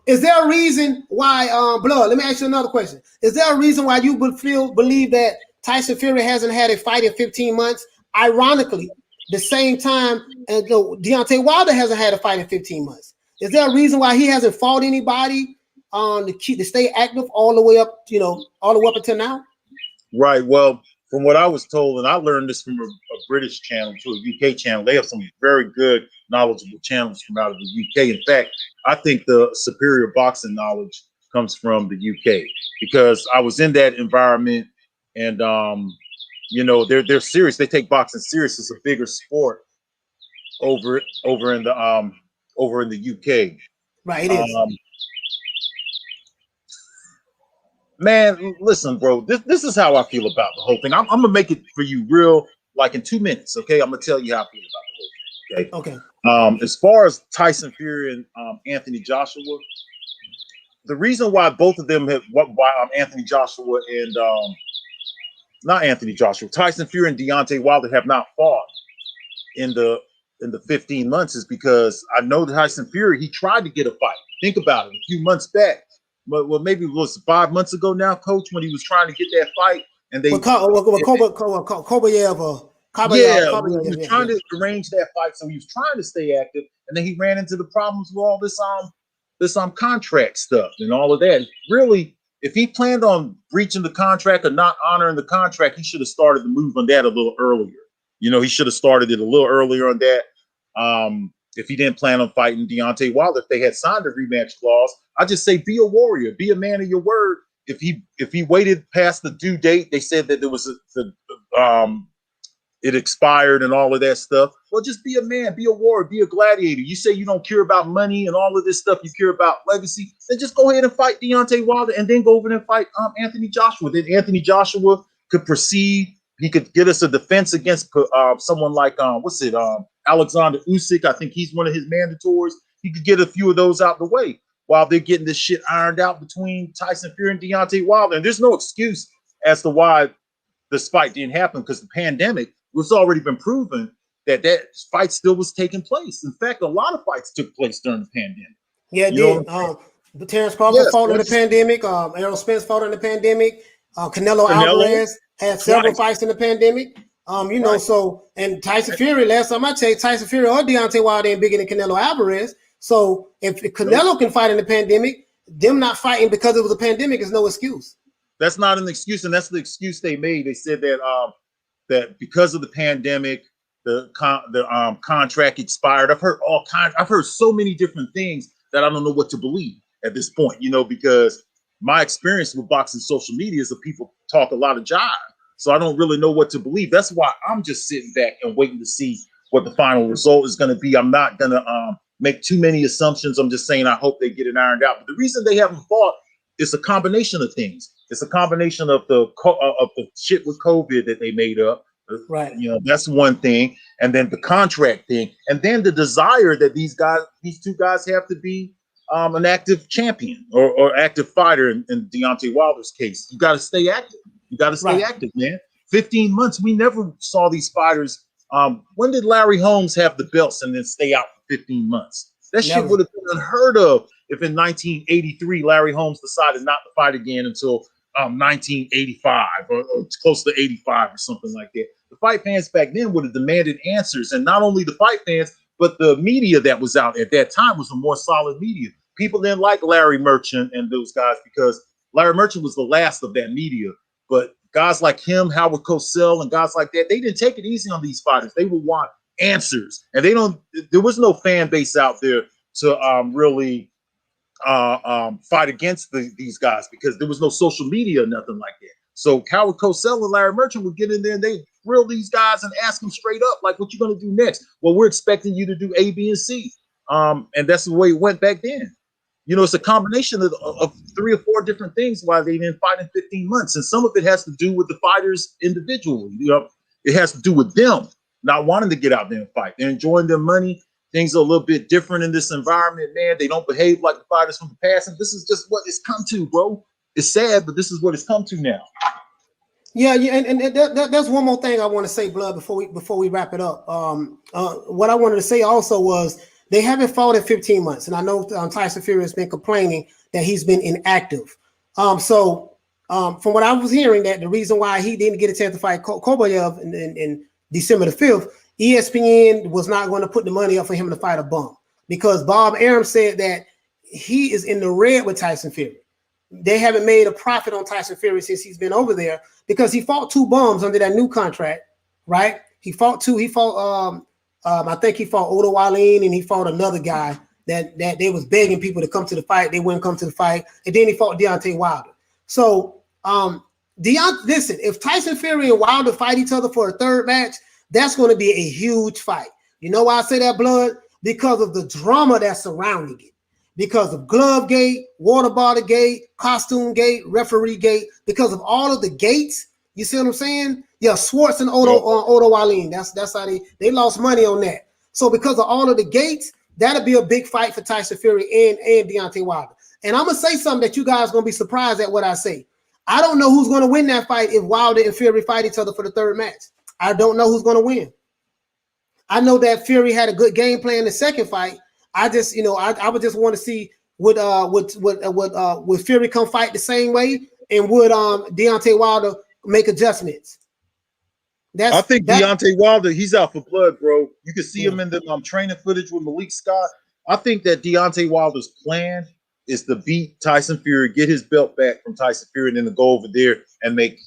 Speaker 2: is there a reason why, Blood? Let me ask you another question. Is there a reason why you believe that Tyson Fury hasn't had a fight in 15 months? Ironically, the same time Deontay Wilder hasn't had a fight in 15 months. Is there a reason why he hasn't fought anybody to stay active all the way up, all the way up until now?
Speaker 3: Right. Well, from what I was told, and I learned this from a British channel to a UK channel, they have some very good, knowledgeable channels from out of the UK. In fact, I think the superior boxing knowledge comes from the UK, because I was in that environment, and they're serious. They take boxing serious. It's a bigger sport over in the UK.
Speaker 2: Right. It is.
Speaker 3: Man, listen, bro, this is how I feel about the whole thing. I'm going to make it for you real, like in 2 minutes, okay? I'm going to tell you how I feel about the whole thing, okay? As far as Tyson Fury and Anthony Joshua, the reason why both of them Anthony Joshua and Tyson Fury and Deontay Wilder have not fought in the 15 months is because I know Tyson Fury, he tried to get a fight. Think about it, a few months back. Well, maybe it was 5 months ago now, Coach, when he was trying to get that fight, and they he was trying to arrange that fight, so he was trying to stay active, and then he ran into the problems with all this contract stuff and all of that. Really, if he planned on breaching the contract or not honoring the contract, he should have started the move on that a little earlier. He should have started it a little earlier on that. If he didn't plan on fighting Deontay Wilder, if they had signed a rematch clause, I just say be a warrior, be a man of your word. If he waited past the due date, they said that there was it expired and all of that stuff. Well, just be a man, be a warrior, be a gladiator. You say you don't care about money and all of this stuff, you care about legacy, then just go ahead and fight Deontay Wilder and then go over and fight Anthony Joshua. Then Anthony Joshua could proceed. He could get us a defense against someone like Alexander Usyk. I think he's one of his mandatories. He could get a few of those out the way while they're getting this shit ironed out between Tyson Fury and Deontay Wilder. And there's no excuse as to why this fight didn't happen, because the pandemic was already been proven that fight still was taking place. In fact, a lot of fights took place during the pandemic.
Speaker 2: Yeah, it did. Terrence Crawford fought in the pandemic. Errol Spence fought in the pandemic. Canelo Alvarez had several fights in the pandemic. So, and Tyson Fury, last time I checked, Tyson Fury or Deontay Wilder ain't bigger than Canelo Alvarez. So if Canelo can fight in the pandemic, them not fighting because it was a pandemic is no excuse.
Speaker 3: That's not an excuse, and that's the excuse they made. They said that that because of the pandemic, the contract expired. I've heard so many different things that I don't know what to believe at this point. Because my experience with boxing social media is that people talk a lot of jive, so I don't really know what to believe. That's why I'm just sitting back and waiting to see what the final result is going to be. I'm not going to make too many assumptions. I'm just saying I hope they get it ironed out. But the reason they haven't fought is a combination of things. It's a combination of the shit with COVID that they made up.
Speaker 2: Right.
Speaker 3: That's one thing. And then the contract thing. And then the desire that these two guys have to be an active champion or active fighter in Deontay Wilder's case. You got to stay active. You got to stay active, man. 15 months. We never saw these fighters. When did Larry Holmes have the belts and then stay out for 15 months? That shit would have been unheard of if in 1983 Larry Holmes decided not to fight again until 1985 or close to 85 or something like that. The fight fans back then would have demanded answers, and not only the fight fans, but the media that was out at that time was a more solid media. People didn't like Larry Merchant and those guys because Larry Merchant was the last of that media. But guys like him, Howard Cosell, and guys like that, they didn't take it easy on these fighters. They would want answers, and there was no fan base out there to really fight against these guys because there was no social media or nothing like that. So Howard Cosell and Larry Merchant would get in there and they grill these guys and ask them straight up, like, what you going to do next? Well, we're expecting you to do A, B, and C. And that's the way it went back then. It's a combination of 3 or 4 different things why they didn't fight in 15 months. And some of it has to do with the fighters individually. It has to do with them not wanting to get out there and fight. They're enjoying their money. Things are a little bit different in this environment, man. They don't behave like the fighters from the past. And this is just what it's come to, bro. It's sad, but this is what it's come to now.
Speaker 2: Yeah, and that's one more thing I want to say, Blood, before we wrap it up. What I wanted to say also was they haven't fought in 15 months. And I know Tyson Fury has been complaining that he's been inactive. From what I was hearing, that the reason why he didn't get a chance to fight Kobayev in December the 5th, ESPN was not going to put the money up for him to fight a bum because Bob Arum said that he is in the red with Tyson Fury. They haven't made a profit on Tyson Fury since he's been over there because he fought 2 bums under that new contract, right? He fought 2. He fought, I think he fought Odo Wallin and he fought another guy that they was begging people to come to the fight. They wouldn't come to the fight. And then he fought Deontay Wilder. So, listen, if Tyson Fury and Wilder fight each other for a third match, that's going to be a huge fight. You know why I say that, Blood? Because of the drama that's surrounding it. Because of glove gate, water bottle gate, costume gate, referee gate, because of all of the gates. You see what I'm saying? Yeah, Schwartz and Odo Wallin. That's how they lost money on that. So because of all of the gates, that'll be a big fight for Tyson Fury and Deontay Wilder. And I'm gonna say something that you guys are gonna be surprised at what I say. I don't know who's gonna win that fight if Wilder and Fury fight each other for the third match. I don't know who's gonna win. I know that Fury had a good game plan in the second fight. I just, I would just want to see would Fury come fight the same way, and would Deontay Wilder make adjustments?
Speaker 3: I think Deontay Wilder, he's out for blood, bro. You can see him in the training footage with Malik Scott. I think that Deontay Wilder's plan is to beat Tyson Fury, get his belt back from Tyson Fury, and then to go over there and make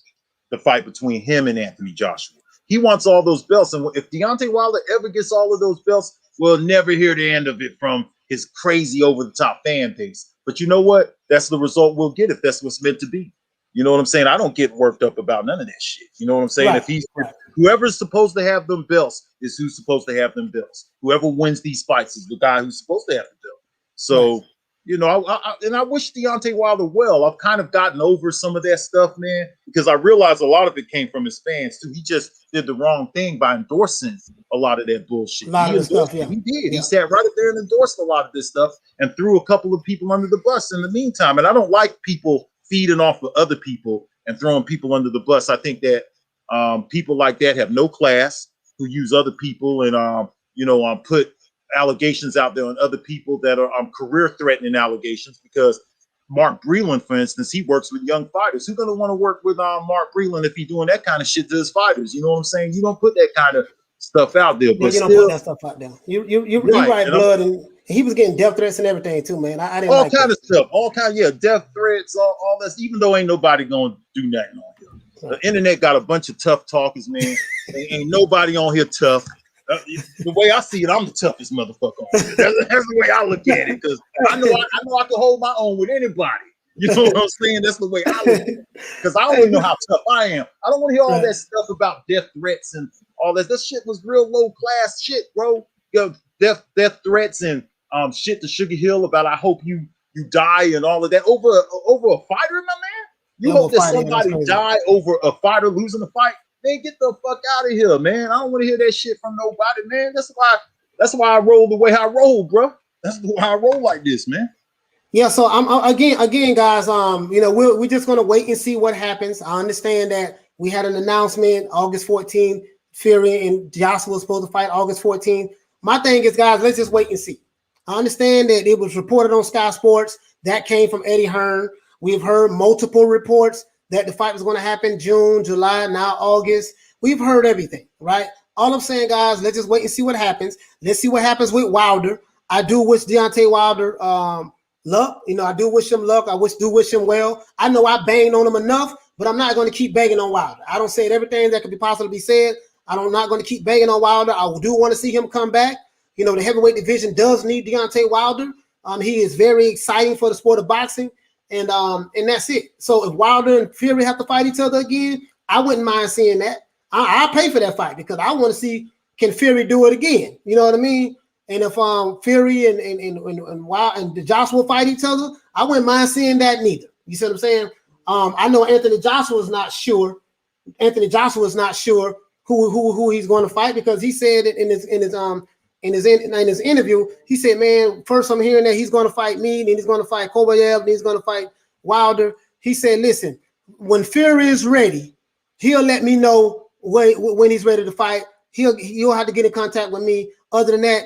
Speaker 3: the fight between him and Anthony Joshua. He wants all those belts, and if Deontay Wilder ever gets all of those belts, we'll never hear the end of it from his crazy over-the-top fan base. But you know what? That's the result we'll get if that's what's meant to be. You know what I'm saying? I don't get worked up about none of that shit. You know what I'm saying?
Speaker 2: Right.
Speaker 3: If whoever's supposed to have them belts is who's supposed to have them belts. Whoever wins these fights is the guy who's supposed to have the belt. So,
Speaker 2: Right.
Speaker 3: you know, I wish Deontay Wilder well. I've kind of gotten over some of that stuff, man, because I realized a lot of it came from his fans too. He just did the wrong thing by endorsing a lot of that bullshit.
Speaker 2: A lot of the stuff, yeah.
Speaker 3: He did.
Speaker 2: Yeah.
Speaker 3: He sat right up there and endorsed a lot of this stuff and threw a couple of people under the bus in the meantime. And I don't like people feeding off of other people and throwing people under the bus. I think that people like that have no class, who use other people and put allegations out there on other people that are career-threatening allegations. Because Mark Breland, for instance, he works with young fighters. Who's going to want to work with Mark Breland if he's doing that kind of shit to his fighters? You know what I'm saying? You don't put that kind of stuff out there. But
Speaker 2: you don't put that stuff out there. You right, blood, and he was getting death threats and everything too, man. I didn't
Speaker 3: all
Speaker 2: like
Speaker 3: kind
Speaker 2: that.
Speaker 3: of stuff, all kind, death threats, all that. Even though ain't nobody gonna do nothing on here. The internet got a bunch of tough talkers, man. Ain't nobody on here tough. The way I see it, I'm the toughest motherfucker on here. That's the way I look at it, because I know I can hold my own with anybody. You know what I'm saying? That's the way I look at it. Because I already know how tough I am. I don't want to hear all that stuff about death threats and all that. That shit was real low class shit, bro. Death threats and shit to Sugar Hill about I hope you die and all of that over a fighter, my man. You hope that somebody die over a fighter losing a fight. Man, get the fuck out of here, man. I don't want to hear that shit from nobody, man. That's why I roll the way I roll, bro. That's why I roll like this, man.
Speaker 2: Yeah, so I'm again, guys. We're just gonna wait and see what happens. I understand that we had an announcement August 14th. Fury and Joshua was supposed to fight August 14th. My thing is, guys, let's just wait and see. I understand that it was reported on Sky Sports. That came from Eddie Hearn. We've heard multiple reports that the fight was going to happen June, July, now August. We've heard everything, right? All I'm saying, guys, let's just wait and see what happens. Let's see what happens with Wilder. I do wish Deontay Wilder luck. I do wish him luck. I do wish him well. I know I banged on him enough, but I'm not going to keep banging on Wilder. I don't say everything that could be possibly be said. I'm not going to keep banging on Wilder. I do want to see him come back. The heavyweight division does need Deontay Wilder. He is very exciting for the sport of boxing, and that's it. So if Wilder and Fury have to fight each other again, I wouldn't mind seeing that. I'll pay for that fight because I want to see, can Fury do it again? You know what I mean? And if Fury and Joshua fight each other, I wouldn't mind seeing that neither. You see what I'm saying? I know Anthony Joshua is not sure. Anthony Joshua is not sure who he's going to fight, because he said it in his interview. He said, man, first I'm hearing that he's going to fight me, then he's going to fight Kobayev, then he's going to fight Wilder. He said, listen, when Fury is ready, he'll let me know when he's ready to fight. You'll have to get in contact with me. Other than that,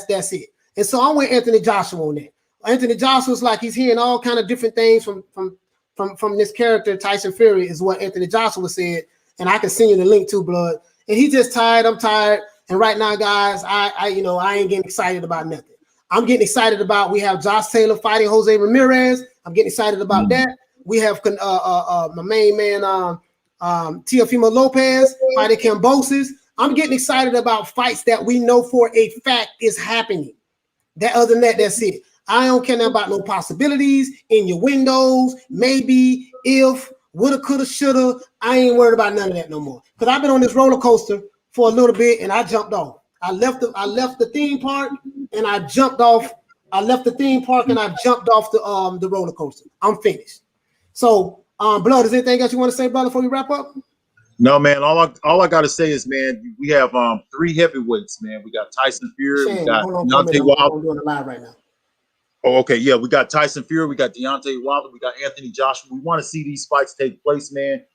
Speaker 2: that's it. And so I'm with Anthony Joshua on that. Anthony Joshua's like, he's hearing all kind of different things from this character, Tyson Fury, is what Anthony Joshua said. And I can send you the link to, blood. And he's just tired. I'm tired. And right now, guys, I ain't getting excited about nothing. I'm getting excited about, we have Josh Taylor fighting Jose Ramirez. I'm getting excited about that. We have my main man, Teofimo Lopez fighting Kambosos. I'm getting excited about fights that we know for a fact is happening. Other than that, that's it. I don't care about no possibilities in your windows, maybe, if, woulda, coulda, shoulda. I ain't worried about none of that no more. Because I've been on this roller coaster for a little bit and I jumped off. I left the theme park and I jumped off. I left the theme park and I jumped off the roller coaster. I'm finished. So, blood, is there anything else you want to say, brother, before we wrap up?
Speaker 3: No, man. All I gotta say is, man, we have 3 heavyweights, man. We got Tyson Fury, we got Deontay Wilder.
Speaker 2: I'm doing it live right now.
Speaker 3: Oh, okay, yeah, we got Tyson Fury, we got Deontay Wilder, we got Anthony Joshua. We want to see these fights take place, man.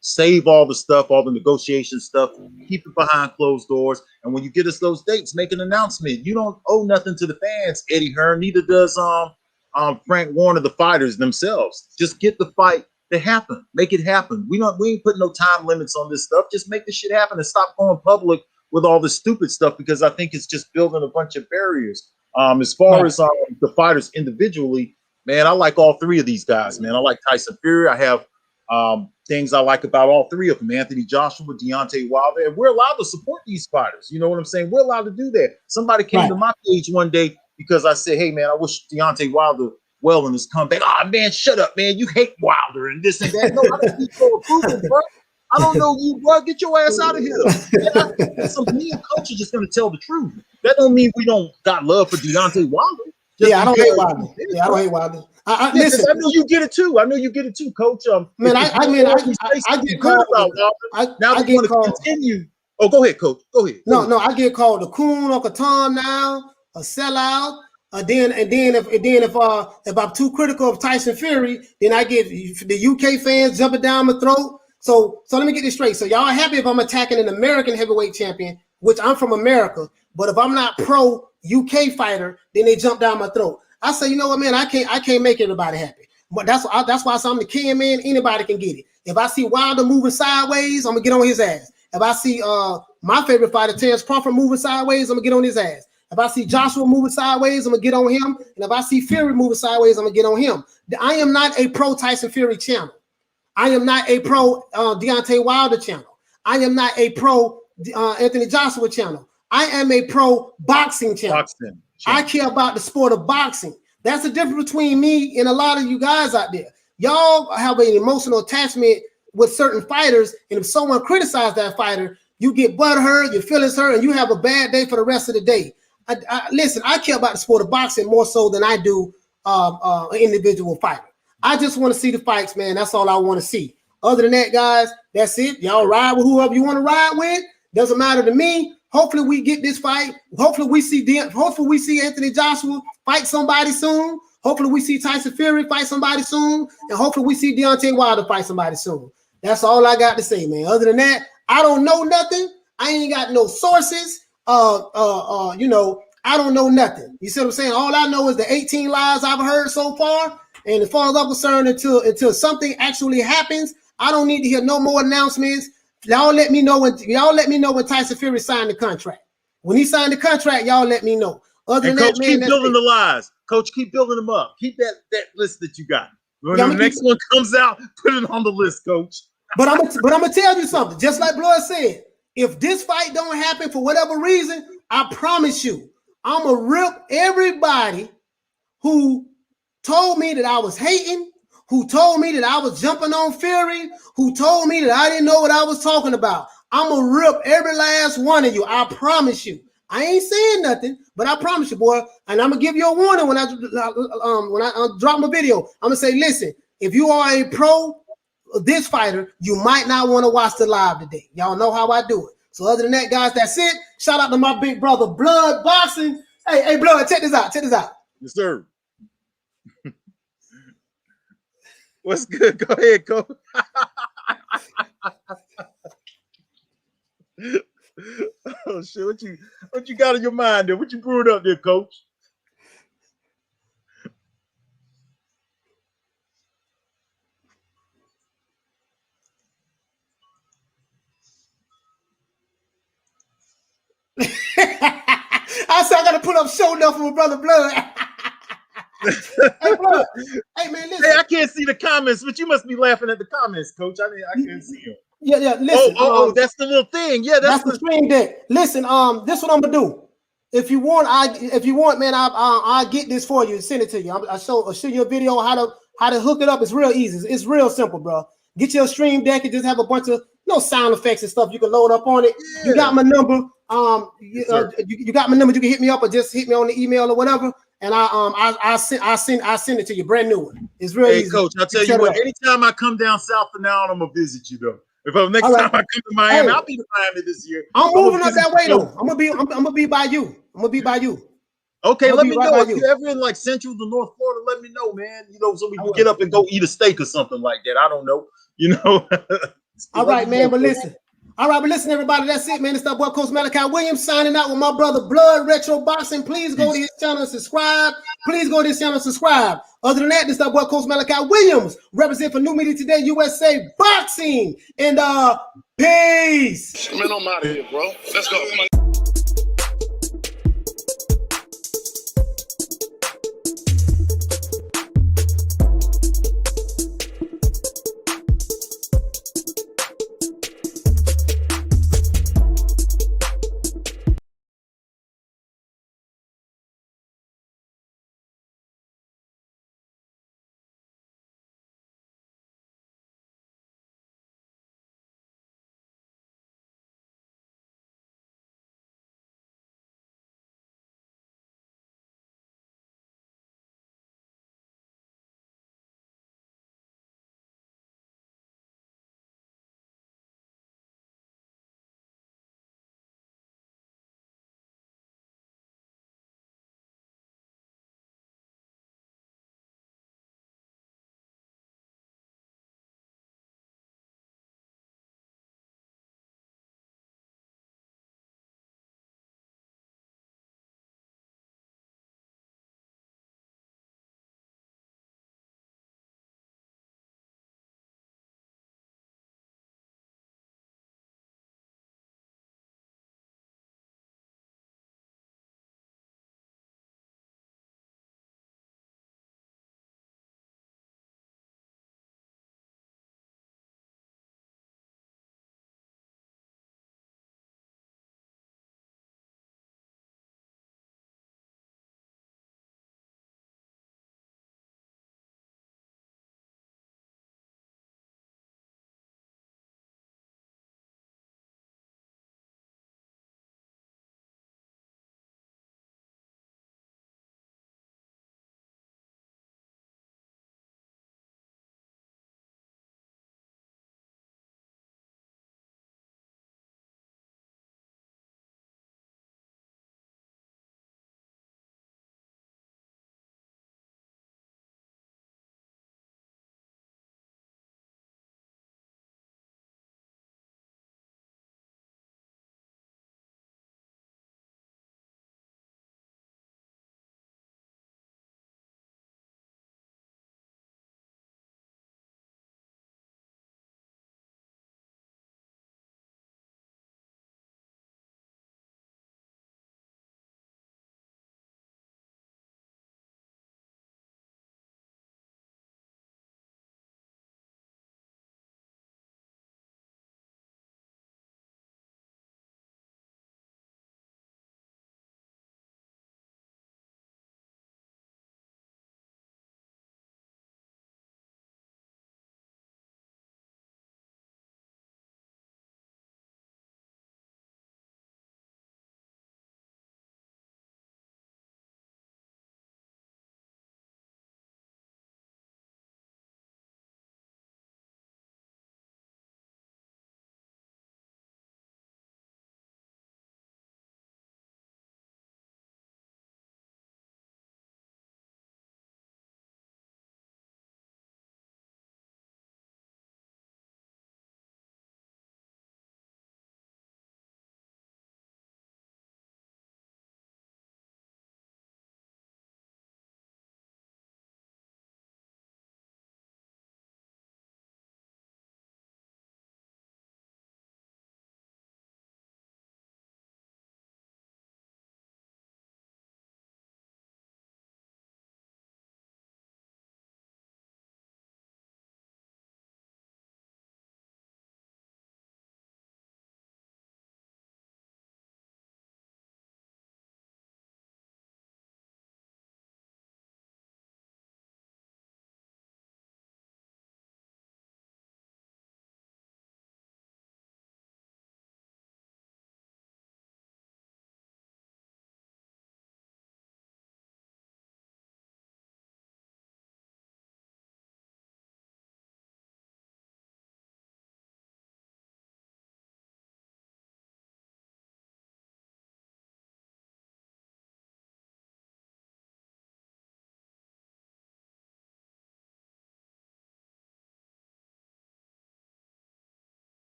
Speaker 3: Save all the stuff, all the negotiation stuff, keep it behind closed doors. And when you get us those dates, make an announcement. You don't owe nothing to the fans, Eddie Hearn. Neither does Frank Warner, the fighters themselves. Just get the fight to happen. Make it happen. We ain't putting no time limits on this stuff. Just make the shit happen and stop going public with all this stupid stuff, because I think it's just building a bunch of barriers. As far as the fighters individually, man, I like all 3 of these guys, man. I like Tyson Fury. I have things I like about all 3 of them: Anthony Joshua, Deontay Wilder, and we're allowed to support these fighters. You know what I'm saying? We're allowed to do that. Somebody came to my page one day because I said, hey, man, I wish Deontay Wilder well in his comeback. Oh man, shut up, man. You hate Wilder and this and that. No, I don't need your approval, bro. I don't know you, bro. Get your ass out of here. Me and Coach are just gonna tell the truth. That don't mean we don't got love for Deontay Wilder.
Speaker 2: I don't hate Wilder. I don't hate Wilder. Listen,
Speaker 3: I know you get it too. Coach.
Speaker 2: Man, I get called. Now
Speaker 3: I get called. Continue. Oh, go ahead, Coach. Go ahead.
Speaker 2: No, I get called a coon, Uncle Tom now, a sellout. Then if I'm too critical of Tyson Fury, then I get the UK fans jumping down my throat. So let me get this straight. So y'all are happy if I'm attacking an American heavyweight champion, which I'm from America, but if I'm not pro UK fighter, then they jump down my throat. I say, you know what, man, I can't make everybody happy. But that's why I say I'm the king, man. Anybody can get it. If I see Wilder moving sideways, I'm gonna get on his ass. If I see my favorite fighter, Terrence Crawford, moving sideways, I'm gonna get on his ass. If I see Joshua moving sideways, I'm gonna get on him. And if I see Fury moving sideways, I'm gonna get on him. I am not a pro Tyson Fury channel. I am not a pro Deontay Wilder channel. I am not a pro Anthony Joshua channel. I am a pro boxing channel. I care about the sport of boxing. That's the difference between me and a lot of you guys out there. Y'all have an emotional attachment with certain fighters, and if someone criticizes that fighter, you get butthurt, your feelings hurt, and you have a bad day for the rest of the day. Listen, I care about the sport of boxing more so than I do an individual fighter. I just want to see the fights, man. That's all I want to see. Other than that, guys, that's it. Y'all ride with whoever you want to ride with. Doesn't matter to me. Hopefully we get this fight. Hopefully we see Anthony Joshua fight somebody soon. Hopefully we see Tyson Fury fight somebody soon. And hopefully we see Deontay Wilder fight somebody soon. That's all I got to say, man. Other than that, I don't know nothing. I ain't got no sources. I don't know nothing. You see what I'm saying? All I know is the 18 lies I've heard so far. And as far as I'm concerned, until something actually happens, I don't need to hear no more announcements. Y'all let me know when Tyson Fury signed the contract. When he signed the contract, y'all let me know. Other than
Speaker 3: Coach,
Speaker 2: that, man,
Speaker 3: keep building the lies. Coach, keep building them up. Keep that list that you got. When the next one comes out, put it on the list, Coach.
Speaker 2: But I'm gonna tell you something. Just like Blood said, if this fight don't happen for whatever reason, I promise you, I'm gonna rip everybody who told me that I was hating, who told me that I was jumping on Fury, who told me that I didn't know what I was talking about. I'm gonna rip every last one of you. I promise you. I ain't saying nothing, but I promise you, boy. And I'm gonna give you a warning when I drop my video. I'm gonna say, listen, if you are a pro this fighter, you might not want to watch the live today. Y'all know how I do it. So other than that, guys, that's it. Shout out to my big brother, Blood Boxing. Hey, Blood, check this out.
Speaker 3: Yes, sir. What's good? Go ahead, Coach. Oh shit! What you got in your mind there? What you brewed up there, Coach?
Speaker 2: I said I gotta put up show enough for my brother Blood. Hey, Blood. Hey, man, listen.
Speaker 3: Hey, I can't see the comments, but you must be laughing at the comments, Coach. I can't see them.
Speaker 2: Yeah. Listen.
Speaker 3: Oh, that's the little thing. Yeah, that's
Speaker 2: the stream deck. Listen, this what I'm gonna do. If you want, man, I'll get this for you and send it to you. I'll show you a video how to hook it up. It's real easy. It's real simple, bro. Get your stream deck and just have a bunch of sound effects and stuff you can load up on it. Yeah. You got my number. You got my number. You can hit me up or just hit me on the email or whatever. And I'll send it to you, brand new one. It's real easy.
Speaker 3: Coach, I'll tell you what. Anytime I come down south from now on, I'm gonna visit you though. If next time I come to Miami, I'll be to Miami this year.
Speaker 2: I'm moving up that way though. I'm gonna be by you.
Speaker 3: Okay, let me know if you're ever in like Central to North Florida. Let me know, man. So we can get up and go eat a steak or something like that. I don't know.
Speaker 2: All right, man. But listen. Everybody. That's it, man. It's that boy, Coach Malachi Williams, signing out with my brother Blood Retro Boxing. Please go to his channel and subscribe. Other than that, this is that boy, Coach Malachi Williams, represent for New Media Today, USA Boxing. And peace.
Speaker 4: Man, I'm out of here, bro. Let's go. Come on.